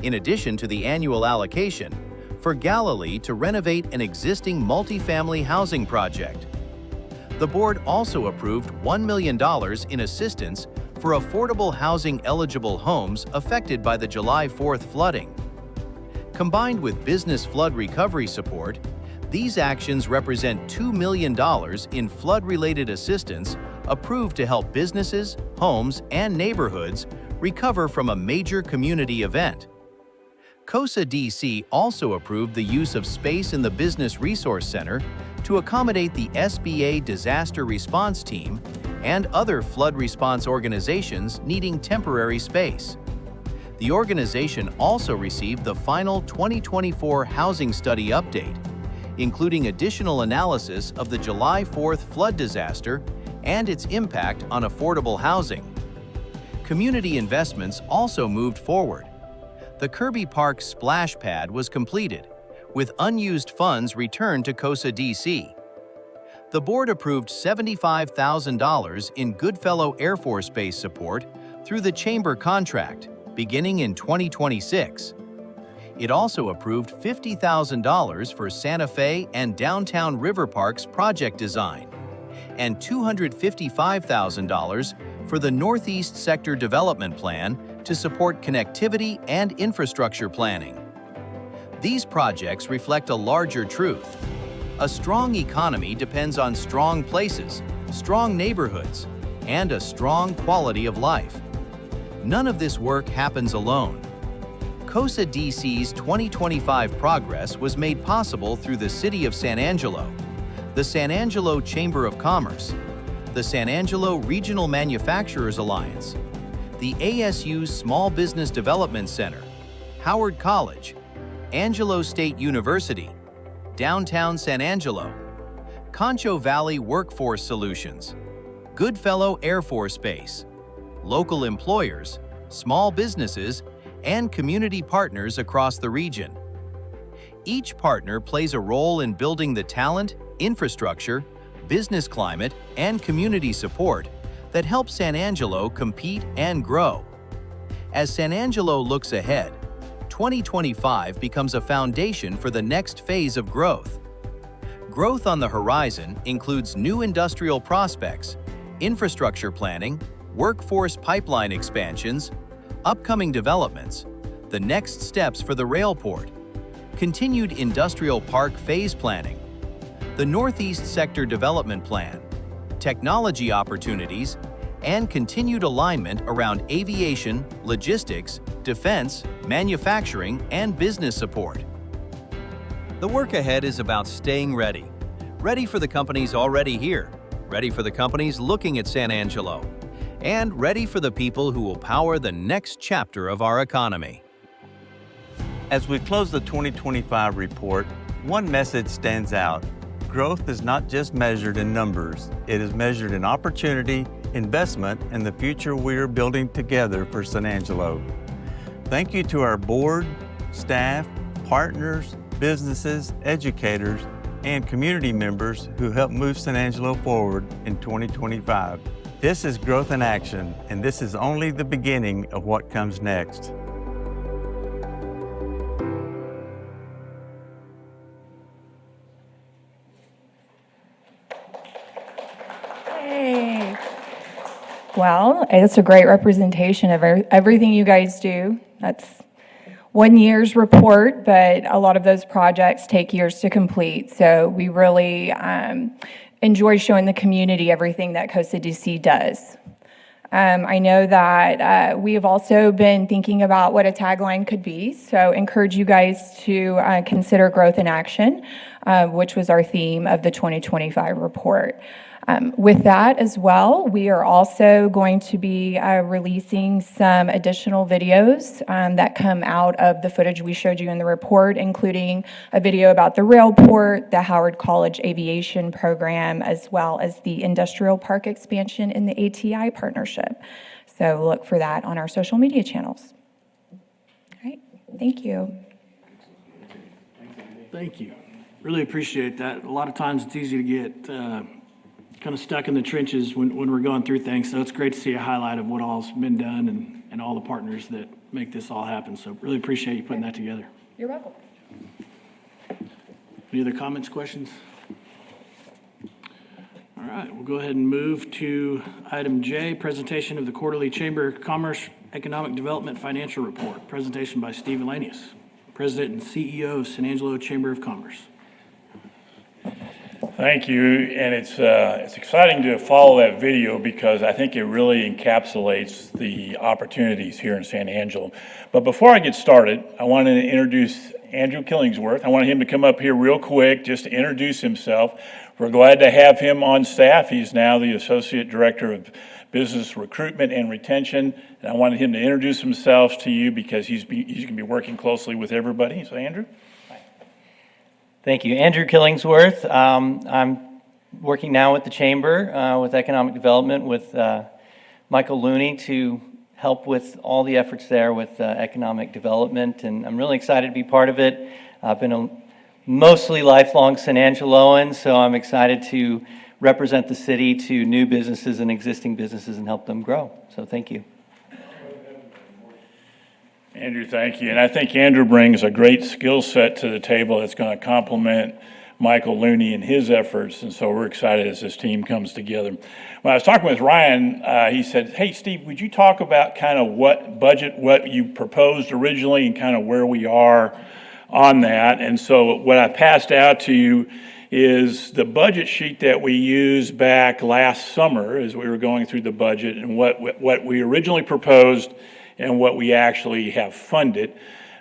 S19: in addition to the annual allocation, for Galilee to renovate an existing multifamily housing project. The board also approved $1 million in assistance for affordable housing-eligible homes affected by the July 4th flooding. Combined with business flood recovery support, these actions represent $2 million in flood-related assistance approved to help businesses, homes, and neighborhoods recover from a major community event. COSA DC also approved the use of space in the Business Resource Center to accommodate the SBA Disaster Response Team and other flood response organizations needing temporary space. The organization also received the final 2024 housing study update, including additional analysis of the July 4th flood disaster and its impact on affordable housing. Community investments also moved forward. The Kirby Park splash pad was completed, with unused funds returned to COSA DC. The board approved $75,000 in Goodfellow Air Force Base support through the Chamber contract, beginning in 2026. It also approved $50,000 for Santa Fe and Downtown River Parks project design, and $255,000 for the Northeast Sector Development Plan to support connectivity and infrastructure planning. These projects reflect a larger truth. A strong economy depends on strong places, strong neighborhoods, and a strong quality of life. None of this work happens alone. COSA DC's 2025 progress was made possible through the City of San Angelo, the San Angelo Chamber of Commerce, the San Angelo Regional Manufacturers Alliance, the ASU Small Business Development Center, Howard College, Angelo State University, Downtown San Angelo, Concho Valley Workforce Solutions, Goodfellow Air Force Base, local employers, small businesses, and community partners across the region. Each partner plays a role in building the talent, infrastructure, business climate, and community support that helps San Angelo compete and grow. As San Angelo looks ahead, 2025 becomes a foundation for the next phase of growth. Growth on the horizon includes new industrial prospects, infrastructure planning, workforce pipeline expansions, upcoming developments, the next steps for the railport, continued industrial park phase planning, the Northeast Sector Development Plan, technology opportunities, and continued alignment around aviation, logistics, defense, manufacturing, and business support. The work ahead is about staying ready. Ready for the companies already here, ready for the companies looking at San Angelo, and ready for the people who will power the next chapter of our economy.
S5: As we close the 2025 report, one message stands out. Growth is not just measured in numbers. It is measured in opportunity, investment, and the future we are building together for San Angelo. Thank you to our board, staff, partners, businesses, educators, and community members who helped move San Angelo forward in 2025. This is growth in action, and this is only the beginning of what comes next.
S18: Hey. Well, it's a great representation of everything you guys do. That's 1 year's report, but a lot of those projects take years to complete. So we really enjoy showing the community everything that COSA DC does. I know that we have also been thinking about what a tagline could be, so encourage you guys to consider growth in action, which was our theme of the 2025 report. With that as well, we are also going to be releasing some additional videos that come out of the footage we showed you in the report, including a video about the railport, the Howard College Aviation Program, as well as the industrial park expansion in the ATI partnership. So look for that on our social media channels. All right, thank you.
S1: Thank you. Really appreciate that. A lot of times it's easy to get kind of stuck in the trenches when we're going through things. So it's great to see a highlight of what all's been done and all the partners that make this all happen. So really appreciate you putting that together.
S18: You're welcome.
S1: Any other comments, questions? All right, we'll go ahead and move to item J, presentation of the quarterly Chamber of Commerce Economic Development Financial Report. Presentation by Steve Elanius, President and CEO of San Angelo Chamber of Commerce.
S9: Thank you, and it's exciting to follow that video because I think it really encapsulates the opportunities here in San Angelo. But before I get started, I want to introduce Andrew Killingsworth. I want him to come up here real quick just to introduce himself. We're glad to have him on staff. He's now the Associate Director of Business Recruitment and Retention, and I wanted him to introduce himself to you because he's going to be working closely with everybody. So, Andrew?
S20: Thank you. Andrew Killingsworth. I'm working now with the Chamber with Economic Development with Michael Looney to help with all the efforts there with economic development, and I'm really excited to be part of it. I've been a mostly lifelong San Angeloan, so I'm excited to represent the city to new businesses and existing businesses and help them grow. So thank you.
S9: Andrew, thank you. And I think Andrew brings a great skill set to the table that's going to complement Michael Looney and his efforts. And so we're excited as this team comes together. When I was talking with Ryan, he said, hey, Steve, would you talk about kind of what you proposed originally and kind of where we are on that? And so what I passed out to you is the budget sheet that we used back last summer as we were going through the budget and what we originally proposed and what we actually have funded.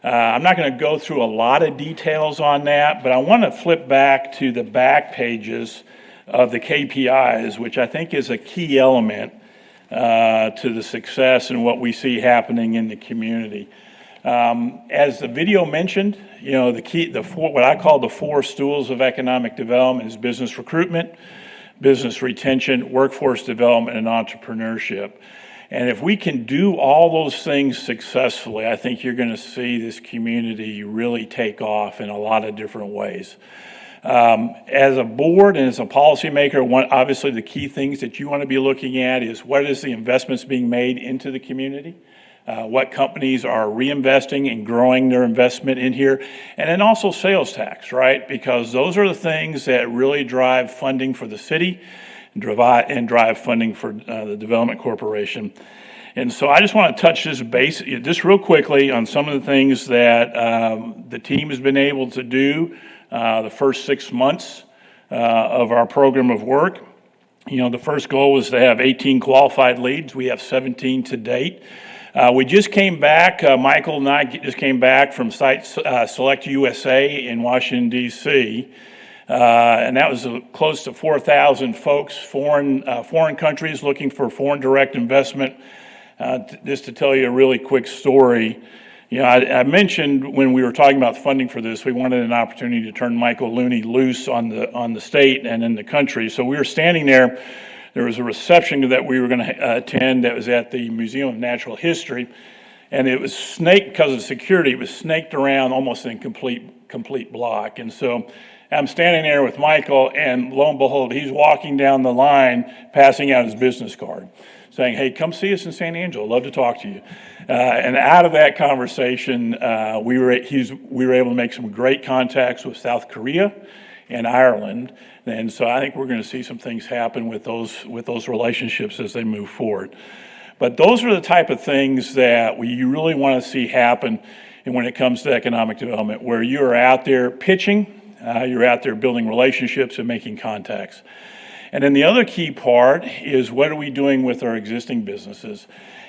S9: I'm not going to go through a lot of details on that, but I want to flip back to the back pages of the KPIs, which I think is a key element to the success and what we see happening in the community. As the video mentioned, you know, what I call the four stools of economic development is business recruitment, business retention, workforce development, and entrepreneurship. And if we can do all those things successfully, I think you're going to see this community really take off in a lot of different ways. As a board and as a policymaker, obviously the key things that you want to be looking at is what is the investments being made into the community, what companies are reinvesting and growing their investment in here, and then also sales tax, right? Because those are the things that really drive funding for the city and drive funding for the Development Corporation. And so I just want to touch just real quickly on some of the things that the team has been able to do the first 6 months of our program of work. You know, the first goal was to have 18 qualified leads. We have 17 to date. We just came back, Michael and I just came back from Site Select USA in Washington, D.C., and that was close to 4,000 folks, foreign countries looking for foreign direct investment. Just to tell you a really quick story, you know, I mentioned when we were talking about funding for this, we wanted an opportunity to turn Michael Looney loose on the state and in the country. So we were standing there. There was a reception that we were going to attend that was at the Museum of Natural History, and it was snaked because of security. It was snaked around almost in complete block. And so I'm standing there with Michael, and lo and behold, he's walking down the line, passing out his business card, saying, hey, come see us in San Angelo. Love to talk to you. And out of that conversation, we were able to make some great contacts with South Korea and Ireland. And so I think we're going to see some things happen with those relationships as they move forward. But those are the type of things that you really want to see happen when it comes to economic development, where you're out there pitching, you're out there building relationships and making contacts. And then the other key part is what are we doing with our existing businesses?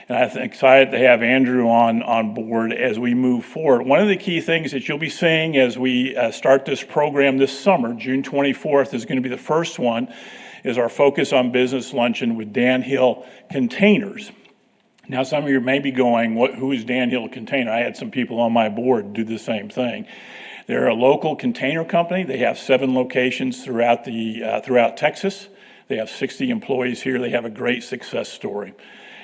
S9: And I'm excited to have Andrew on board as we move forward. One of the key things that you'll be seeing as we start this program this summer, June 24th is going to be the first one, is our Focus on Business Luncheon with Dan Hill Containers. Now, some of you may be going, who is Dan Hill Container? I had some people on my board do the same thing. They're a local container company. They have 7 locations throughout Texas. They have 60 employees here. They have a great success story.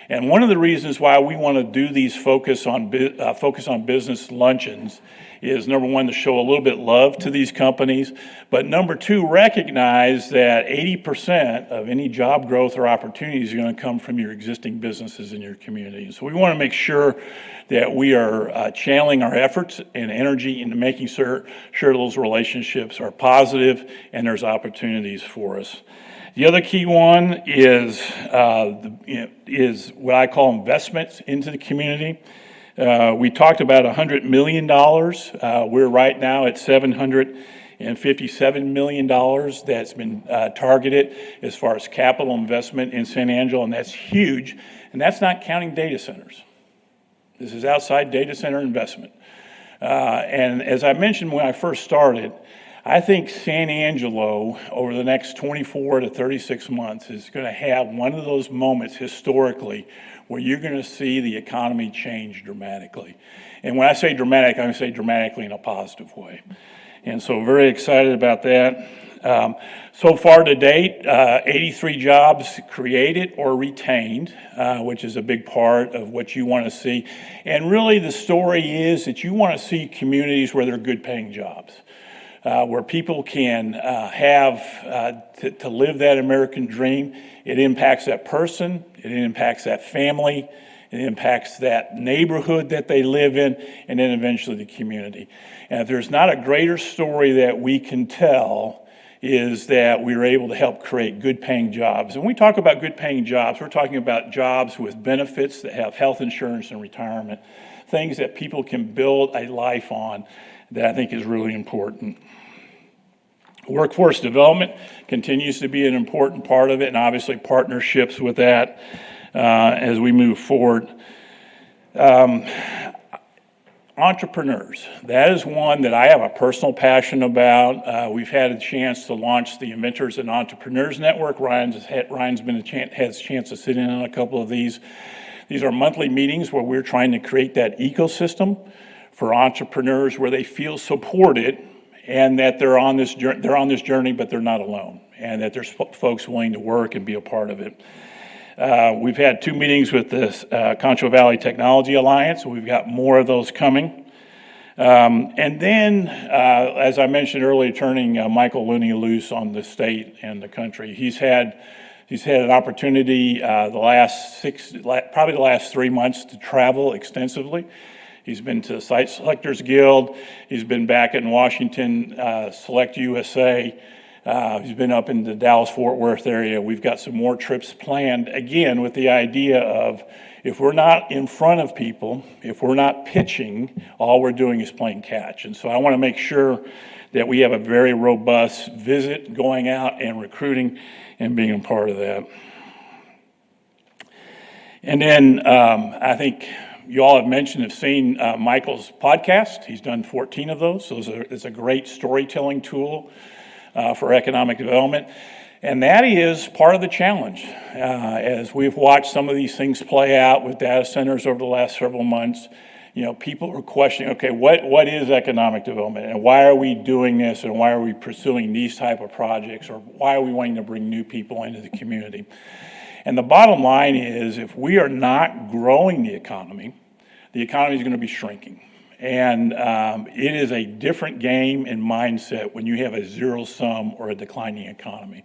S9: And one of the reasons why we want to do these focus on business luncheons is, number one, to show a little bit love to these companies, but number two, recognize that 80% of any job growth or opportunities are going to come from your existing businesses in your community. So we want to make sure that we are channeling our efforts and energy into making sure those relationships are positive and there's opportunities for us. The other key one is what I call investments into the community. We talked about $100 million. We're right now at $750 and $57 million that's been targeted as far as capital investment in San Angelo, and that's huge. And that's not counting data centers. This is outside data center investment. And as I mentioned when I first started, I think San Angelo, over the next 24 to 36 months, is going to have one of those moments historically where you're going to see the economy change dramatically. And when I say dramatic, I'm going to say dramatically in a positive way. And so very excited about that. So far to date, 83 jobs created or retained, which is a big part of what you want to see. And really the story is that you want to see communities where there are good paying jobs, where people can to live that American dream. It impacts that person, it impacts that family, it impacts that neighborhood that they live in, and then eventually the community. And if there's not a greater story that we can tell, is that we were able to help create good paying jobs. And when we talk about good paying jobs, we're talking about jobs with benefits that have health insurance and retirement, things that people can build a life on that I think is really important. Workforce development continues to be an important part of it, and obviously partnerships with that as we move forward. Entrepreneurs, that is one that I have a personal passion about. We've had a chance to launch the Inventors and Entrepreneurs Network. Ryan's been has a chance to sit in on a couple of these. These are monthly meetings where we're trying to create that ecosystem for entrepreneurs where they feel supported and that they're on this journey, but they're not alone, and that there's folks willing to work and be a part of it. We've had 2 meetings with the Concho Valley Technology Alliance. We've got more of those coming. And then, as I mentioned earlier, turning Michael Looney loose on the state and the country. He's had an opportunity probably the last 3 months to travel extensively. He's been to the Site Selectors Guild. He's been back in Washington, Select USA. He's been up in the Dallas-Fort Worth area. We've got some more trips planned, again, with the idea of if we're not in front of people, if we're not pitching, all we're doing is playing catch. And so I want to make sure that we have a very robust visit going out and recruiting and being a part of that. And then I think you all have seen Michael's podcast. He's done 14 of those. So it's a great storytelling tool for economic development. And that is part of the challenge. As we've watched some of these things play out with data centers over the last several months, people are questioning, okay, what is economic development? And why are we doing this? And why are we pursuing these type of projects? Or why are we wanting to bring new people into the community? And the bottom line is, if we are not growing the economy is going to be shrinking. And it is a different game and mindset when you have a zero-sum or a declining economy.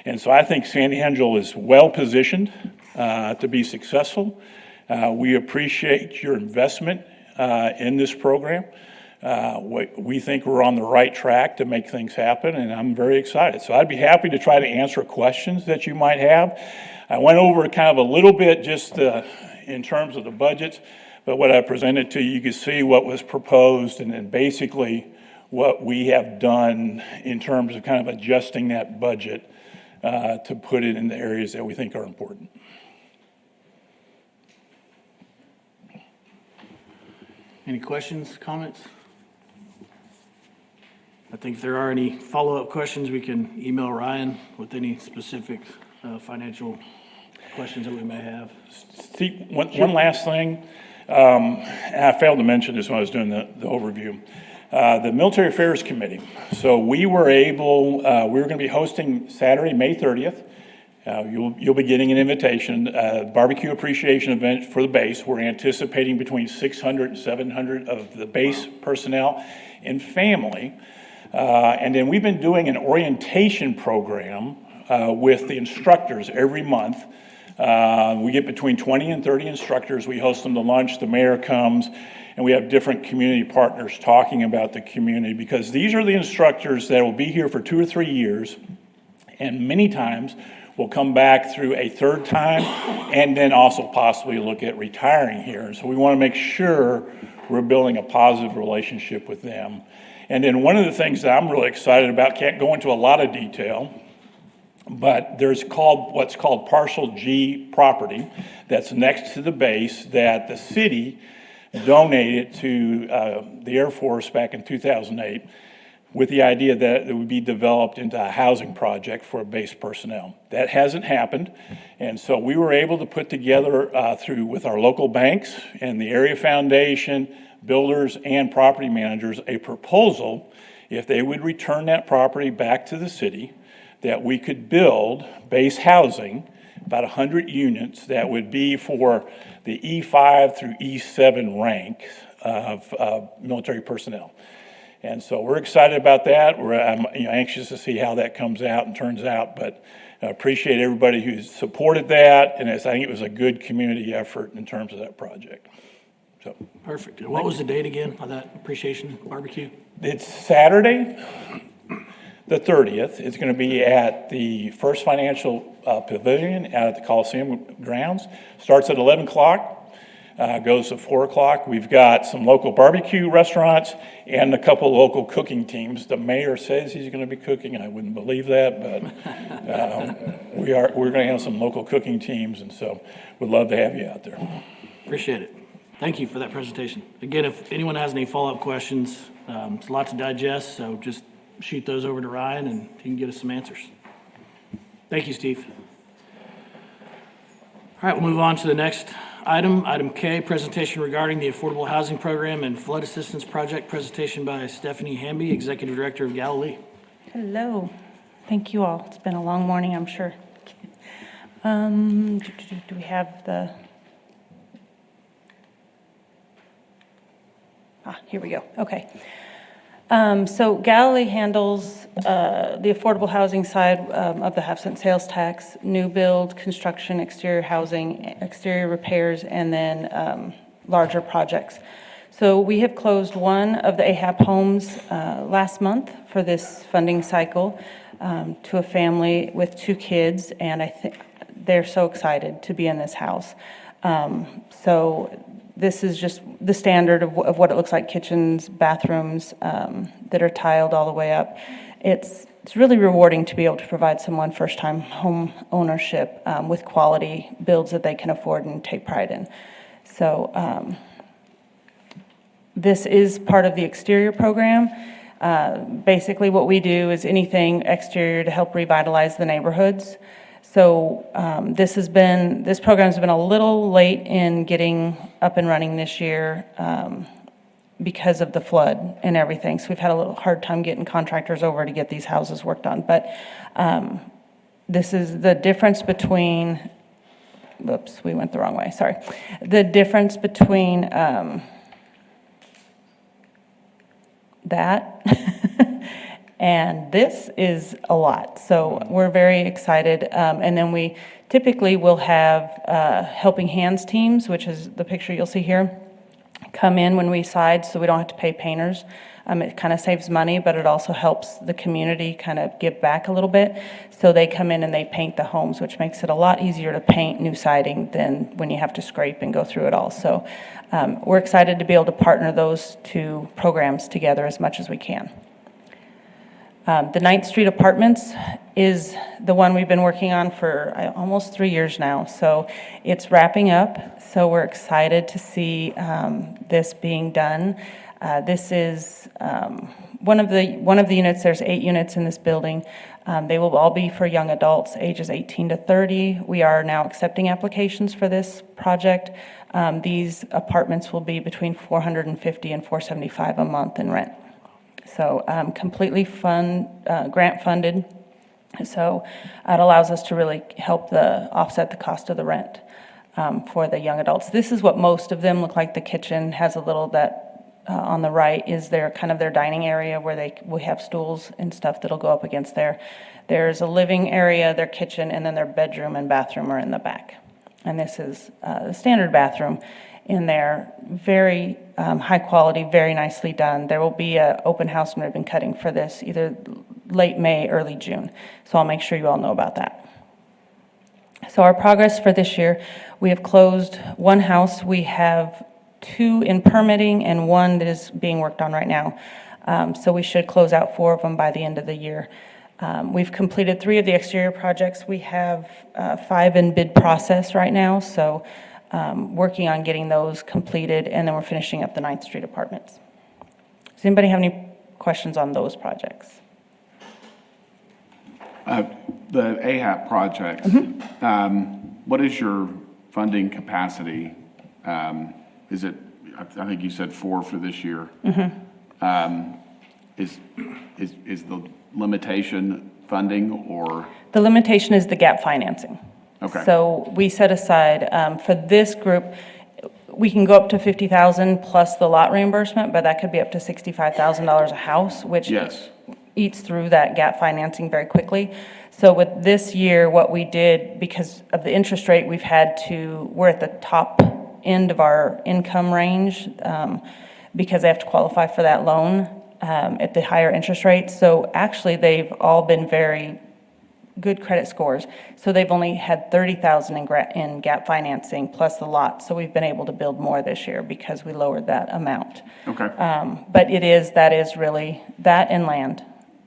S9: And so I think San Angelo is well-positioned to be successful. We appreciate your investment in this program. We think we're on the right track to make things happen, and I'm very excited. So I'd be happy to try to answer questions that you might have. I went over kind of a little bit just in terms of the budgets. But what I presented to you, you can see what was proposed and then basically what we have done in terms of kind of adjusting that budget to put it in the areas that we think are important.
S1: Any questions, comments? I think if there are any follow-up questions, we can email Ryan with any specific financial questions that we may have.
S9: Steve, one last thing. I failed to mention this when I was doing the overview. The Military Affairs Committee. So we were going to be hosting Saturday, May 30th. You'll be getting an invitation, barbecue appreciation event for the base. We're anticipating between 600 and 700 of the base personnel and family. And then we've been doing an orientation program with the instructors every month. We get between 20 and 30 instructors. We host them to lunch. The mayor comes, and we have different community partners talking about the community, because these are the instructors that will be here for 2 or 3 years, and many times will come back through a third time, and then also possibly look at retiring here. And so we want to make sure we're building a positive relationship with them.
S21: And then one of the things that I'm really excited about, can't go into a lot of detail, but there's what's called Parcel G property that's next to the base that the city donated to the Air Force back in 2008 with the idea that it would be developed into a housing project for base personnel. That hasn't happened, and so we were able to put together with our local banks and the area foundation, builders and property managers, a proposal if they would return that property back to the city, that we could build base housing, about 100 units that would be for the E5 through E7 rank of military personnel. And so we're excited about that. I'm anxious to see how that comes out and turns out, but I appreciate everybody who supported that, and I think it was a good community effort in terms of that project. So
S1: Perfect. And what was the date again of that appreciation barbecue?
S21: it's Saturday, the 30th. It's going to be at the First Financial Pavilion out at the Coliseum grounds. Starts at 11 o'clock. Goes to 4 o'clock. We've got some local barbecue restaurants and a couple local cooking teams. The mayor says he's going to be cooking. I wouldn't believe that, but we're going to have some local cooking teams, and so we'd love to have you out there.
S1: Appreciate it. Thank you for that presentation. Again, if anyone has any follow-up questions, it's a lot to digest, so just shoot those over to Ryan and he can get us some answers. Thank you, Steve. All right, we'll move on to the next item. Item K, presentation regarding the Affordable Housing Program and Flood Assistance Project, presentation by Stephanie Hamby, Executive Director of Galilee.
S3: Hello. Thank you all. It's been a long morning, I'm sure. Do we have the... Here we go. Okay. So Galilee handles the affordable housing side of the half-cent sales tax, new build, construction, exterior housing, exterior repairs, and then larger projects. So we have closed one of the AHAP homes last month for this funding cycle to a family with 2 kids, and I think they're so excited to be in this house. So this is just the standard of what it looks like, kitchens, bathrooms that are tiled all the way up. It's really rewarding to be able to provide someone first-time home ownership with quality builds that they can afford and take pride in. So this is part of the exterior program. Basically what we do is anything exterior to help revitalize the neighborhoods. So this program's been a little late in getting up and running this year because of the flood and everything. So we've had a little hard time getting contractors over to get these houses worked on. But this is the difference between, whoops, we went the wrong way, sorry. The difference between that and this is a lot. So we're very excited. And then we typically will have helping hands teams, which is the picture you'll see here, come in when we side so we don't have to pay painters. It kind of saves money, but it also helps the community kind of give back a little bit. So they come in and they paint the homes, which makes it a lot easier to paint new siding than when you have to scrape and go through it all. So we're excited to be able to partner those 2 programs together as much as we can. The 9th Street Apartments is the one we've been working on for almost 3 years now. So it's wrapping up. So we're excited to see this being done. This is one of the units. There's 8 units in this building. They will all be for young adults, ages 18 to 30. We are now accepting applications for this project. These apartments will be between $450 and $475 a month in rent. So completely grant funded. So it allows us to really help offset the cost of the rent for the young adults. This is what most of them look like. The kitchen has a little that on the right is their kind of their dining area where we have stools and stuff that'll go up against there. There's a living area, their kitchen, and then their bedroom and bathroom are in the back. And this is the standard bathroom in there. Very high quality, very nicely done. There will be an open house and ribbon cutting for this, either late May, early June. So I'll make sure you all know about that. So our progress for this year, we have closed 1 house. We have 2 in permitting and 1 that is being worked on right now. So we should close out 4 of them by the end of the year. We've completed 3 of the exterior projects. We have 5 in bid process right now, so working on getting those completed, and then we're finishing up the 9th Street apartments. Does anybody have any questions on those projects?
S4: The AHAP projects, what is your funding capacity? Is it, I think you said 4 for this year. Is the limitation funding or?
S3: The limitation is the gap financing.
S4: Okay.
S3: So we set aside, for this group, we can go up to 50,000 plus the lot reimbursement, but that could be up to $65,000 a house, which
S4: Yes.
S3: eats through that gap financing very quickly. So with this year, what we did, because of the interest rate, we're at the top end of our income range, because they have to qualify for that loan, at the higher interest rate. So actually, they've all been very good credit scores. So they've only had 30,000 in gap financing plus the lot. So we've been able to build more this year because we lowered that amount.
S4: Okay.
S3: But that is really, that and land.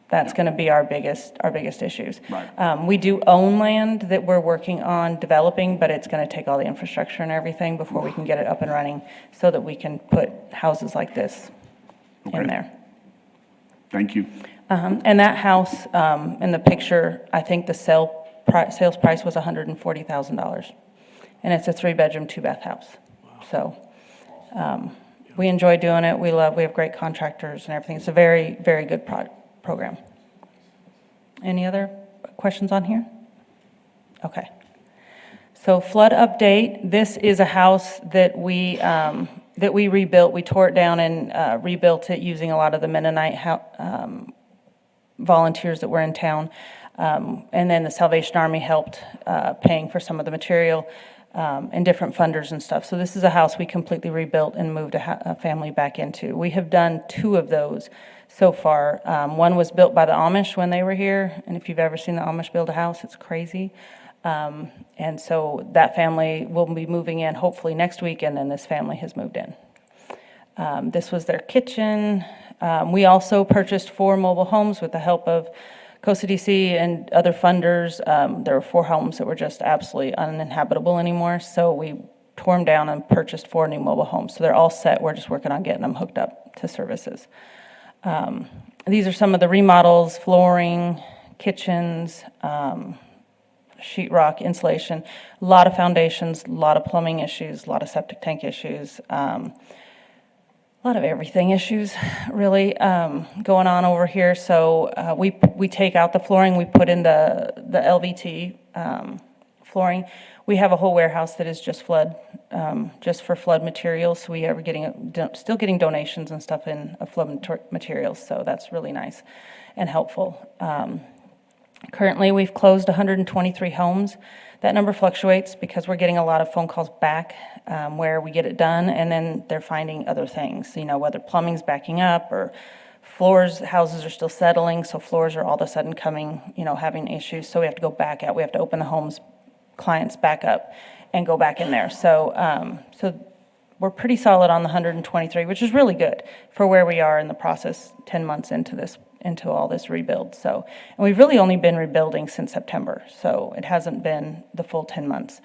S3: That's going to be our biggest issues.
S4: Right.
S3: We do own land that we're working on developing, but it's going to take all the infrastructure and everything before we can get it up and running so that we can put houses like this in there.
S4: Thank you.
S3: And that house, in the picture, I think the sales price was $140,000. And it's a 3-bedroom, 2-bath house. So we enjoy doing it. We have great contractors and everything. It's a very, very good program. Any other questions on here? Okay. So flood update. This is a house that we rebuilt. We tore it down and rebuilt it using a lot of the Mennonite volunteers that were in town. And then the Salvation Army helped paying for some of the material and different funders and stuff. So this is a house we completely rebuilt and moved a family back into. We have done 2 of those so far. One was built by the Amish when they were here. And if you've ever seen the Amish build a house, it's crazy. And so that family will be moving in hopefully next week, and then this family has moved in. This was their kitchen. We also purchased 4 mobile homes with the help of COSA DC and other funders. There were 4 homes that were just absolutely uninhabitable anymore, so we tore them down and purchased 4 new mobile homes. So they're all set. We're just working on getting them hooked up to services. These are some of the remodels: flooring, kitchens, sheetrock, insulation, a lot of foundations, a lot of plumbing issues, a lot of septic tank issues, a lot of everything issues really going on over here. So we take out the flooring, we put in the LVT flooring. We have a whole warehouse that is just just for flood materials. So we are still getting donations and stuff in flood materials. So that's really nice and helpful. Currently, we've closed 123 homes. That number fluctuates because we're getting a lot of phone calls back where we get it done, and then they're finding other things, whether plumbing's backing up or houses are still settling, so floors are all of a sudden coming, having issues, so we have to go back out. We have to open the homes, clients back up, and go back in there. So we're pretty solid on the 123, which is really good for where we are in the process 10 months into all this rebuild. So, and we've really only been rebuilding since September, so it hasn't been the full 10 months.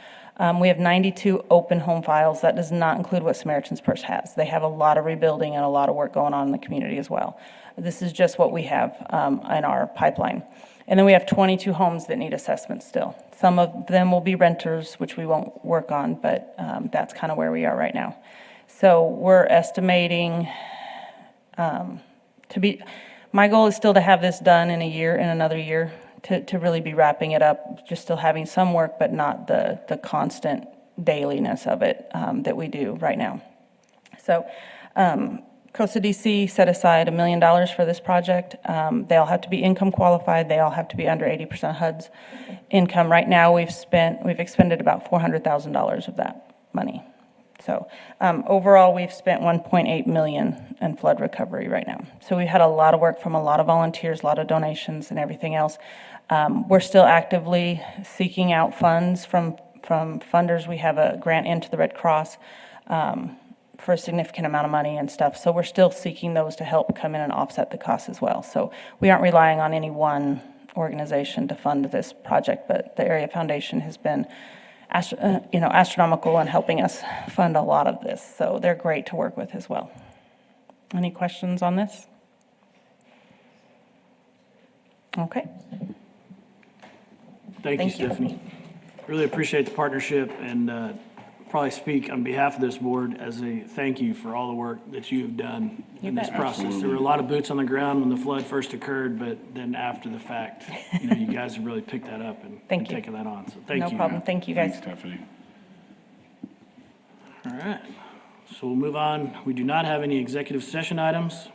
S3: We have 92 open home files. That does not include what Samaritan's Purse has. They have a lot of rebuilding and a lot of work going on in the community as well. This is just what we have in our pipeline. And then we have 22 homes that need assessments still. Some of them will be renters, which we won't work on, but that's kind of where we are right now. So we're estimating my goal is still to have this done in another year, to really be wrapping it up, just still having some work, but not the constant dailiness of it that we do right now. So COSA DC set aside $1 million for this project. They all have to be income qualified. They all have to be under 80% HUD's income. Right now, we've expended about $400,000 of that money. So overall, we've spent $1.8 million in flood recovery right now. So we had a lot of work from a lot of volunteers, a lot of donations and everything else. We're still actively seeking out funds from funders. We have a grant into the Red Cross for a significant amount of money and stuff. So we're still seeking those to help come in and offset the costs as well. So we aren't relying on any one organization to fund this project, but the Area Foundation has been astronomical in helping us fund a lot of this. So they're great to work with as well. Any questions on this? Okay.
S1: Thank you, Stephanie. Really appreciate the partnership and probably speak on behalf of this board as a thank you for all the work that you have done in this process. There were a lot of boots on the ground when the flood first occurred, but then after the fact, you guys have really picked that up and taken that on. So thank you.
S3: No problem. Thank you, guys.
S4: Thanks, Stephanie.
S1: All right, so we'll move on. We do not have any executive session items.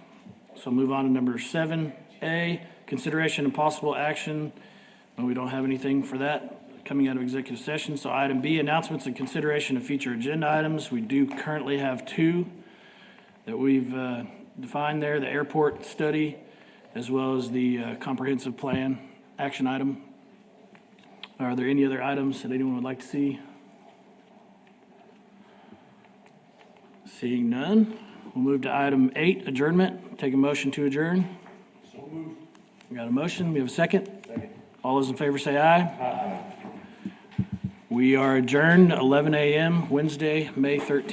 S1: So we'll move on to number 7A, consideration and possible action. No, we don't have anything for that coming out of executive session. So item B, announcements and consideration of future agenda items. We do currently have two that we've defined there, the airport study, as well as the comprehensive plan action item. Are there any other items that anyone would like to see? Seeing none, we'll move to item 8, adjournment. Take a motion to adjourn.
S10: So moved.
S1: We got a motion. We have a second. Second. All those in favor say aye. Aye. We are adjourned 11 a.m. Wednesday, May 13th.